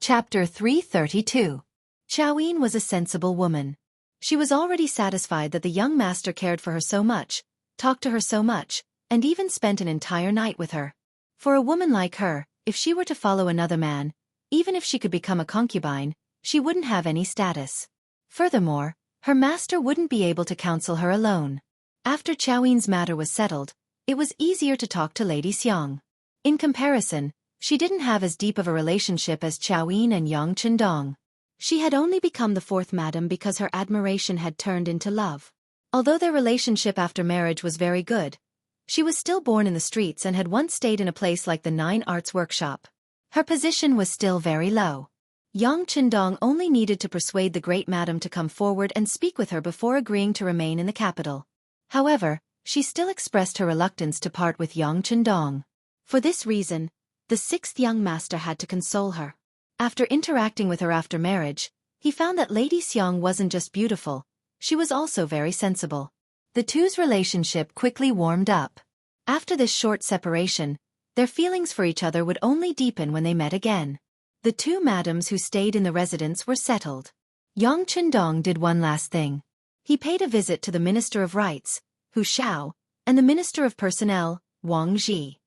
Chapter 332. Xiaoyin was a sensible woman. She was already satisfied that the young master cared for her so much, talked to her so much, and even spent an entire night with her. For a woman like her, if she were to follow another man, even if she could become a concubine, she wouldn't have any status. Furthermore, her master wouldn't be able to counsel her alone. After Xiaoyin's matter was settled, it was easier to talk to Lady Xiang. In comparison, she didn't have as deep of a relationship as Xiaoyin and Yang Qindong. She had only become the fourth madam because her admiration had turned into love. Although their relationship after marriage was very good, she was still born in the streets and had once stayed in a place like the Nine Arts Workshop. Her position was still very low. Yang Qindong only needed to persuade the great madam to come forward and speak with her before agreeing to remain in the capital. However, she still expressed her reluctance to part with Yang Qindong. For this reason, the sixth young master had to console her. After interacting with her after marriage, he found that Lady Xiang wasn't just beautiful, she was also very sensible. The two's relationship quickly warmed up. After this short separation, their feelings for each other would only deepen when they met again. The two madams who stayed in the residence were settled. Yang Qindong did one last thing. He paid a visit to the Minister of Rights, Hu Xiao, and the Minister of Personnel, Wang Zhi.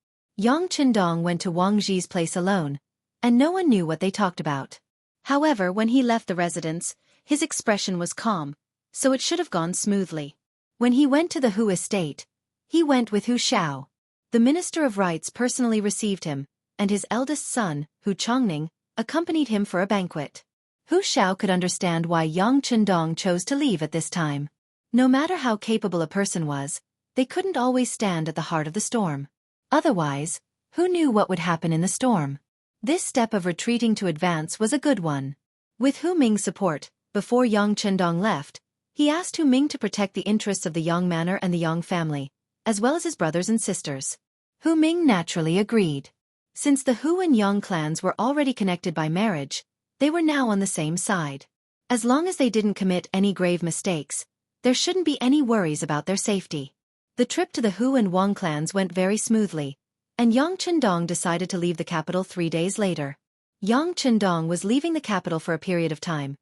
Yang Qindong went to Wang Zhi's place alone, and no one knew what they talked about. However, when he left the residence, his expression was calm, so it should have gone smoothly. When he went to the Hu estate, he went with Hu Xiao. The Minister of Rights personally received him, and his eldest son, Hu Chongning, accompanied him for a banquet. Hu Xiao could understand why Yang Qindong chose to leave at this time. No matter how capable a person was, they couldn't always stand at the heart of the storm. Otherwise, who knew what would happen in the storm? This step of retreating to advance was a good one. With Hu Ming's support, before Yang Qindong left, he asked Hu Ming to protect the interests of the Yang manor and the Yang family, as well as his brothers and sisters. Hu Ming naturally agreed. Since the Hu and Yang clans were already connected by marriage, they were now on the same side. As long as they didn't commit any grave mistakes, there shouldn't be any worries about their safety. The trip to the Hu and Wang clans went very smoothly, and Yang Qindong decided to leave the capital 3 days later. Yang Qindong was leaving the capital for a period of time,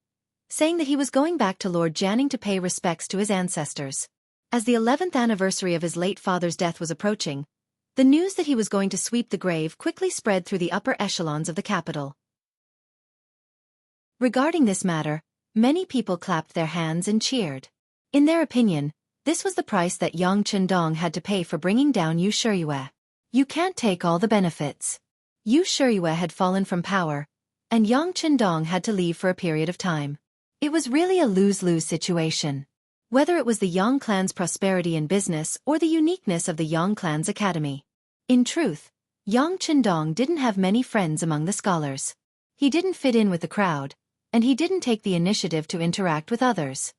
saying that he was going back to Lord Jianghu to pay respects to his ancestors. As the 11th anniversary of his late father's death was approaching, the news that he was going to sweep the grave quickly spread through the upper echelons of the capital. Regarding this matter, many people clapped their hands and cheered. In their opinion, this was the price that Yang Qindong had to pay for bringing down Yu Shiyue. You can't take all the benefits. Yu Shiyue had fallen from power, and Yang Qindong had to leave for a period of time. It was really a lose-lose situation. Whether it was the Yang clan's prosperity in business or the uniqueness of the Yang clan's academy. In truth, Yang Qindong didn't have many friends among the scholars. He didn't fit in with the crowd, and he didn't take the initiative to interact with others.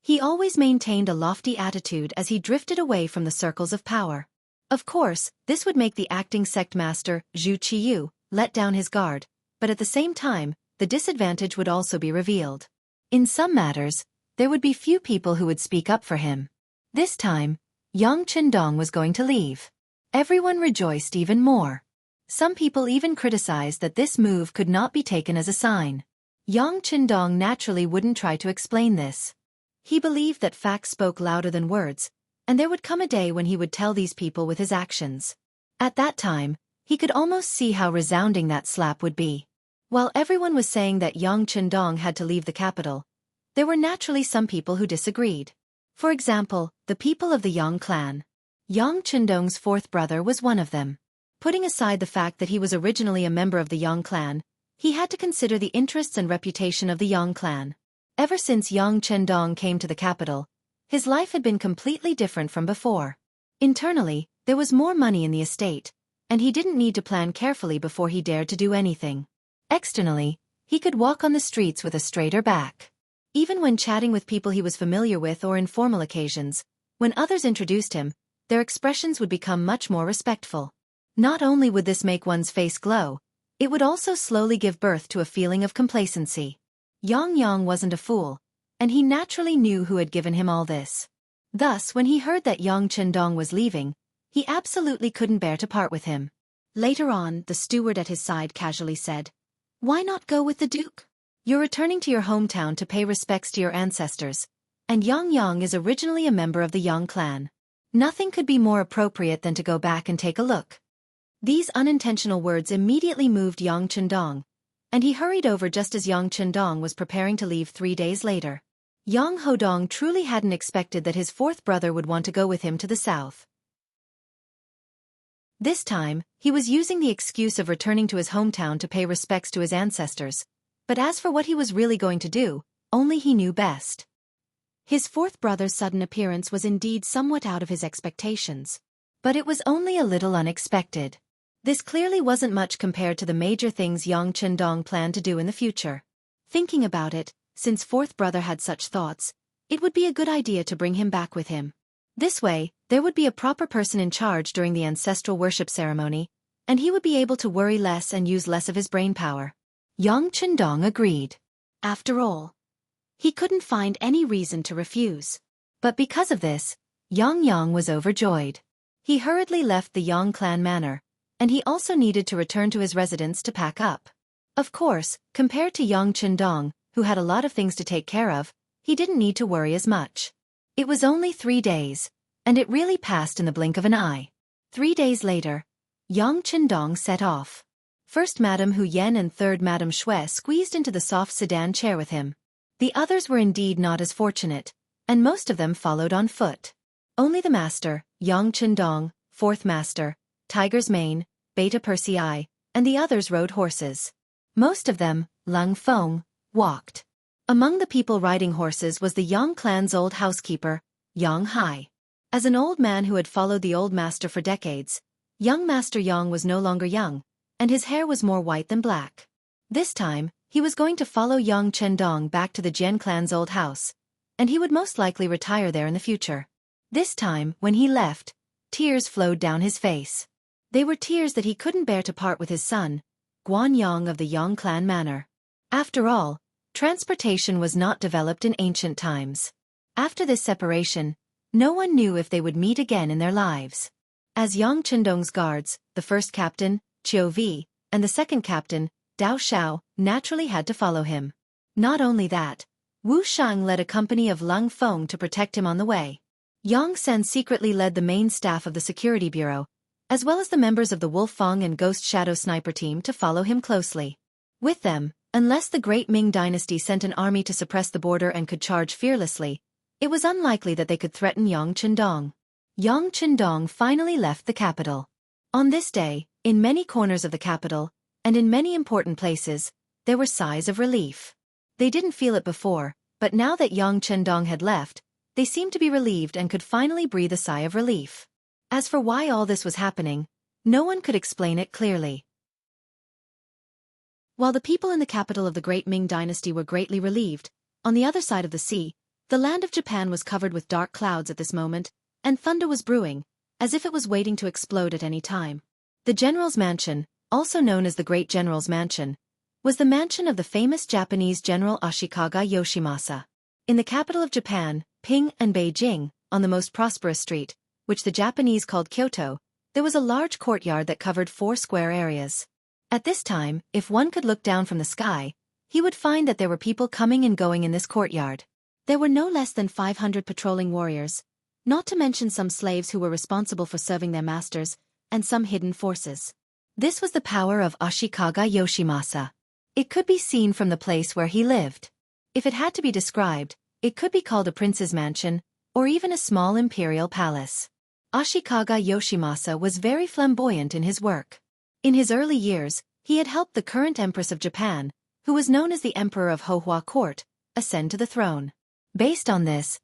He always maintained a lofty attitude as he drifted away from the circles of power. Of course, this would make the acting sect master, Zhu Qiyu, let down his guard, but at the same time, the disadvantage would also be revealed. In some matters, there would be few people who would speak up for him. This time, Yang Qindong was going to leave. Everyone rejoiced even more. Some people even criticized that this move could not be taken as a sign. Yang Qindong naturally wouldn't try to explain this. He believed that facts spoke louder than words, and there would come a day when he would tell these people with his actions. At that time, he could almost see how resounding that slap would be. While everyone was saying that Yang Qindong had to leave the capital, there were naturally some people who disagreed. For example, the people of the Yang clan. Yang Qindong's fourth brother was one of them. Putting aside the fact that he was originally a member of the Yang clan, he had to consider the interests and reputation of the Yang clan. Ever since Yang Qindong came to the capital, his life had been completely different from before. Internally, there was more money in the estate, and he didn't need to plan carefully before he dared to do anything. Externally, he could walk on the streets with a straighter back. Even when chatting with people he was familiar with or in formal occasions, when others introduced him, their expressions would become much more respectful. Not only would this make one's face glow, it would also slowly give birth to a feeling of complacency. Yang wasn't a fool, and he naturally knew who had given him all this. Thus, when he heard that Yang Qindong was leaving, he absolutely couldn't bear to part with him. Later on, the steward at his side casually said, Why not go with the Duke? You're returning to your hometown to pay respects to your ancestors, and Yang is originally a member of the Yang clan. Nothing could be more appropriate than to go back and take a look. These unintentional words immediately moved Yang Chendong, and he hurried over just as Yang Chendong was preparing to leave 3 days later. Yang Hodong truly hadn't expected that his fourth brother would want to go with him to the south. This time, he was using the excuse of returning to his hometown to pay respects to his ancestors, but as for what he was really going to do, only he knew best. His fourth brother's sudden appearance was indeed somewhat out of his expectations, but it was only a little unexpected. This clearly wasn't much compared to the major things Yang Chendong planned to do in the future. Thinking about it, since fourth brother had such thoughts, it would be a good idea to bring him back with him. This way, there would be a proper person in charge during the ancestral worship ceremony, and he would be able to worry less and use less of his brain power. Yang Chendong agreed. After all, he couldn't find any reason to refuse. But because of this, Yang was overjoyed. He hurriedly left the Yang clan manor, and he also needed to return to his residence to pack up. Of course, compared to Yang Chendong, who had a lot of things to take care of, he didn't need to worry as much. It was only 3 days, and it really passed in the blink of an eye. 3 days later, Yang Chendong set off. First Madame Hu Yen and third Madame Shui squeezed into the soft sedan chair with him. The others were indeed not as fortunate, and most of them followed on foot. Only the master, Yang Chendong, fourth master, Tiger's Mane, Beta Persei, and the others rode horses. Most of them, Lung Feng, walked. Among the people riding horses was the Yang clan's old housekeeper, Yang Hai. As an old man who had followed the old master for decades, young Master Yang was no longer young, and his hair was more white than black. This time, he was going to follow Yang Chendong back to the Jian clan's old house, and he would most likely retire there in the future. This time, when he left, tears flowed down his face. They were tears that he couldn't bear to part with his son, Guan Yang of the Yang clan manor. After all, transportation was not developed in ancient times. After this separation, no one knew if they would meet again in their lives. As Yang Chendong's guards, the first captain, Qiu Vi, and the second captain, Dao Shao, naturally had to follow him. Not only that, Wu Shang led a company of Lung Feng to protect him on the way. Yang Sen secretly led the main staff of the security bureau, as well as the members of the Wolf Fang and Ghost Shadow sniper team to follow him closely. With them, unless the Great Ming dynasty sent an army to suppress the border and could charge fearlessly, it was unlikely that they could threaten Yang Chendong. Yang Chendong finally left the capital. On this day, in many corners of the capital, and in many important places, there were sighs of relief. They didn't feel it before, but now that Yang Chendong had left, they seemed to be relieved and could finally breathe a sigh of relief. As for why all this was happening, no one could explain it clearly. While the people in the capital of the Great Ming dynasty were greatly relieved, on the other side of the sea, the land of Japan was covered with dark clouds at this moment, and thunder was brewing, as if it was waiting to explode at any time. The General's Mansion, also known as the Great General's Mansion, was the mansion of the famous Japanese General Ashikaga Yoshimasa. In the capital of Japan, Ping and Beijing, on the most prosperous street, which the Japanese called Kyoto, there was a large courtyard that covered 4 square areas. At this time, if one could look down from the sky, he would find that there were people coming and going in this courtyard. There were no less than 500 patrolling warriors, not to mention some slaves who were responsible for serving their masters, and some hidden forces. This was the power of Ashikaga Yoshimasa. It could be seen from the place where he lived. If it had to be described, it could be called a prince's mansion, or even a small imperial palace. Ashikaga Yoshimasa was very flamboyant in his work. In his early years, he had helped the current Empress of Japan, who was known as the Emperor of Hohua Court, ascend to the throne. Based on this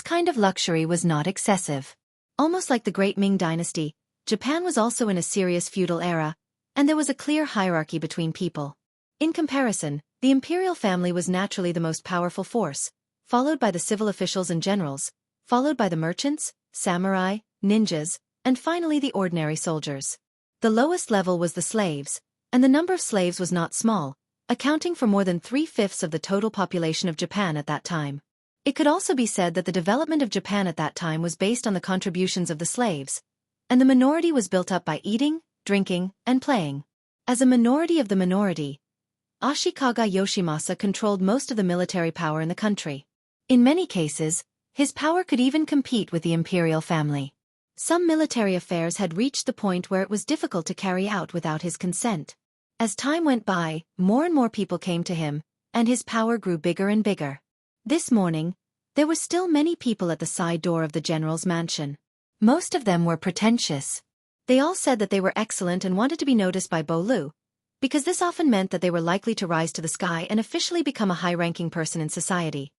kind of luxury was not excessive. Almost like the Great Ming dynasty, Japan was also in a serious feudal era, and there was a clear hierarchy between people. In comparison, the imperial family was naturally the most powerful force, followed by the civil officials and generals, followed by the merchants, samurai, ninjas, and finally the ordinary soldiers. The lowest level was the slaves, and the number of slaves was not small, accounting for more than 3/5 of the total population of Japan at that time. It could also be said that the development of Japan at that time was based on the contributions of the slaves, and the minority was built up by eating, drinking, and playing. As a minority of the minority, Ashikaga Yoshimasa controlled most of the military power in the country. In many cases, his power could even compete with the Imperial family. Some military affairs had reached the point where it was difficult to carry out without his consent. As time went by, more and more people came to him, and his power grew bigger and bigger. This morning, there were still many people at the side door of the general's mansion. Most of them were pretentious. They all said that they were excellent and wanted to be noticed by Bolu, because this often meant that they were likely to rise to the sky and officially become a high-ranking person in society.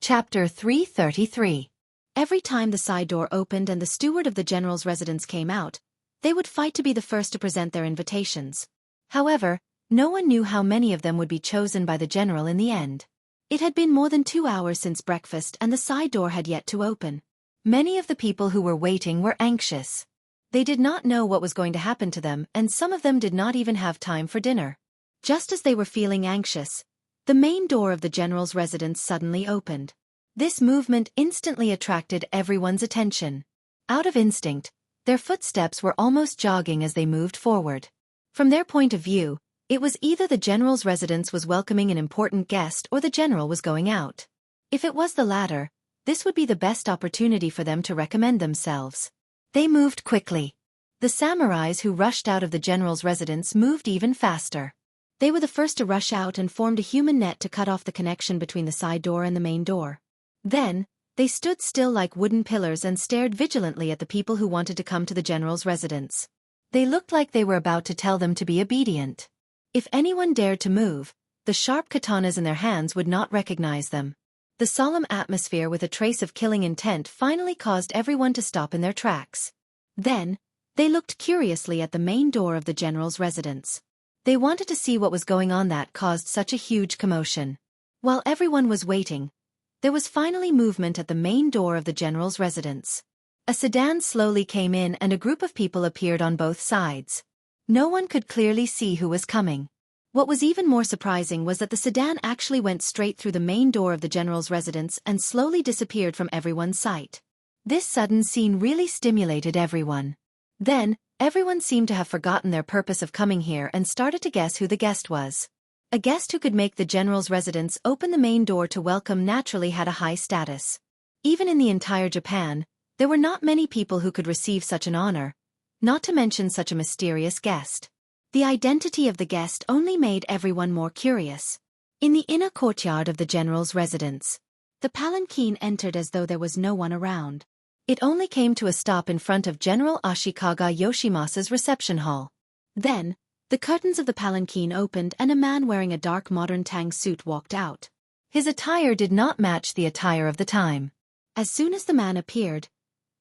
Chapter 333. Every time the side door opened and the steward of the general's residence came out, they would fight to be the first to present their invitations. However, no one knew how many of them would be chosen by the general in the end. It had been more than 2 hours since breakfast and the side door had yet to open. Many of the people who were waiting were anxious. They did not know what was going to happen to them, and some of them did not even have time for dinner. Just as they were feeling anxious, the main door of the general's residence suddenly opened. This movement instantly attracted everyone's attention. Out of instinct, their footsteps were almost jogging as they moved forward. From their point of view, it was either the general's residence was welcoming an important guest or the general was going out. If it was the latter, this would be the best opportunity for them to recommend themselves. They moved quickly. The samurais who rushed out of the general's residence moved even faster. They were the first to rush out and formed a human net to cut off the connection between the side door and the main door. Then, they stood still like wooden pillars and stared vigilantly at the people who wanted to come to the general's residence. They looked like they were about to tell them to be obedient. If anyone dared to move, the sharp katanas in their hands would not recognize them. The solemn atmosphere with a trace of killing intent finally caused everyone to stop in their tracks. Then, they looked curiously at the main door of the general's residence. They wanted to see what was going on that caused such a huge commotion. While everyone was waiting, there was finally movement at the main door of the general's residence. A sedan slowly came in and a group of people appeared on both sides. No one could clearly see who was coming. What was even more surprising was that the sedan actually went straight through the main door of the general's residence and slowly disappeared from everyone's sight. This sudden scene really stimulated everyone. Then, everyone seemed to have forgotten their purpose of coming here and started to guess who the guest was. A guest who could make the general's residence open the main door to welcome naturally had a high status. Even in the entire Japan, there were not many people who could receive such an honor, not to mention such a mysterious guest. The identity of the guest only made everyone more curious. In the inner courtyard of the general's residence, the palanquin entered as though there was no one around. It only came to a stop in front of General Ashikaga Yoshimasa's reception hall. Then, the curtains of the palanquin opened and a man wearing a dark modern tang suit walked out. His attire did not match the attire of the time. As soon as the man appeared,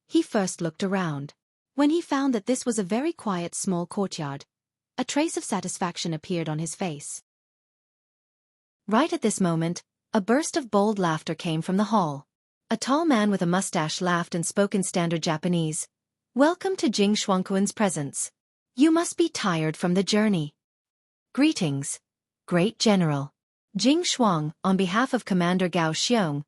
he first looked around. When he found that this was a very quiet small courtyard, a trace of satisfaction appeared on his face. Right at this moment, a burst of bold laughter came from the hall. A tall man with a mustache laughed and spoke in standard Japanese. "Welcome to Jing Shuangquan's presence. You must be tired from the journey. Greetings, Great General." Jing Shuang, on behalf of Commander Gao Xiong,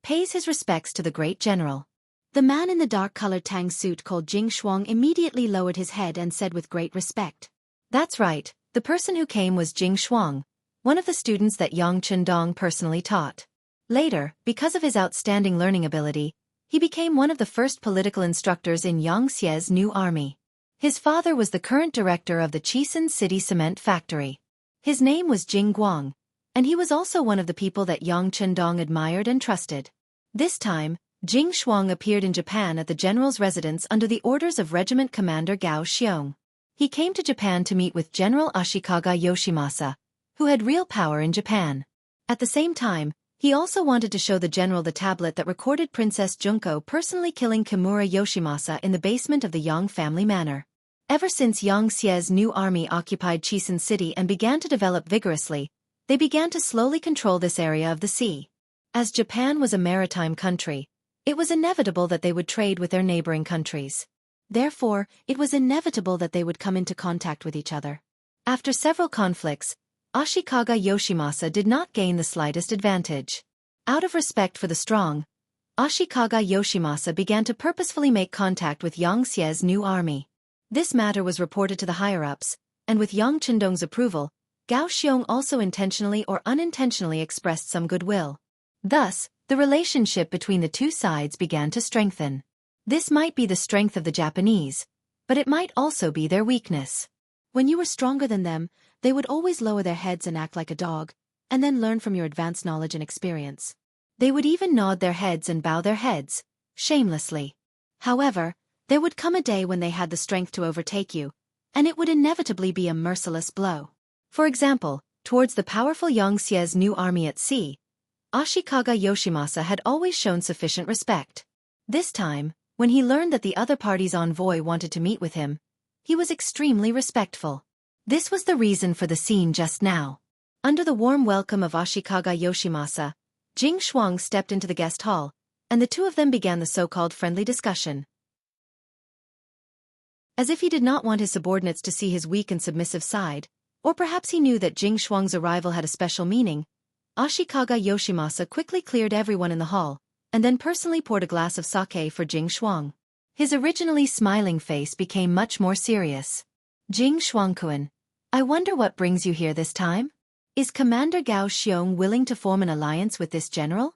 pays his respects to the Great General. The man in the dark-colored tang suit called Jing Shuang immediately lowered his head and said with great respect, "That's right, the person who came was Jing Shuang, one of the students that Yang Chundong personally taught. Later, because of his outstanding learning ability, he became one of the first political instructors in Xianxia's new army. His father was the current director of the Chisin City Cement Factory. His name was Jing Guang, and he was also one of the people that Yang Chundong admired and trusted. This time, Jing Shuang appeared in Japan at the general's residence under the orders of Regiment Commander Gao Xiong. He came to Japan to meet with General Ashikaga Yoshimasa, who had real power in Japan. At the same time, he also wanted to show the general the tablet that recorded Princess Junko personally killing Kimura Yoshimasa in the basement of the Yang family manor. Ever since Xianxia's new army occupied Chisin City and began to develop vigorously, they began to slowly control this area of the sea. As Japan was a maritime country, it was inevitable that they would trade with their neighboring countries. Therefore, it was inevitable that they would come into contact with each other. After several conflicts, Ashikaga Yoshimasa did not gain the slightest advantage. Out of respect for the strong, Ashikaga Yoshimasa began to purposefully make contact with Xianxia's new army. This matter was reported to the higher-ups, and with Yang Chendong's approval, Gao Xiong also intentionally or unintentionally expressed some goodwill. Thus, the relationship between the two sides began to strengthen. This might be the strength of the Japanese, but it might also be their weakness. When you were stronger than them, they would always lower their heads and act like a dog, and then learn from your advanced knowledge and experience. They would even nod their heads and bow their heads, shamelessly. However, there would come a day when they had the strength to overtake you, and it would inevitably be a merciless blow. For example, towards the powerful Xianxia's new army at sea, Ashikaga Yoshimasa had always shown sufficient respect. This time, when he learned that the other party's envoy wanted to meet with him, he was extremely respectful. This was the reason for the scene just now. Under the warm welcome of Ashikaga Yoshimasa, Jing Shuang stepped into the guest hall, and the two of them began the so-called friendly discussion. As if he did not want his subordinates to see his weak and submissive side, or perhaps he knew that Jing Shuang's arrival had a special meaning, Ashikaga Yoshimasa quickly cleared everyone in the hall, and then personally poured a glass of sake for Jing Shuang. His originally smiling face became much more serious. Jing Shuangkuan, I wonder what brings you here this time? Is Commander Gao Xiong willing to form an alliance with this general?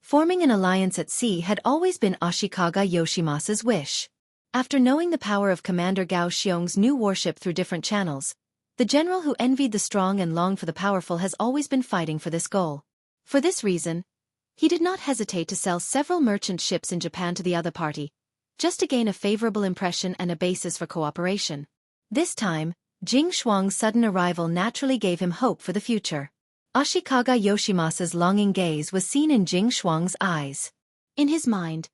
Forming an alliance at sea had always been Ashikaga Yoshimasa's wish. After knowing the power of Commander Gao Xiong's new warship through different channels, the general who envied the strong and longed for the powerful has always been fighting for this goal. For this reason, he did not hesitate to sell several merchant ships in Japan to the other party, just to gain a favorable impression and a basis for cooperation. This time, Jing Shuang's sudden arrival naturally gave him hope for the future. Ashikaga Yoshimasa's longing gaze was seen in Jing Shuang's eyes. In his mind,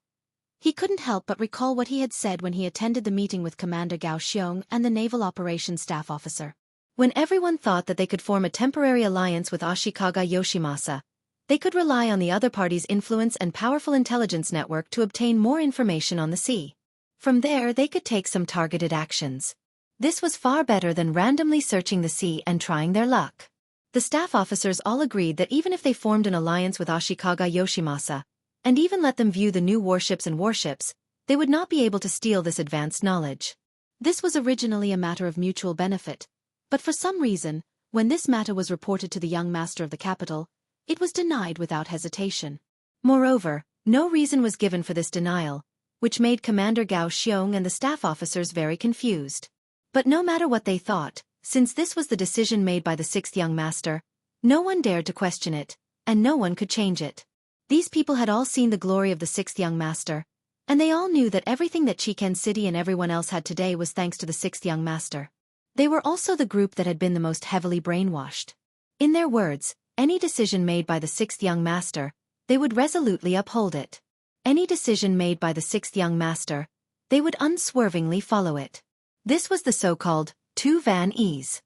he couldn't help but recall what he had said when he attended the meeting with Commander Gao Xiong and the Naval Operations Staff Officer. When everyone thought that they could form a temporary alliance with Ashikaga Yoshimasa, they could rely on the other party's influence and powerful intelligence network to obtain more information on the sea. From there they could take some targeted actions. This was far better than randomly searching the sea and trying their luck. The staff officers all agreed that even if they formed an alliance with Ashikaga Yoshimasa, and even let them view the new warships and warships, they would not be able to steal this advanced knowledge. This was originally a matter of mutual benefit, but for some reason, when this matter was reported to the young master of the capital, it was denied without hesitation. Moreover, no reason was given for this denial, which made Commander Gao Xiong and the staff officers very confused. But no matter what they thought, since this was the decision made by the sixth young master, no one dared to question it, and no one could change it. These people had all seen the glory of the sixth young master, and they all knew that everything that Chiken City and everyone else had today was thanks to the sixth young master. They were also the group that had been the most heavily brainwashed. In their words, any decision made by the sixth young master, they would resolutely uphold it. Any decision made by the sixth young master, they would unswervingly follow it. This was the so-called Tu Van Ease.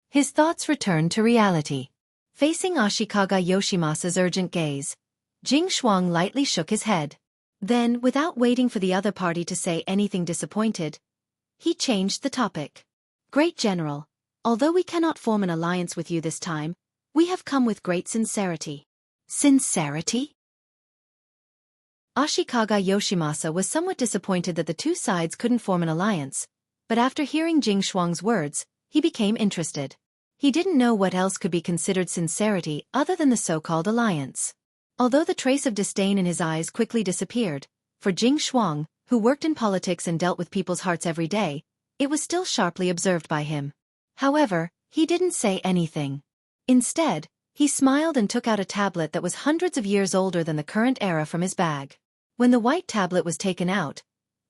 His thoughts returned to reality. Facing Ashikaga Yoshimasa's urgent gaze, Jing Shuang lightly shook his head. Then, without waiting for the other party to say anything disappointed, he changed the topic. Great General, although we cannot form an alliance with you this time, we have come with great sincerity. Sincerity? Ashikaga Yoshimasa was somewhat disappointed that the two sides couldn't form an alliance, but after hearing Jing Shuang's words, he became interested. He didn't know what else could be considered sincerity other than the so-called alliance. Although the trace of disdain in his eyes quickly disappeared, for Jing Shuang, who worked in politics and dealt with people's hearts every day, it was still sharply observed by him. However, he didn't say anything. Instead, he smiled and took out a tablet that was hundreds of years older than the current era from his bag. When the white tablet was taken out,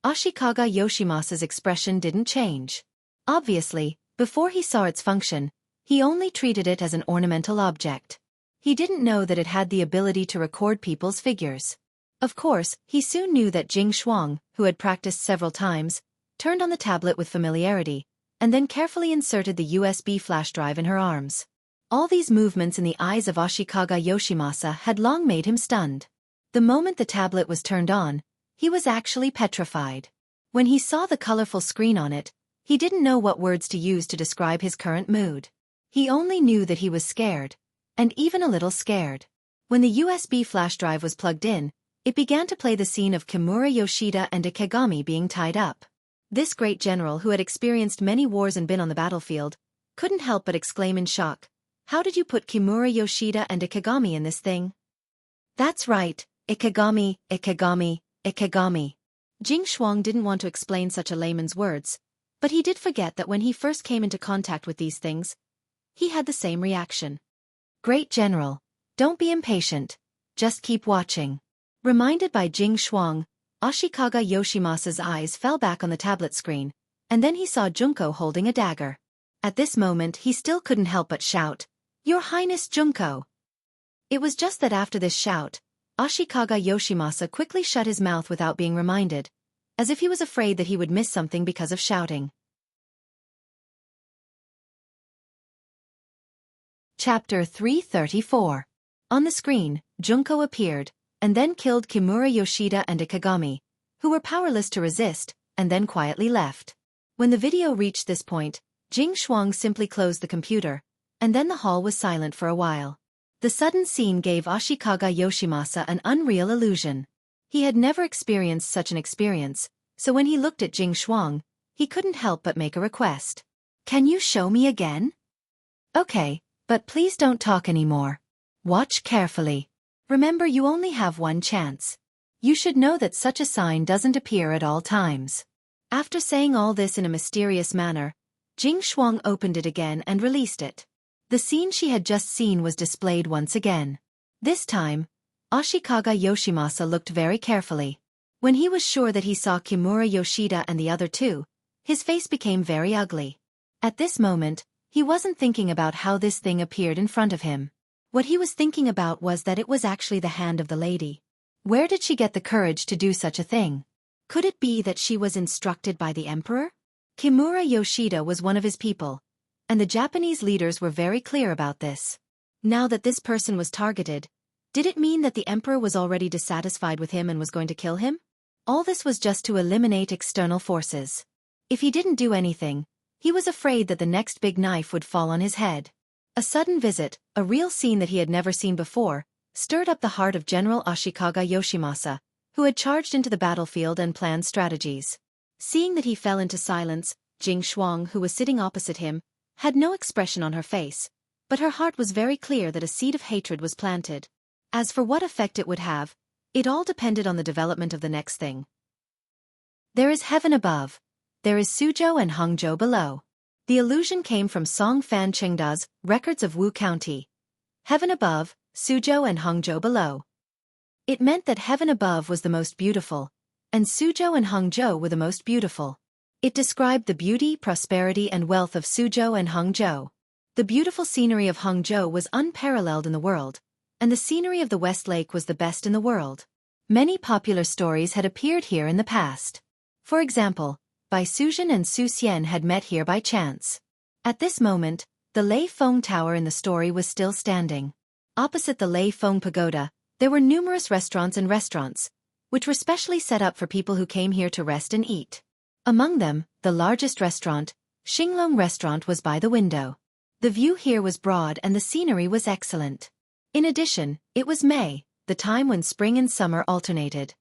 Ashikaga Yoshimasa's expression didn't change. Obviously, before he saw its function, he only treated it as an ornamental object. He didn't know that it had the ability to record people's figures. Of course, he soon knew that Jing Shuang, who had practiced several times, turned on the tablet with familiarity, and then carefully inserted the USB flash drive in her arms. All these movements in the eyes of Ashikaga Yoshimasa had long made him stunned. The moment the tablet was turned on, he was actually petrified. When he saw the colorful screen on it, he didn't know what words to use to describe his current mood. He only knew that he was scared, and even a little scared. When the USB flash drive was plugged in, it began to play the scene of Kimura Yoshida and Ikegami being tied up. This great general who had experienced many wars and been on the battlefield, couldn't help but exclaim in shock. How did you put Kimura Yoshida and Ikegami in this thing? That's right, Ikegami, Ikegami, Ikegami. Jing Shuang didn't want to explain such a layman's words, but he did forget that when he first came into contact with these things, he had the same reaction. Great general, don't be impatient, just keep watching. Reminded by Jing Shuang, Ashikaga Yoshimasa's eyes fell back on the tablet screen, and then he saw Junko holding a dagger. At this moment he still couldn't help but shout, "Your Highness Junko!" It was just that after this shout, Ashikaga Yoshimasa quickly shut his mouth without being reminded, as if he was afraid that he would miss something because of shouting. Chapter 334. On the screen, Junko appeared, and then killed Kimura Yoshida and Ikegami, who were powerless to resist, and then quietly left. When the video reached this point, Jing Shuang simply closed the computer, and then the hall was silent for a while. The sudden scene gave Ashikaga Yoshimasa an unreal illusion. He had never experienced such an experience, so when he looked at Jing Shuang, he couldn't help but make a request. "Can you show me again?" "Okay, but please don't talk anymore. Watch carefully. Remember, you only have one chance. You should know that such a sign doesn't appear at all times." After saying all this in a mysterious manner, Jing Shuang opened it again and released it. The scene she had just seen was displayed once again. This time, Ashikaga Yoshimasa looked very carefully. When he was sure that he saw Kimura Yoshida and the other two, his face became very ugly. At this moment, he wasn't thinking about how this thing appeared in front of him. What he was thinking about was that it was actually the hand of the lady. Where did she get the courage to do such a thing? Could it be that she was instructed by the emperor? Kimura Yoshida was one of his people, and the Japanese leaders were very clear about this. Now that this person was targeted, did it mean that the emperor was already dissatisfied with him and was going to kill him? All this was just to eliminate external forces. If he didn't do anything, he was afraid that the next big knife would fall on his head. A sudden visit, a real scene that he had never seen before, stirred up the heart of General Ashikaga Yoshimasa, who had charged into the battlefield and planned strategies. Seeing that he fell into silence, Jing Shuang, who was sitting opposite him, had no expression on her face, but her heart was very clear that a seed of hatred was planted. As for what effect it would have, it all depended on the development of the next thing. There is heaven above. There is Suzhou and Hangzhou below. The illusion came from Song Fan Chengda's Records of Wu County. Heaven above, Suzhou and Hangzhou below. It meant that heaven above was the most beautiful, and Suzhou and Hangzhou were the most beautiful. It described the beauty, prosperity and wealth of Suzhou and Hangzhou. The beautiful scenery of Hangzhou was unparalleled in the world, and the scenery of the West Lake was the best in the world. Many popular stories had appeared here in the past. For example, Bai Suzhen and Su Xian had met here by chance. At this moment, the Lei Feng Tower in the story was still standing. Opposite the Lei Feng Pagoda, there were numerous restaurants, which were specially set up for people who came here to rest and eat. Among them, the largest restaurant, Xinglong Restaurant, was by the window. The view here was broad and the scenery was excellent. In addition, it was May, the time when spring and summer alternated.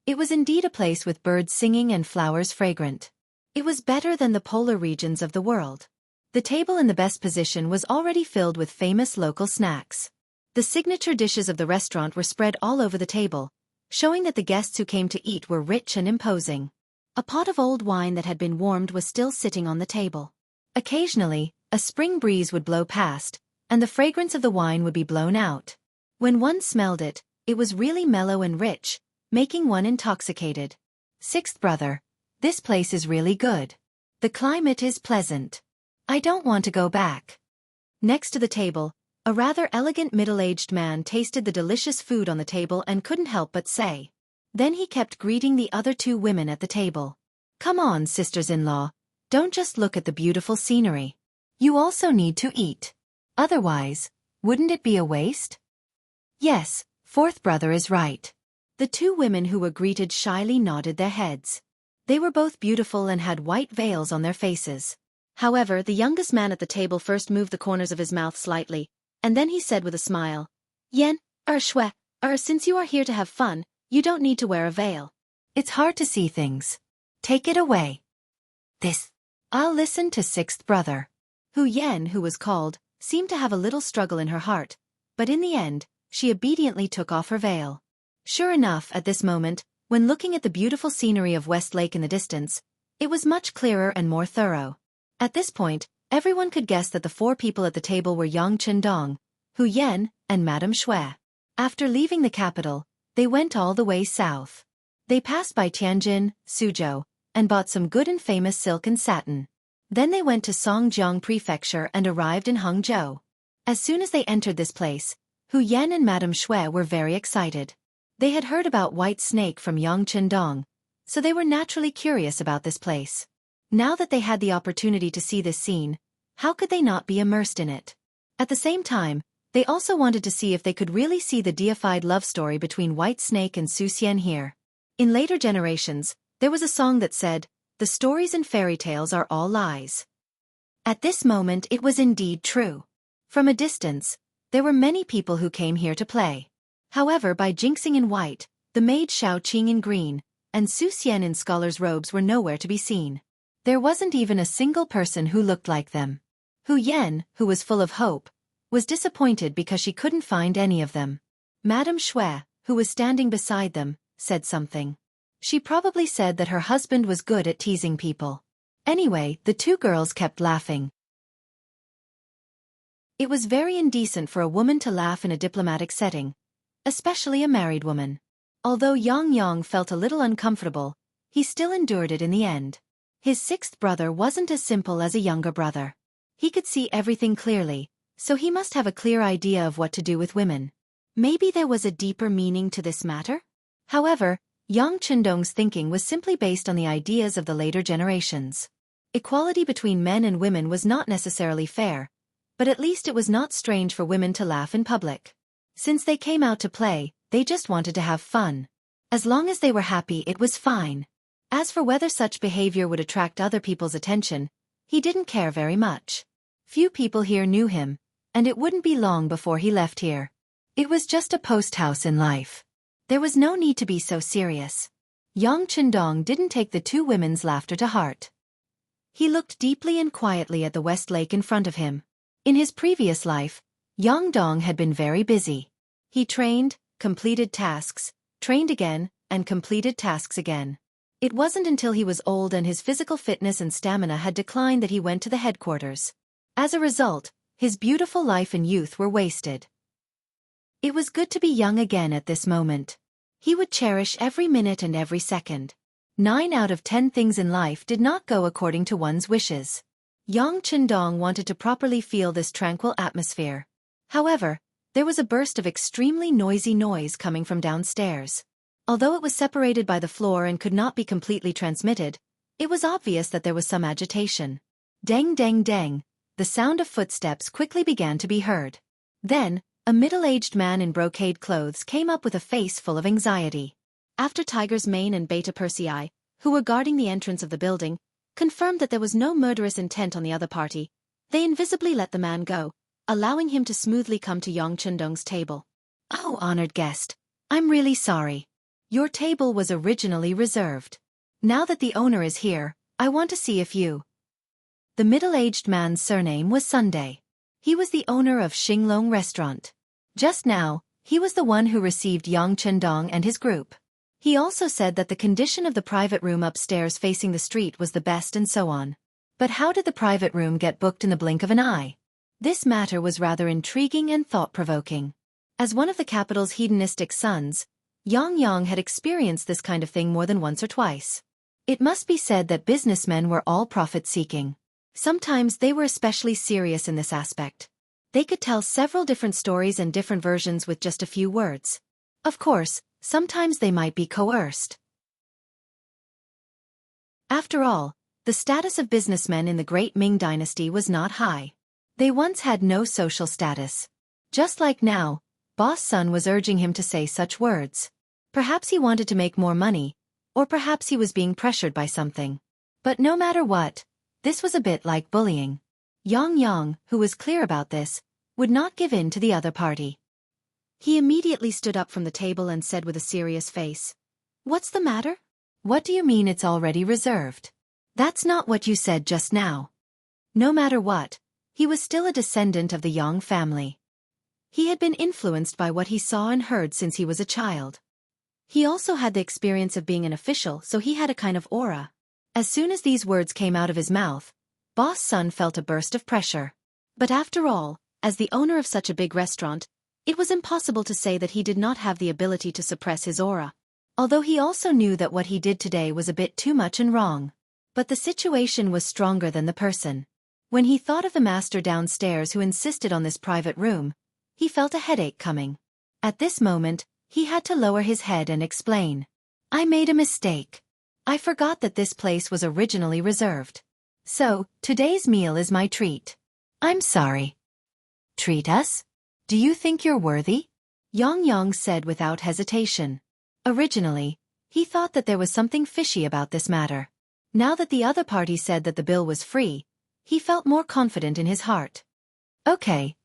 It was indeed a place with birds singing and flowers fragrant. It was better than the polar regions of the world. The table in the best position was already filled with famous local snacks. The signature dishes of the restaurant were spread all over the table, showing that the guests who came to eat were rich and imposing. A pot of old wine that had been warmed was still sitting on the table. Occasionally, a spring breeze would blow past, and the fragrance of the wine would be blown out. When one smelled it, it was really mellow and rich, making one intoxicated. Sixth brother, this place is really good. The climate is pleasant. I don't want to go back. Next to the table, a rather elegant middle-aged man tasted the delicious food on the table and couldn't help but say. Then he kept greeting the other two women at the table. Come on, sisters-in-law, don't just look at the beautiful scenery. You also need to eat. Otherwise, wouldn't it be a waste? Yes, fourth brother is right. The two women who were greeted shyly nodded their heads. They were both beautiful and had white veils on their faces. However, the youngest man at the table first moved the corners of his mouth slightly, and then he said with a smile, Yen, Shui, since you are here to have fun, you don't need to wear a veil. It's hard to see things. Take it away. This. I'll listen to sixth brother. Hu Yan, who was called, seemed to have a little struggle in her heart, but in the end, she obediently took off her veil. Sure enough, at this moment, when looking at the beautiful scenery of West Lake in the distance, it was much clearer and more thorough. At this point, everyone could guess that the four people at the table were Yang Chendong, Hu Yan, and Madame Shui. After leaving the capital, they went all the way south. They passed by Tianjin, Suzhou, and bought some good and famous silk and satin. Then they went to Songjiang Prefecture and arrived in Hangzhou. As soon as they entered this place, Hu Yan and Madame Shui were very excited. They had heard about White Snake from Yang Chendong, so they were naturally curious about this place. Now that they had the opportunity to see this scene, how could they not be immersed in it? At the same time, they also wanted to see if they could really see the deified love story between White Snake and Su Xian here. In later generations, there was a song that said, "The stories and fairy tales are all lies." At this moment it was indeed true. From a distance, there were many people who came here to play. However, by Jinxing in white, the maid Shao Qing in green, and Su Xian in scholars' robes were nowhere to be seen. There wasn't even a single person who looked like them. Hu Yan, who was full of hope, was disappointed because she couldn't find any of them. Madame Shui, who was standing beside them, said something. She probably said that her husband was good at teasing people. Anyway, the two girls kept laughing. It was very indecent for a woman to laugh in a diplomatic setting, especially a married woman. Although Yang felt a little uncomfortable, he still endured it in the end. His sixth brother wasn't as simple as a younger brother. He could see everything clearly, so he must have a clear idea of what to do with women. Maybe there was a deeper meaning to this matter? However, Yang Chendong's thinking was simply based on the ideas of the later generations. Equality between men and women was not necessarily fair, but at least it was not strange for women to laugh in public. Since they came out to play, they just wanted to have fun. As long as they were happy, it was fine. As for whether such behavior would attract other people's attention, he didn't care very much. Few people here knew him, and it wouldn't be long before he left here. It was just a post house in life. There was no need to be so serious. Yang Chendong didn't take the two women's laughter to heart. He looked deeply and quietly at the West Lake in front of him. In his previous life, Yang Dong had been very busy. He trained, completed tasks, trained again, and completed tasks again. It wasn't until he was old and his physical fitness and stamina had declined that he went to the headquarters. As a result, his beautiful life and youth were wasted. It was good to be young again at this moment. He would cherish every minute and every second. 9 out of 10 things in life did not go according to one's wishes. Yang Chendong wanted to properly feel this tranquil atmosphere. However, there was a burst of extremely noisy noise coming from downstairs. Although it was separated by the floor and could not be completely transmitted, it was obvious that there was some agitation. Dang dang dang, the sound of footsteps quickly began to be heard. Then, a middle-aged man in brocade clothes came up with a face full of anxiety. After Tiger's Mane and Beta Persei, who were guarding the entrance of the building, confirmed that there was no murderous intent on the other party, they invisibly let the man go, allowing him to smoothly come to Yang Chendong's table. "Oh, honored guest, I'm really sorry. Your table was originally reserved. Now that the owner is here, I want to see if you..." The middle-aged man's surname was Sunday. He was the owner of Xinglong Restaurant. Just now, he was the one who received Yang Chendong and his group. He also said that the condition of the private room upstairs facing the street was the best and so on. But how did the private room get booked in the blink of an eye? This matter was rather intriguing and thought-provoking. As one of the capital's hedonistic sons, Yang had experienced this kind of thing more than once or twice. It must be said that businessmen were all profit-seeking. Sometimes they were especially serious in this aspect. They could tell several different stories and different versions with just a few words. Of course, sometimes they might be coerced. After all, the status of businessmen in the Great Ming Dynasty was not high. They once had no social status. Just like now, Boss Sun was urging him to say such words. Perhaps he wanted to make more money, or perhaps he was being pressured by something. But no matter what, this was a bit like bullying. Yang, who was clear about this, would not give in to the other party. He immediately stood up from the table and said with a serious face, "What's the matter? What do you mean it's already reserved? That's not what you said just now. No matter what, he was still a descendant of the Yang family. He had been influenced by what he saw and heard since he was a child. He also had the experience of being an official, so he had a kind of aura. As soon as these words came out of his mouth, Boss Sun felt a burst of pressure. But after all, as the owner of such a big restaurant, it was impossible to say that he did not have the ability to suppress his aura. Although he also knew that what he did today was a bit too much and wrong. But the situation was stronger than the person. When he thought of the master downstairs who insisted on this private room, he felt a headache coming. At this moment, he had to lower his head and explain. I made a mistake. I forgot that this place was originally reserved. So, today's meal is my treat. I'm sorry. Treat us? Do you think you're worthy? Yang said without hesitation. Originally, he thought that there was something fishy about this matter. Now that the other party said that the bill was free, he felt more confident in his heart. Okay,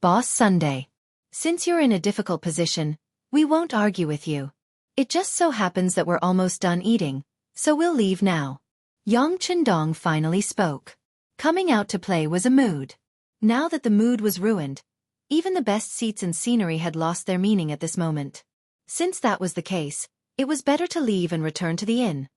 Boss Sunday. Since you're in a difficult position, we won't argue with you. It just so happens that we're almost done eating, so we'll leave now. Yang Chendong finally spoke. Coming out to play was a mood. Now that the mood was ruined, even the best seats and scenery had lost their meaning at this moment. Since that was the case, it was better to leave and return to the inn.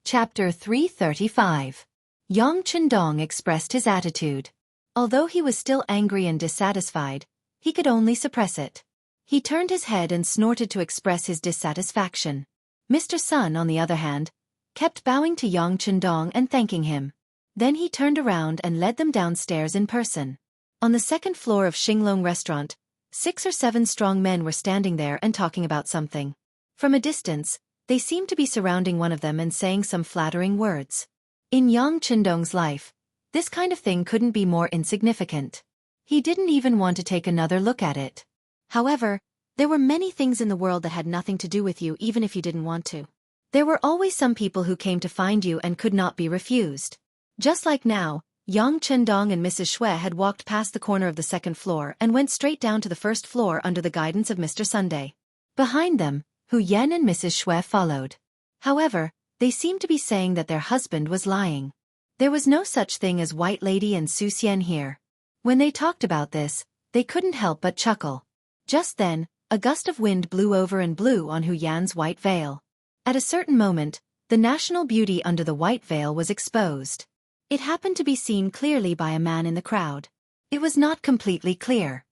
Chapter 335. Yang Chendong expressed his attitude. Although he was still angry and dissatisfied, he could only suppress it. He turned his head and snorted to express his dissatisfaction. Mr. Sun, on the other hand, kept bowing to Yang Chendong and thanking him. Then he turned around and led them downstairs in person. On the second floor of Xinglong restaurant, 6 or 7 strong men were standing there and talking about something. From a distance, they seemed to be surrounding one of them and saying some flattering words. In Yang Chendong's life, this kind of thing couldn't be more insignificant. He didn't even want to take another look at it. However, there were many things in the world that had nothing to do with you even if you didn't want to. There were always some people who came to find you and could not be refused. Just like now, Yang Chendong and Mrs. Shui had walked past the corner of the second floor and went straight down to the first floor under the guidance of Mr. Sunday. Behind them, Hu Yan and Mrs. Shui followed. However, they seemed to be saying that their husband was lying. There was no such thing as White Lady and Su Xian here. When they talked about this, they couldn't help but chuckle. Just then, a gust of wind blew over and blew on Hu Yan's white veil. At a certain moment, the national beauty under the white veil was exposed. It happened to be seen clearly by a man in the crowd. It was not completely clear.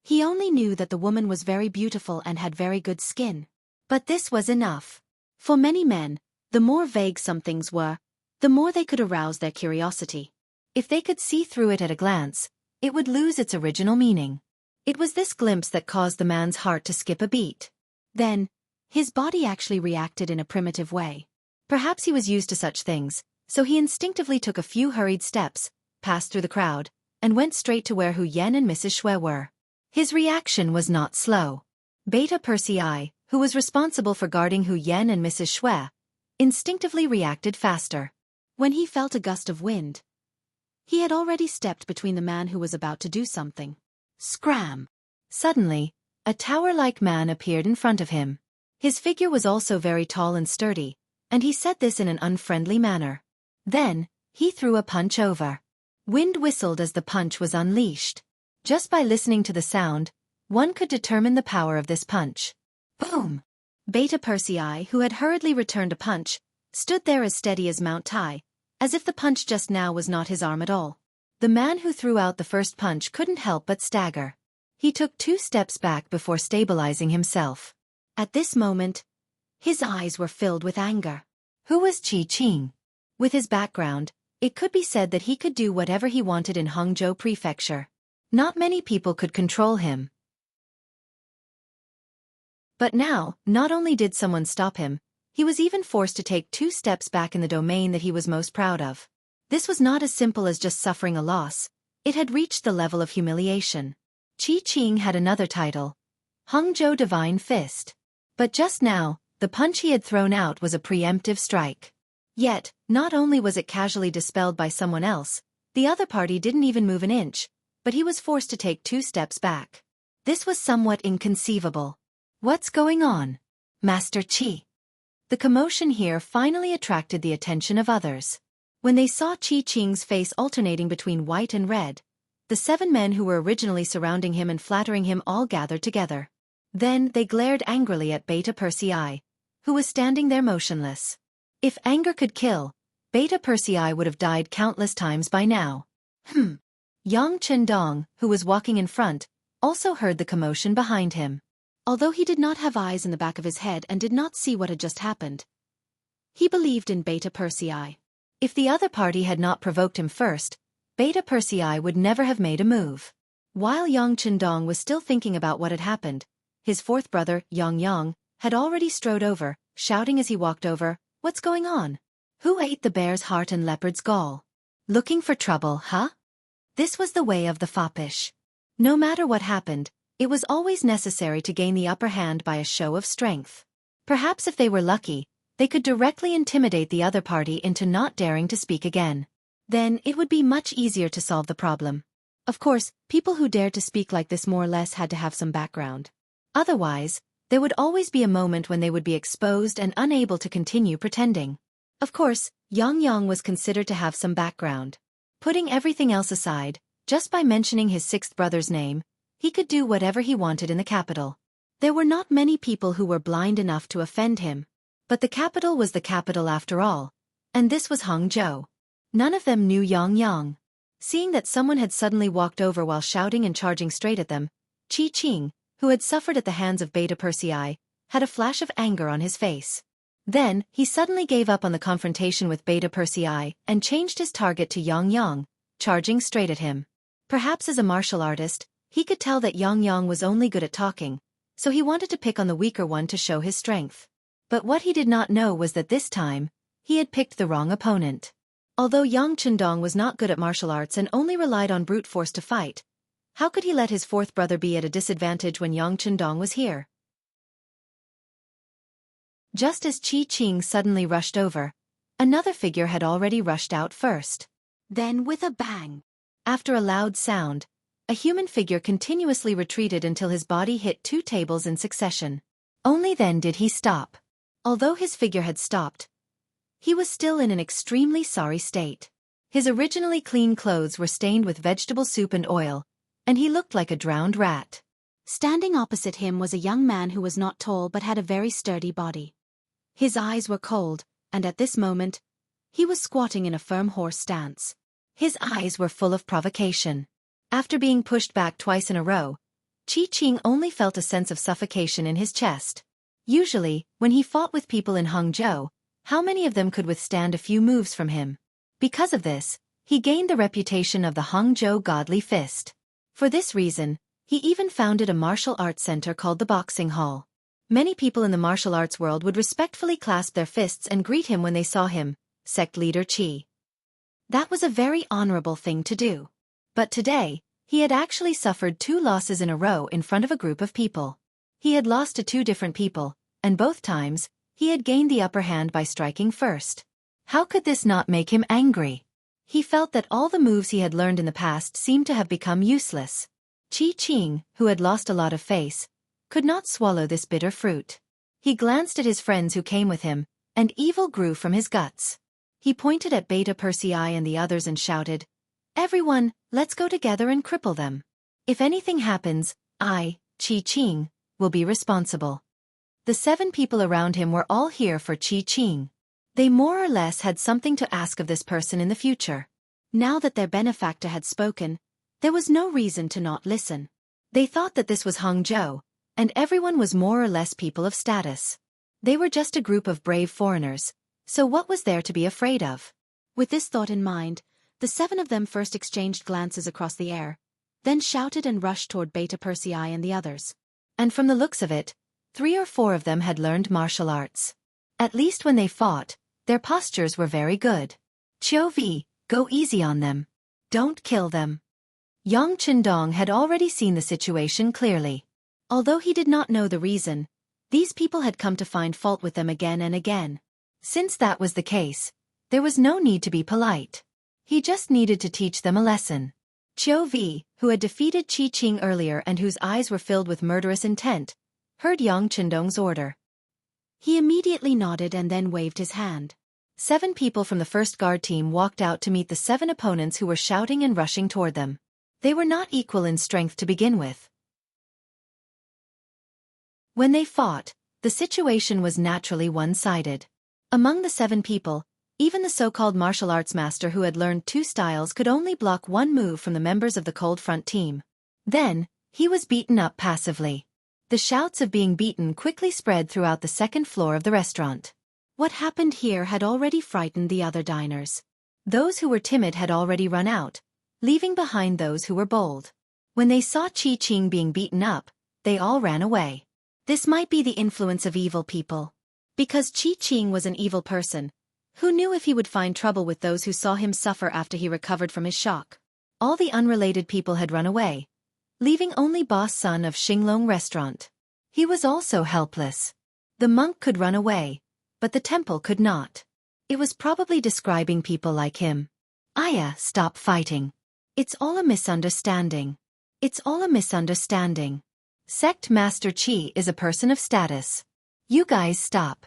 He only knew that the woman was very beautiful and had very good skin. But this was enough. For many men, the more vague some things were, the more they could arouse their curiosity. If they could see through it at a glance, it would lose its original meaning. It was this glimpse that caused the man's heart to skip a beat. Then, his body actually reacted in a primitive way. Perhaps he was used to such things, so he instinctively took a few hurried steps, passed through the crowd, and went straight to where Hu Yan and Mrs. Shui were. His reaction was not slow. Beta Persei, who was responsible for guarding Hu Yan and Mrs. Shui, instinctively reacted faster. When he felt a gust of wind, he had already stepped between the man who was about to do something. Scram! Suddenly, a tower-like man appeared in front of him. His figure was also very tall and sturdy, and he said this in an unfriendly manner. Then, he threw a punch over. Wind whistled as the punch was unleashed. Just by listening to the sound, one could determine the power of this punch. Boom! Beta Persei, who had hurriedly returned a punch, stood there as steady as Mount Tai, as if the punch just now was not his arm at all. The man who threw out the first punch couldn't help but stagger. He took 2 steps back before stabilizing himself. At this moment, his eyes were filled with anger. Who was Qi Qing? With his background, it could be said that he could do whatever he wanted in Hangzhou Prefecture. Not many people could control him. But now, not only did someone stop him, he was even forced to take 2 steps back in the domain that he was most proud of. This was not as simple as just suffering a loss. It had reached the level of humiliation. Qi Qing had another title, Hangzhou Divine Fist. But just now, the punch he had thrown out was a preemptive strike. Yet, not only was it casually dispelled by someone else, the other party didn't even move an inch, but he was forced to take 2 steps back. This was somewhat inconceivable. What's going on, Master Qi? The commotion here finally attracted the attention of others. When they saw Qi Qing's face alternating between white and red, the 7 men who were originally surrounding him and flattering him all gathered together. Then they glared angrily at Beta Persei, who was standing there motionless. If anger could kill, Beta Persei would have died countless times by now. Yang Chendong, who was walking in front, also heard the commotion behind him. Although he did not have eyes in the back of his head and did not see what had just happened, he believed in Beta Persei. If the other party had not provoked him first, Beta Persei would never have made a move. While Yang Chendong was still thinking about what had happened, his 4th brother, Yang, had already strode over, shouting as he walked over, "What's going on? Who ate the bear's heart and leopard's gall? Looking for trouble, huh?" This was the way of the foppish. No matter what happened, it was always necessary to gain the upper hand by a show of strength. Perhaps if they were lucky, they could directly intimidate the other party into not daring to speak again. Then it would be much easier to solve the problem. Of course, people who dared to speak like this more or less had to have some background. Otherwise, there would always be a moment when they would be exposed and unable to continue pretending. Of course, Yang was considered to have some background. Putting everything else aside, just by mentioning his 6th brother's name, he could do whatever he wanted in the capital. There were not many people who were blind enough to offend him. But the capital was the capital after all, and this was Hangzhou. None of them knew Yang. Seeing that someone had suddenly walked over while shouting and charging straight at them, Qi Qing, who had suffered at the hands of Beta Persei, had a flash of anger on his face. Then, he suddenly gave up on the confrontation with Beta Persei and changed his target to Yang, charging straight at him. Perhaps as a martial artist, he could tell that Yang was only good at talking, so he wanted to pick on the weaker one to show his strength. But what he did not know was that this time, he had picked the wrong opponent. Although Yang Chendong was not good at martial arts and only relied on brute force to fight, how could he let his 4th brother be at a disadvantage when Yang Chendong was here? Just as Qi Qing suddenly rushed over, another figure had already rushed out first. Then with a bang, after a loud sound, a human figure continuously retreated until his body hit 2 tables in succession. Only then did he stop. Although his figure had stopped, he was still in an extremely sorry state. His originally clean clothes were stained with vegetable soup and oil, and he looked like a drowned rat. Standing opposite him was a young man who was not tall but had a very sturdy body. His eyes were cold, and at this moment, he was squatting in a firm horse stance. His eyes were full of provocation. After being pushed back twice in a row, Qi Qing only felt a sense of suffocation in his chest. Usually, when he fought with people in Hangzhou, how many of them could withstand a few moves from him? Because of this, he gained the reputation of the Hangzhou Godly Fist. For this reason, he even founded a martial arts center called the Boxing Hall. Many people in the martial arts world would respectfully clasp their fists and greet him when they saw him, sect leader Qi. That was a very honorable thing to do. But today, he had actually suffered 2 losses in a row in front of a group of people. He had lost to 2 different people, and both times, he had gained the upper hand by striking first. How could this not make him angry? He felt that all the moves he had learned in the past seemed to have become useless. Qi Qing, who had lost a lot of face, could not swallow this bitter fruit. He glanced at his friends who came with him, and evil grew from his guts. He pointed at Beta Persei and the others and shouted, "Everyone, let's go together and cripple them. If anything happens, I, Qi Qing, will be responsible." The 7 people around him were all here for Qi Qing. They more or less had something to ask of this person in the future. Now that their benefactor had spoken, there was no reason to not listen. They thought that this was Hangzhou, and everyone was more or less people of status. They were just a group of brave foreigners, so what was there to be afraid of? With this thought in mind, the 7 of them first exchanged glances across the air, then shouted and rushed toward Beta Persei and the others. And from the looks of it, 3 or 4 of them had learned martial arts. At least when they fought, their postures were very good. "Qiu Vi, go easy on them. Don't kill them." Yang Chendong had already seen the situation clearly. Although he did not know the reason, these people had come to find fault with them again and again. Since that was the case, there was no need to be polite. He just needed to teach them a lesson. Qiu Vi, who had defeated Qi Qing earlier and whose eyes were filled with murderous intent, heard Yang Qindong's order. He immediately nodded and then waved his hand. 7 people from the first guard team walked out to meet the 7 opponents who were shouting and rushing toward them. They were not equal in strength to begin with. When they fought, the situation was naturally one-sided. Among the 7 people, even the so-called martial arts master who had learned 2 styles could only block 1 move from the members of the Cold Front team. Then, he was beaten up passively. The shouts of being beaten quickly spread throughout the 2nd floor of the restaurant. What happened here had already frightened the other diners. Those who were timid had already run out, leaving behind those who were bold. When they saw Qi Qing being beaten up, they all ran away. This might be the influence of evil people. Because Qi Qing was an evil person, who knew if he would find trouble with those who saw him suffer after he recovered from his shock? All the unrelated people had run away, leaving only Boss Sun of Xinglong Restaurant. He was also helpless. The monk could run away, but the temple could not. It was probably describing people like him. Aya, stop fighting. It's all a misunderstanding. It's all a misunderstanding. Sect Master Qi is a person of status. You guys stop.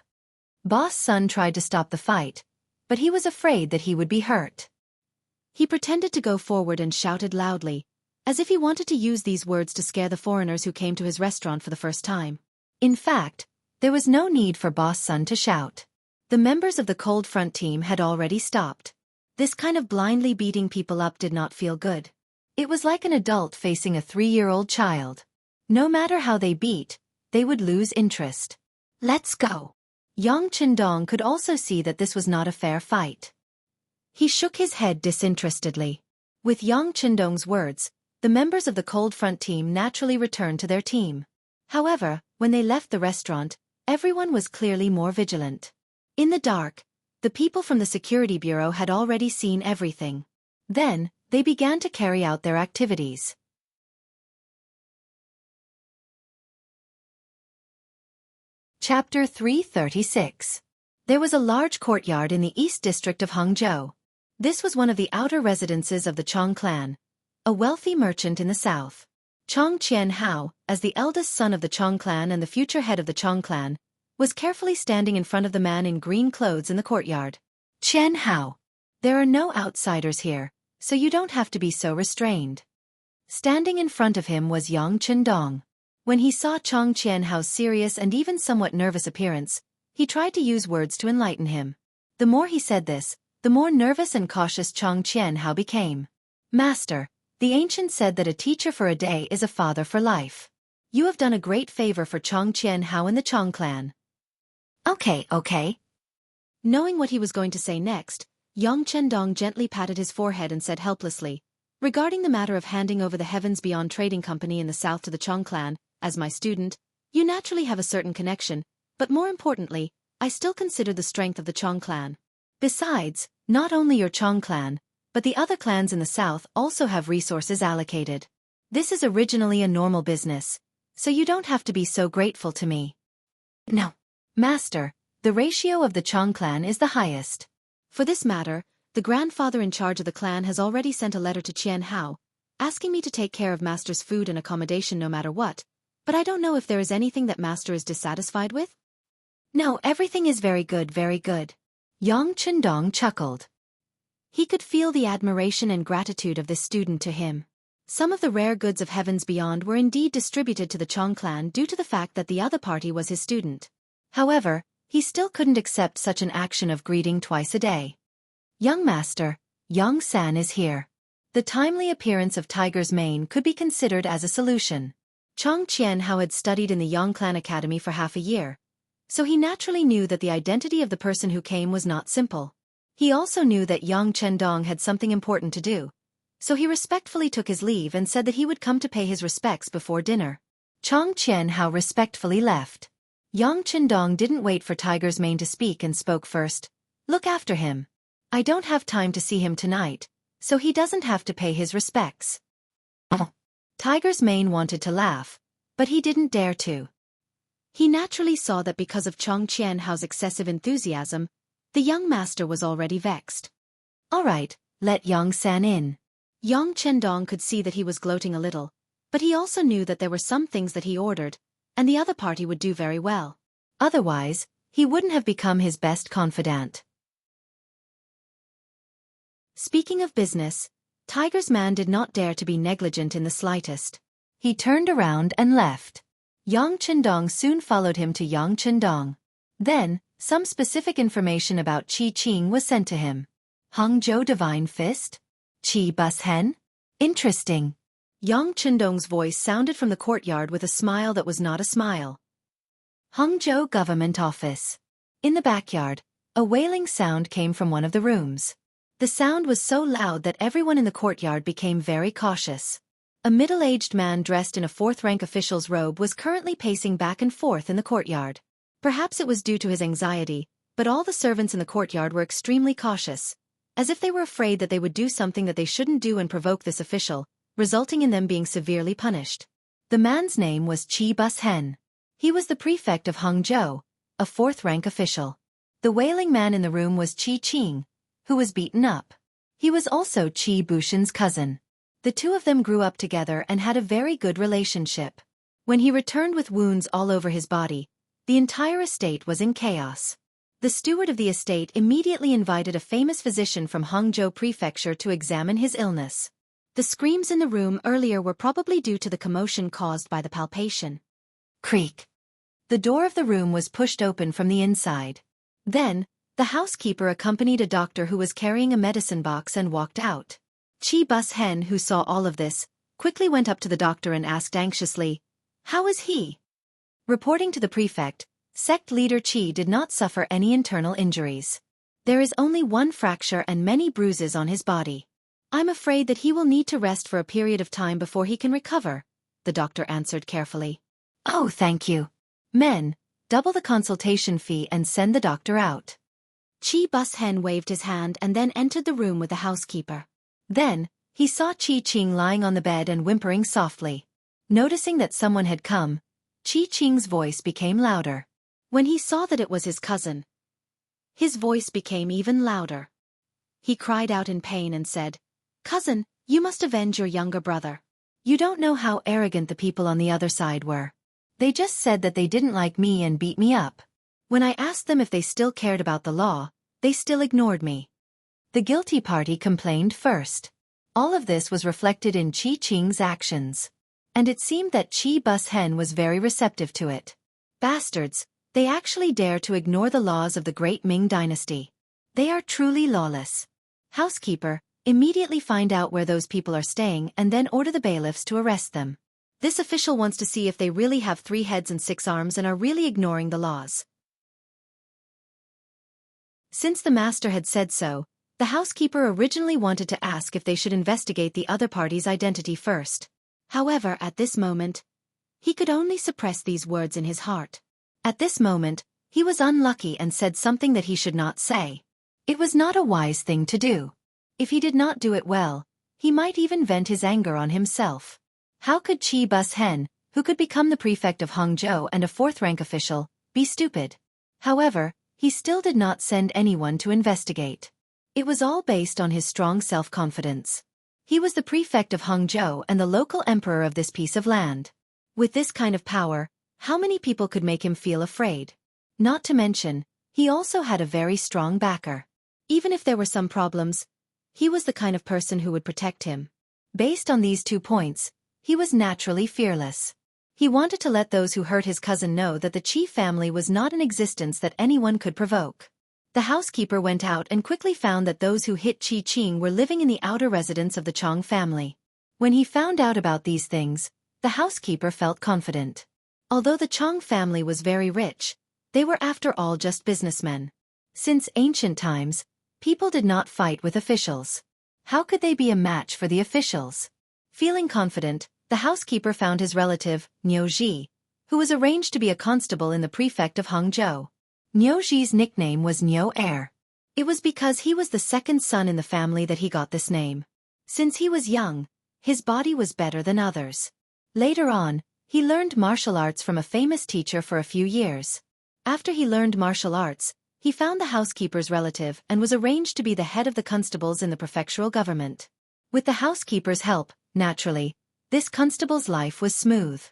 Boss Sun tried to stop the fight, but he was afraid that he would be hurt. He pretended to go forward and shouted loudly, as if he wanted to use these words to scare the foreigners who came to his restaurant for the first time. In fact, there was no need for Boss Sun to shout. The members of the Cold Front team had already stopped. This kind of blindly beating people up did not feel good. It was like an adult facing a 3-year-old child. No matter how they beat, they would lose interest. Let's go. Yang Qindong could also see that this was not a fair fight. He shook his head disinterestedly. With Yang Qindong's words, the members of the Cold Front team naturally returned to their team. However, when they left the restaurant, everyone was clearly more vigilant. In the dark, the people from the security bureau had already seen everything. Then, they began to carry out their activities. Chapter 336. There was a large courtyard in the East District of Hangzhou. This was one of the outer residences of the Chong clan, a wealthy merchant in the south. Chong Qianhao, as the eldest son of the Chong clan and the future head of the Chong clan, was carefully standing in front of the man in green clothes in the courtyard. Qianhao. There are no outsiders here, so you don't have to be so restrained. Standing in front of him was Yang Qindong. When he saw Chong Qianhao's serious and even somewhat nervous appearance, he tried to use words to enlighten him. The more he said this, the more nervous and cautious Chong Qianhao became. Master, the ancient said that a teacher for a day is a father for life. You have done a great favor for Chong Qianhao and the Chong clan. Okay. Knowing what he was going to say next, Yang Qindong gently patted his forehead and said helplessly, regarding the matter of handing over the Heavens Beyond Trading Company in the south to the Chong clan, as my student, you naturally have a certain connection, but more importantly, I still consider the strength of the Chong clan. Besides, not only your Chong clan, but the other clans in the south also have resources allocated. This is originally a normal business, so you don't have to be so grateful to me. No. Master, the ratio of the Chong clan is the highest. For this matter, the grandfather in charge of the clan has already sent a letter to Qianhao, asking me to take care of Master's food and accommodation no matter what, but I don't know if there is anything that Master is dissatisfied with? No, everything is very good, very good. Yang Qindong chuckled. He could feel the admiration and gratitude of this student to him. Some of the rare goods of Heavens Beyond were indeed distributed to the Chong clan due to the fact that the other party was his student. However, he still couldn't accept such an action of greeting twice a day. Young Master, Yang San is here. The timely appearance of Tiger's Mane could be considered as a solution. Chong Qianhao had studied in the Yang Clan Academy for half a year, so he naturally knew that the identity of the person who came was not simple. He also knew that Yang Qindong had something important to do, so he respectfully took his leave and said that he would come to pay his respects before dinner. Chong Qianhao respectfully left. Yang Qindong didn't wait for Tiger's Mane to speak and spoke first. Look after him. I don't have time to see him tonight, so he doesn't have to pay his respects. Tiger's Mane wanted to laugh, but he didn't dare to. He naturally saw that because of Chong Qianhao's excessive enthusiasm, the young master was already vexed. All right, let Yang San in. Yang Qindong could see that he was gloating a little, but he also knew that there were some things that he ordered, and the other party would do very well. Otherwise, he wouldn't have become his best confidant. Speaking of business, Tiger's man did not dare to be negligent in the slightest. He turned around and left. Yang Chendong soon followed him to Yang Chendong. Then, some specific information about Qi Qing was sent to him. Hangzhou Divine Fist? Qi Bus Hen? Interesting. Yang Chendong's voice sounded from the courtyard with a smile that was not a smile. Hangzhou Government Office. In the backyard, a wailing sound came from one of the rooms. The sound was so loud that everyone in the courtyard became very cautious. A middle-aged man dressed in a fourth-rank official's robe was currently pacing back and forth in the courtyard. Perhaps it was due to his anxiety, but all the servants in the courtyard were extremely cautious, as if they were afraid that they would do something that they shouldn't do and provoke this official, resulting in them being severely punished. The man's name was Qi Bus Hen. He was the prefect of Hangzhou, a fourth-rank official. The wailing man in the room was Qi Qing, who was beaten up. He was also Qi Bushen's cousin. The two of them grew up together and had a very good relationship. When he returned with wounds all over his body, the entire estate was in chaos. The steward of the estate immediately invited a famous physician from Hangzhou Prefecture to examine his illness. The screams in the room earlier were probably due to the commotion caused by the palpation. Creak. The door of the room was pushed open from the inside. Then, the housekeeper accompanied a doctor who was carrying a medicine box and walked out. Qi Bus Hen, who saw all of this, quickly went up to the doctor and asked anxiously, "How is he?" Reporting to the prefect, sect leader Qi did not suffer any internal injuries. There is only one fracture and many bruises on his body. I'm afraid that he will need to rest for a period of time before he can recover, the doctor answered carefully. Oh, thank you. Men, double the consultation fee and send the doctor out. Qi Bus Hen waved his hand and then entered the room with the housekeeper. Then, he saw Qi Qing lying on the bed and whimpering softly. Noticing that someone had come, Qi Qing's voice became louder. When he saw that it was his cousin, his voice became even louder. He cried out in pain and said, "Cousin, you must avenge your younger brother. You don't know how arrogant the people on the other side were. They just said that they didn't like me and beat me up. When I asked them if they still cared about the law, they still ignored me." The guilty party complained first. All of this was reflected in Qi Qing's actions. And it seemed that Qi Bus Hen was very receptive to it. Bastards, they actually dare to ignore the laws of the great Ming dynasty. They are truly lawless. Housekeeper, immediately find out where those people are staying and then order the bailiffs to arrest them. This official wants to see if they really have 3 heads and 6 arms and are really ignoring the laws. Since the master had said so, the housekeeper originally wanted to ask if they should investigate the other party's identity first. However, at this moment, he could only suppress these words in his heart. At this moment, he was unlucky and said something that he should not say. It was not a wise thing to do. If he did not do it well, he might even vent his anger on himself. How could Qi Bus Hen, who could become the prefect of Hangzhou and a 4th-rank official, be stupid? However, he still did not send anyone to investigate. It was all based on his strong self-confidence. He was the prefect of Hangzhou and the local emperor of this piece of land. With this kind of power, how many people could make him feel afraid? Not to mention, he also had a very strong backer. Even if there were some problems, he was the kind of person who would protect him. Based on these 2 points, he was naturally fearless. He wanted to let those who hurt his cousin know that the Qi family was not an existence that anyone could provoke. The housekeeper went out and quickly found that those who hit Qi Qing were living in the outer residence of the Chong family. When he found out about these things, the housekeeper felt confident. Although the Chong family was very rich, they were after all just businessmen. Since ancient times, people did not fight with officials. How could they be a match for the officials? Feeling confident, the housekeeper found his relative, Niu Ji, who was arranged to be a constable in the prefect of Hangzhou. Niu Ji's nickname was Niu Heir. It was because he was the 2nd son in the family that he got this name. Since he was young, his body was better than others. Later on, he learned martial arts from a famous teacher for a few years. After he learned martial arts, he found the housekeeper's relative and was arranged to be the head of the constables in the prefectural government. With the housekeeper's help, naturally, this constable's life was smooth.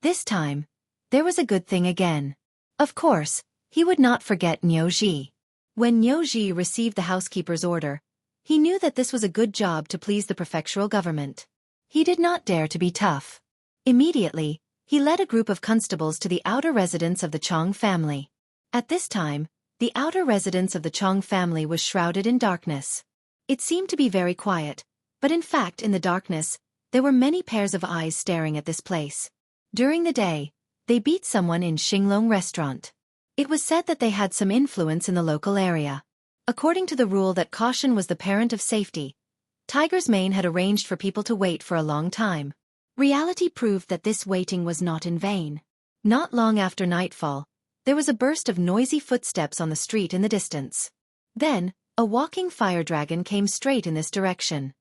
This time, There was a good thing again. Of course, he would not forget Niuji. When Niuji received the housekeeper's order, he knew that this was a good job to please the prefectural government. He did not dare to be tough. Immediately, he led a group of constables to the outer residence of the Chong family. At this time, the outer residence of the Chong family was shrouded in darkness. It seemed to be very quiet, but in fact in the darkness, there were many pairs of eyes staring at this place. During the day, they beat someone in Xinglong restaurant. It was said that they had some influence in the local area. According to the rule that caution was the parent of safety, Tiger's Mane had arranged for people to wait for a long time. Reality proved that this waiting was not in vain. Not long after nightfall, there was a burst of noisy footsteps on the street in the distance. Then, a walking fire dragon came straight in this direction.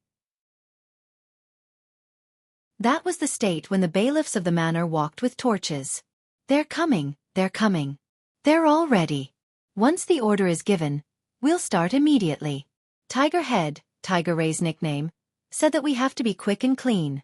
That was the state when the bailiffs of the manor walked with torches. They're coming, they're coming. They're all ready. Once the order is given, we'll start immediately. Tiger Head, Tiger Ray's nickname, said that we have to be quick and clean.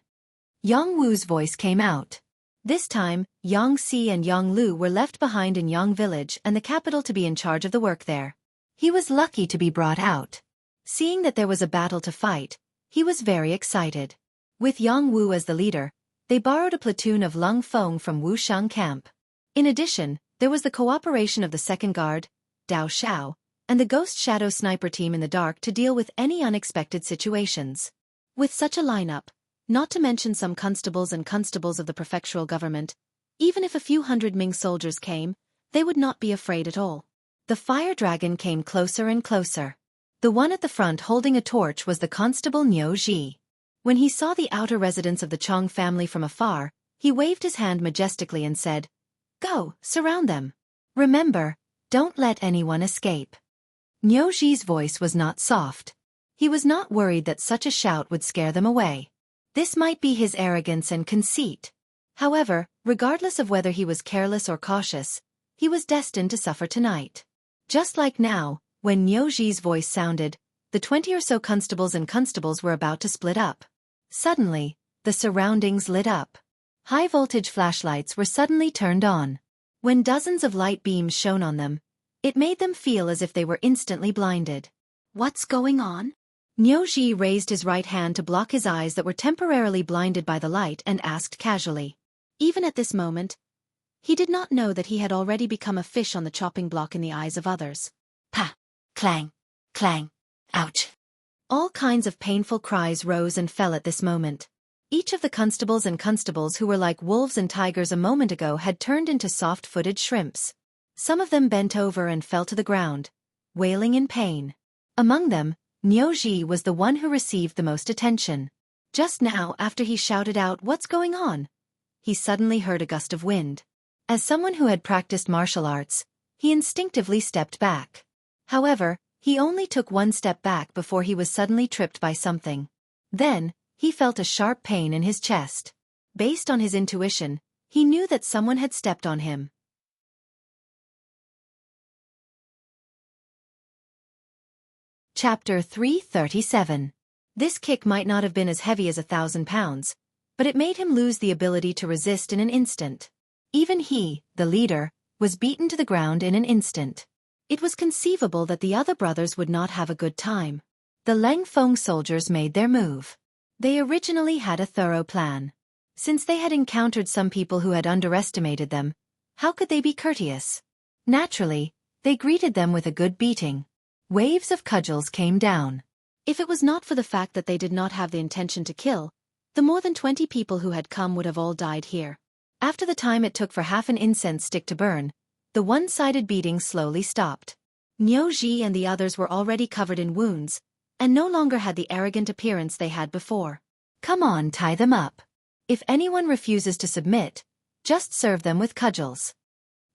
Yang Wu's voice came out. This time, Yang Si and Yang Lu were left behind in Yang Village and the capital to be in charge of the work there. He was lucky to be brought out. Seeing that there was a battle to fight, he was very excited. With Yang Wu as the leader, they borrowed a platoon of Lung Feng from Wuxiang camp. In addition, there was the cooperation of the Second Guard, Dao Xiao, and the Ghost Shadow Sniper team in the dark to deal with any unexpected situations. With such a lineup, not to mention some constables and constables of the prefectural government, even if a few hundred Ming soldiers came, they would not be afraid at all. The fire dragon came closer and closer. The one at the front holding a torch was the constable Niuji. When he saw the outer residence of the Chong family from afar, he waved his hand majestically and said, "Go, surround them. Remember, don't let anyone escape." Niuji's voice was not soft. He was not worried that such a shout would scare them away. This might be his arrogance and conceit. However, regardless of whether he was careless or cautious, he was destined to suffer tonight. Just like now, when Niuji's voice sounded, the 20 or so constables and constables were about to split up. Suddenly, the surroundings lit up. High-voltage flashlights were suddenly turned on. When dozens of light beams shone on them, it made them feel as if they were instantly blinded. What's going on? Niuji raised his right hand to block his eyes that were temporarily blinded by the light and asked casually. Even at this moment, he did not know that he had already become a fish on the chopping block in the eyes of others. Pa! Clang! Clang! Ouch! All kinds of painful cries rose and fell at this moment. Each of the constables and constables who were like wolves and tigers a moment ago had turned into soft-footed shrimps. Some of them bent over and fell to the ground, wailing in pain. Among them, Niuji was the one who received the most attention. Just now, after he shouted out, "What's going on?" he suddenly heard a gust of wind. As someone who had practiced martial arts, he instinctively stepped back. However, he only took one step back before he was suddenly tripped by something. Then, he felt a sharp pain in his chest. Based on his intuition, he knew that someone had stepped on him. Chapter 337. This kick might not have been as heavy as 1,000 pounds, but it made him lose the ability to resist in an instant. Even he, the leader, was beaten to the ground in an instant. It was conceivable that the other brothers would not have a good time. The Leng Feng soldiers made their move. They originally had a thorough plan. Since they had encountered some people who had underestimated them, how could they be courteous? Naturally, they greeted them with a good beating. Waves of cudgels came down. If it was not for the fact that they did not have the intention to kill, the more than 20 people who had come would have all died here. After the time it took for half an incense stick to burn, the one-sided beating slowly stopped. Niuji and the others were already covered in wounds, and no longer had the arrogant appearance they had before. Come on, tie them up. If anyone refuses to submit, just serve them with cudgels.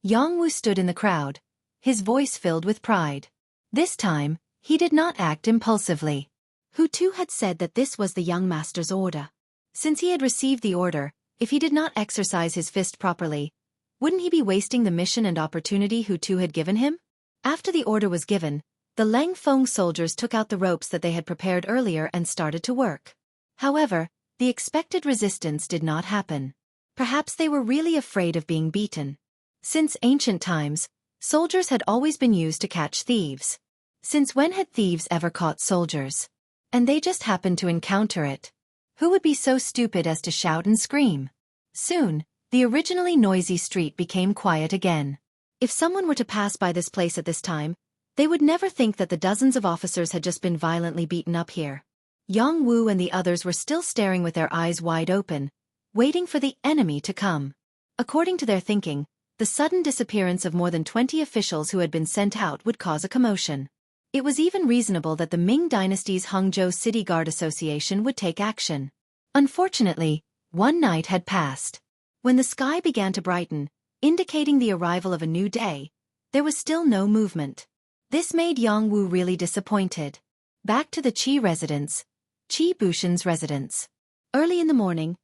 Yang Wu stood in the crowd, his voice filled with pride. This time, he did not act impulsively. Hu Tu had said that this was the young master's order. Since he had received the order, if he did not exercise his fist properly, wouldn't he be wasting the mission and opportunity Hu Tu had given him? After the order was given, the Leng Feng soldiers took out the ropes that they had prepared earlier and started to work. However, the expected resistance did not happen. Perhaps they were really afraid of being beaten. Since ancient times, soldiers had always been used to catch thieves. Since when had thieves ever caught soldiers? And they just happened to encounter it. Who would be so stupid as to shout and scream? Soon, the originally noisy street became quiet again. If someone were to pass by this place at this time, they would never think that the dozens of officers had just been violently beaten up here. Jianghu and the others were still staring with their eyes wide open, waiting for the enemy to come. According to their thinking, the sudden disappearance of more than 20 officials who had been sent out would cause a commotion. It was even reasonable that the Ming dynasty's Hangzhou City Guard Association would take action. Unfortunately, one night had passed. When the sky began to brighten, indicating the arrival of a new day, there was still no movement. This made Jianghu really disappointed. Back to the Qi residence, Qi Bushan's residence. Early in the morning,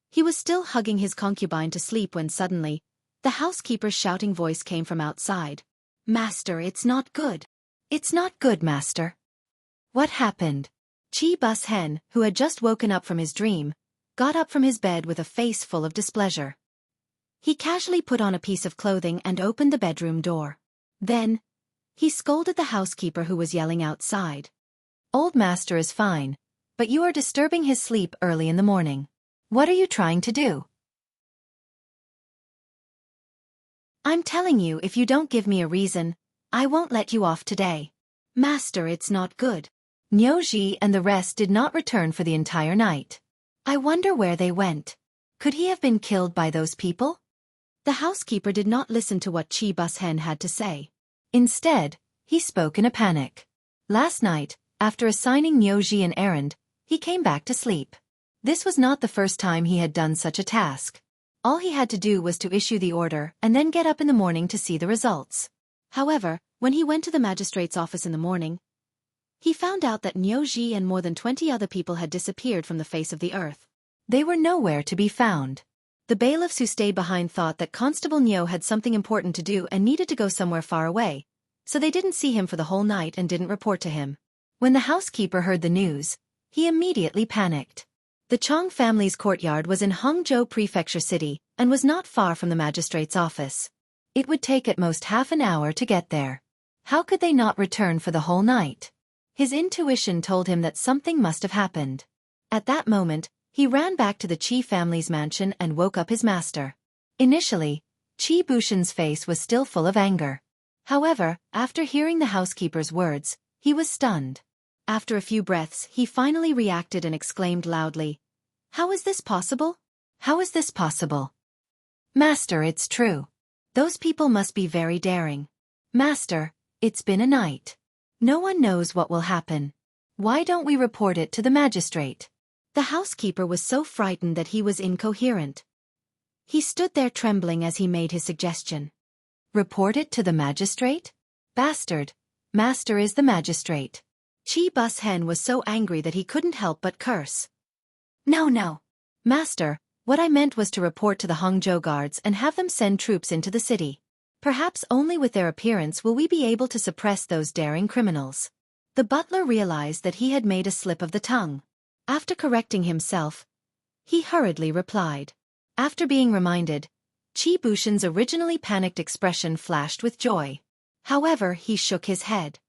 he was still hugging his concubine to sleep when suddenly, the housekeeper's shouting voice came from outside. "Master, it's not good. It's not good, master." What happened? Qi Bushen, who had just woken up from his dream, got up from his bed with a face full of displeasure. He casually put on a piece of clothing and opened the bedroom door. Then, he scolded the housekeeper who was yelling outside. "Old master is fine, but you are disturbing his sleep early in the morning. What are you trying to do?" "I'm telling you, if you don't give me a reason, I won't let you off today." "Master, it's not good." Niuji and the rest did not return for the entire night. I wonder where they went. Could he have been killed by those people? The housekeeper did not listen to what Qi Bushen had to say. Instead, he spoke in a panic. Last night, after assigning Niuji an errand, he came back to sleep. This was not the first time he had done such a task. All he had to do was to issue the order and then get up in the morning to see the results. However, when he went to the magistrate's office in the morning, he found out that Niuji and more than 20 other people had disappeared from the face of the earth. They were nowhere to be found. The bailiffs who stayed behind thought that Constable Niu had something important to do and needed to go somewhere far away, so they didn't see him for the whole night and didn't report to him. When the housekeeper heard the news, he immediately panicked. The Chong family's courtyard was in Hangzhou Prefecture City and was not far from the magistrate's office. It would take at most half an hour to get there. How could they not return for the whole night? His intuition told him that something must have happened. At that moment, he ran back to the Qi family's mansion and woke up his master. Initially, Qi Bushen's face was still full of anger. However, after hearing the housekeeper's words, he was stunned. After a few breaths, he finally reacted and exclaimed loudly, "How is this possible? How is this possible? Master, it's true. Those people must be very daring. Master, it's been a night. No one knows what will happen. Why don't we report it to the magistrate?" The housekeeper was so frightened that he was incoherent. He stood there trembling as he made his suggestion. "Report it to the magistrate? Bastard! Master is the magistrate." Qi Bushen was so angry that he couldn't help but curse. No. Master, what I meant was to report to the Hangzhou guards and have them send troops into the city. Perhaps only with their appearance will we be able to suppress those daring criminals." The butler realized that he had made a slip of the tongue. After correcting himself, he hurriedly replied. After being reminded, Qi Bushen's originally panicked expression flashed with joy. However, he shook his head.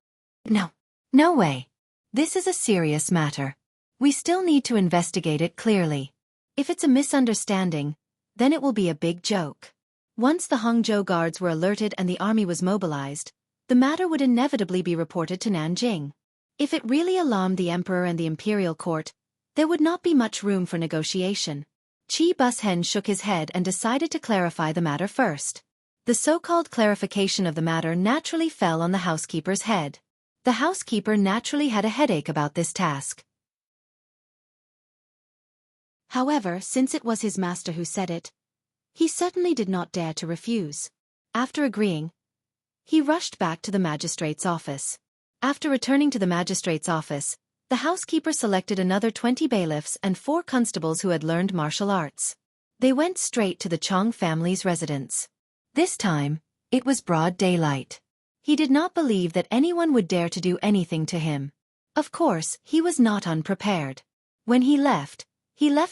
No way. This is a serious matter. We still need to investigate it clearly. If it's a misunderstanding, then it will be a big joke. Once the Hangzhou guards were alerted and the army was mobilized, the matter would inevitably be reported to Nanjing. If it really alarmed the emperor and the Imperial court, there would not be much room for negotiation. Qi Bushen shook his head and decided to clarify the matter first. The so-called clarification of the matter naturally fell on the housekeeper's head. The housekeeper naturally had a headache about this task. However, since it was his master who said it, he certainly did not dare to refuse. After agreeing, he rushed back to the magistrate's office. After returning to the magistrate's office, the housekeeper selected another 20 bailiffs and 4 constables who had learned martial arts. They went straight to the Chong family's residence. This time, it was broad daylight. He did not believe that anyone would dare to do anything to him. Of course, he was not unprepared. When he left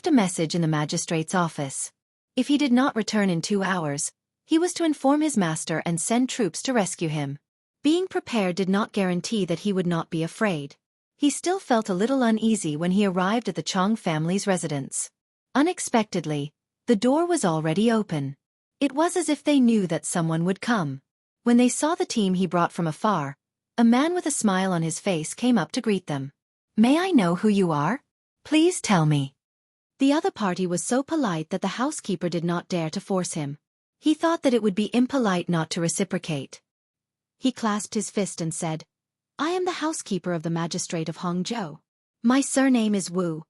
a message in the magistrate's office. If he did not return in 2 hours, he was to inform his master and send troops to rescue him. Being prepared did not guarantee that he would not be afraid. He still felt a little uneasy when he arrived at the Chang family's residence. Unexpectedly, the door was already open. It was as if they knew that someone would come. When they saw the team he brought from afar, a man with a smile on his face came up to greet them. "May I know who you are? Please tell me." The other party was so polite that the housekeeper did not dare to force him. He thought that it would be impolite not to reciprocate. He clasped his fist and said, "I am the housekeeper of the magistrate of Hangzhou. My surname is Wu."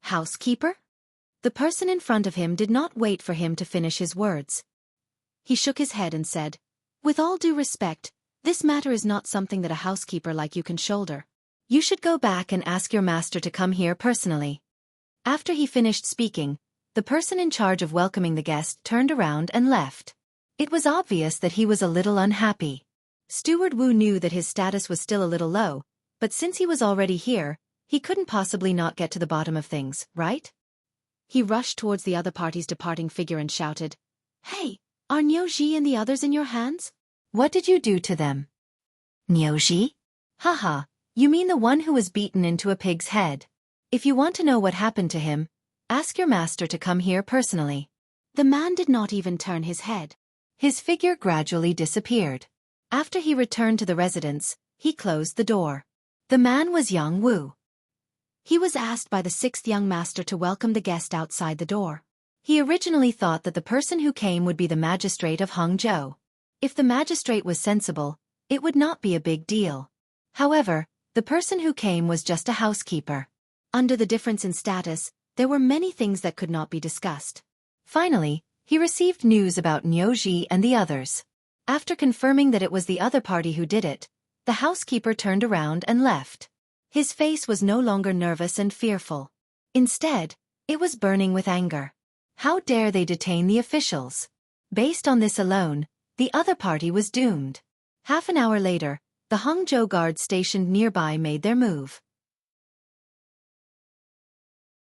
"Housekeeper?" The person in front of him did not wait for him to finish his words. He shook his head and said, "With all due respect, this matter is not something that a housekeeper like you can shoulder. You should go back and ask your master to come here personally." After he finished speaking, the person in charge of welcoming the guest turned around and left. It was obvious that he was a little unhappy. Steward Wu knew that his status was still a little low, but since he was already here, he couldn't possibly not get to the bottom of things, right? He rushed towards the other party's departing figure and shouted, "Hey, are Niu Ji and the others in your hands? What did you do to them?" "Niu Ji? Haha, you mean the one who was beaten into a pig's head. If you want to know what happened to him, ask your master to come here personally." The man did not even turn his head. His figure gradually disappeared. After he returned to the residence, he closed the door. The man was young Wu. He was asked by the 6th young master to welcome the guest outside the door. He originally thought that the person who came would be the magistrate of Hangzhou. If the magistrate was sensible, it would not be a big deal. However, the person who came was just a housekeeper. Under the difference in status, there were many things that could not be discussed. Finally, he received news about Niu Ji and the others. After confirming that it was the other party who did it, the housekeeper turned around and left. His face was no longer nervous and fearful. Instead, it was burning with anger. How dare they detain the officials? Based on this alone, the other party was doomed. Half an hour later, the Hangzhou guards stationed nearby made their move.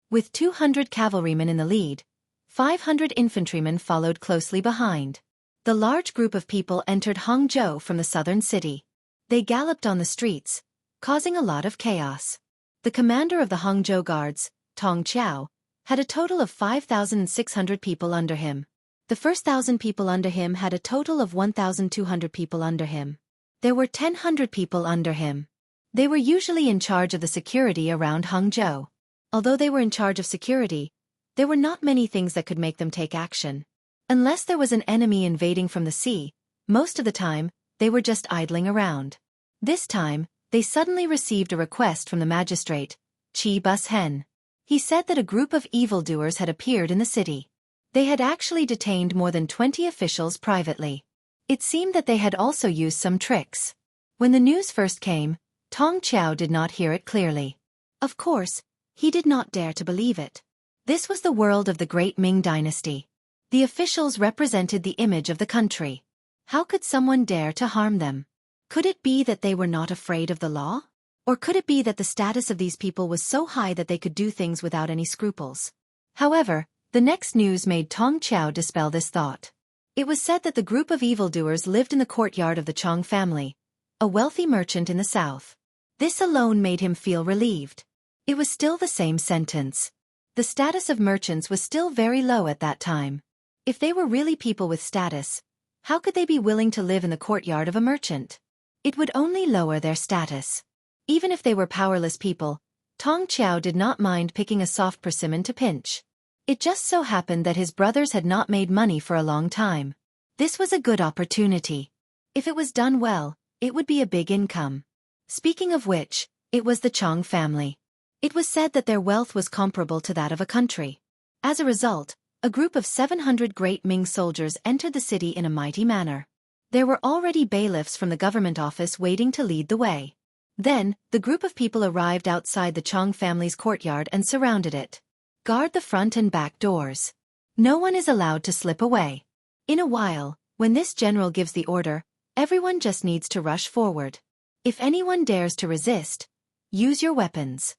With 200 cavalrymen in the lead, 500 infantrymen followed closely behind. The large group of people entered Hangzhou from the southern city. They galloped on the streets, causing a lot of chaos. The commander of the Hangzhou guards, Tong Qiao, had a total of 5,600 people under him. The first 1,000 people under him had a total of 1,200 people under him. There were 1,000 people under him. They were usually in charge of the security around Hangzhou. Although they were in charge of security, there were not many things that could make them take action. Unless there was an enemy invading from the sea, most of the time, they were just idling around. This time, they suddenly received a request from the magistrate, Qi Bus-hen. He said that a group of evildoers had appeared in the city. They had actually detained more than 20 officials privately. It seemed that they had also used some tricks. When the news first came, Tong Qiao did not hear it clearly. Of course, he did not dare to believe it. This was the world of the Great Ming Dynasty. The officials represented the image of the country. How could someone dare to harm them? Could it be that they were not afraid of the law? Or could it be that the status of these people was so high that they could do things without any scruples? However, the next news made Tong Qiao dispel this thought. It was said that the group of evildoers lived in the courtyard of the Chang family, a wealthy merchant in the south. This alone made him feel relieved. It was still the same sentence. The status of merchants was still very low at that time. If they were really people with status, how could they be willing to live in the courtyard of a merchant? It would only lower their status. Even if they were powerless people, Tong Qiao did not mind picking a soft persimmon to pinch. It just so happened that his brothers had not made money for a long time. This was a good opportunity. If it was done well, it would be a big income. Speaking of which, it was the Chang family. It was said that their wealth was comparable to that of a country. As a result, a group of 700 great Ming soldiers entered the city in a mighty manner. There were already bailiffs from the government office waiting to lead the way. Then, the group of people arrived outside the Chang family's courtyard and surrounded it. Guard the front and back doors. No one is allowed to slip away. In a while, when this general gives the order, everyone just needs to rush forward. If anyone dares to resist, use your weapons.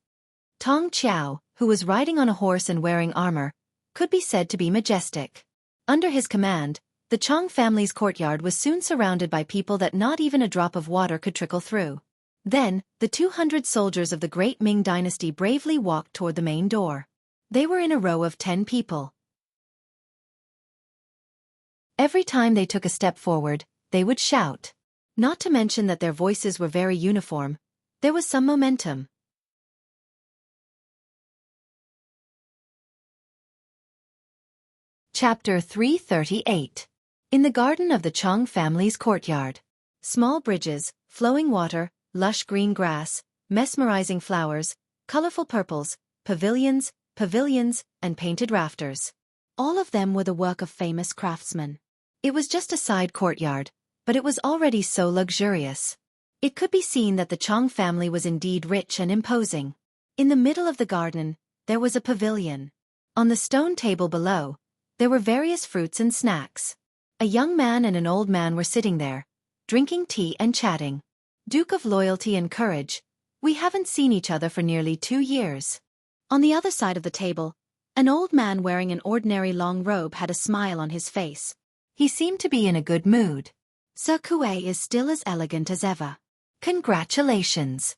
Tong Qiao, who was riding on a horse and wearing armor, could be said to be majestic. Under his command, the Chang family's courtyard was soon surrounded by people that not even a drop of water could trickle through. Then, the 200 soldiers of the great Ming dynasty bravely walked toward the main door. They were in a row of 10 people. Every time they took a step forward, they would shout. Not to mention that their voices were very uniform, there was some momentum. Chapter 338. In the garden of the Chang family's courtyard. Small bridges, flowing water, lush green grass, mesmerizing flowers, colorful purples, pavilions, and painted rafters. All of them were the work of famous craftsmen. It was just a side courtyard, but it was already so luxurious. It could be seen that the Chang family was indeed rich and imposing. In the middle of the garden, there was a pavilion. On the stone table below, there were various fruits and snacks. A young man and an old man were sitting there, drinking tea and chatting. Duke of Loyalty and Courage, we haven't seen each other for nearly 2 years. On the other side of the table, an old man wearing an ordinary long robe had a smile on his face. He seemed to be in a good mood. Sir Kuei is still as elegant as ever. Congratulations.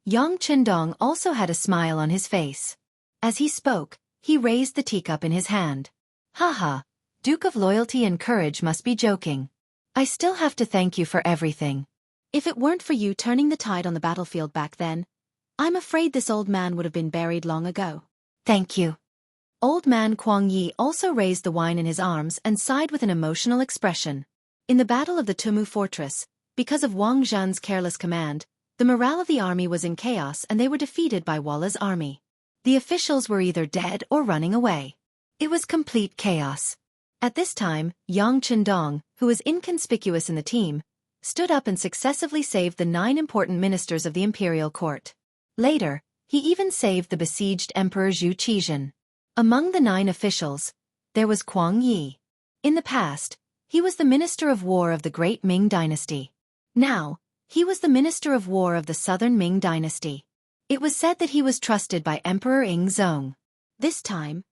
Yang Chendong also had a smile on his face. As he spoke, he raised the teacup in his hand. Haha, Duke of Loyalty and Courage must be joking. I still have to thank you for everything. If it weren't for you turning the tide on the battlefield back then, I'm afraid this old man would have been buried long ago. Thank you. Old man Kuang Yi also raised the wine in his arms and sighed with an emotional expression. In the Battle of the Tumu Fortress, because of Wang Zhan's careless command, the morale of the army was in chaos and they were defeated by Walla's army. The officials were either dead or running away. It was complete chaos. At this time, Yang Chendong, who was inconspicuous in the team, stood up and successively saved the 9 important ministers of the imperial court. Later, he even saved the besieged Emperor Zhu Qizhen. Among the 9 officials, there was Kuang Yi. In the past, he was the Minister of War of the Great Ming Dynasty. Now, he was the Minister of War of the Southern Ming Dynasty. It was said that he was trusted by Emperor Ing Zong. This time,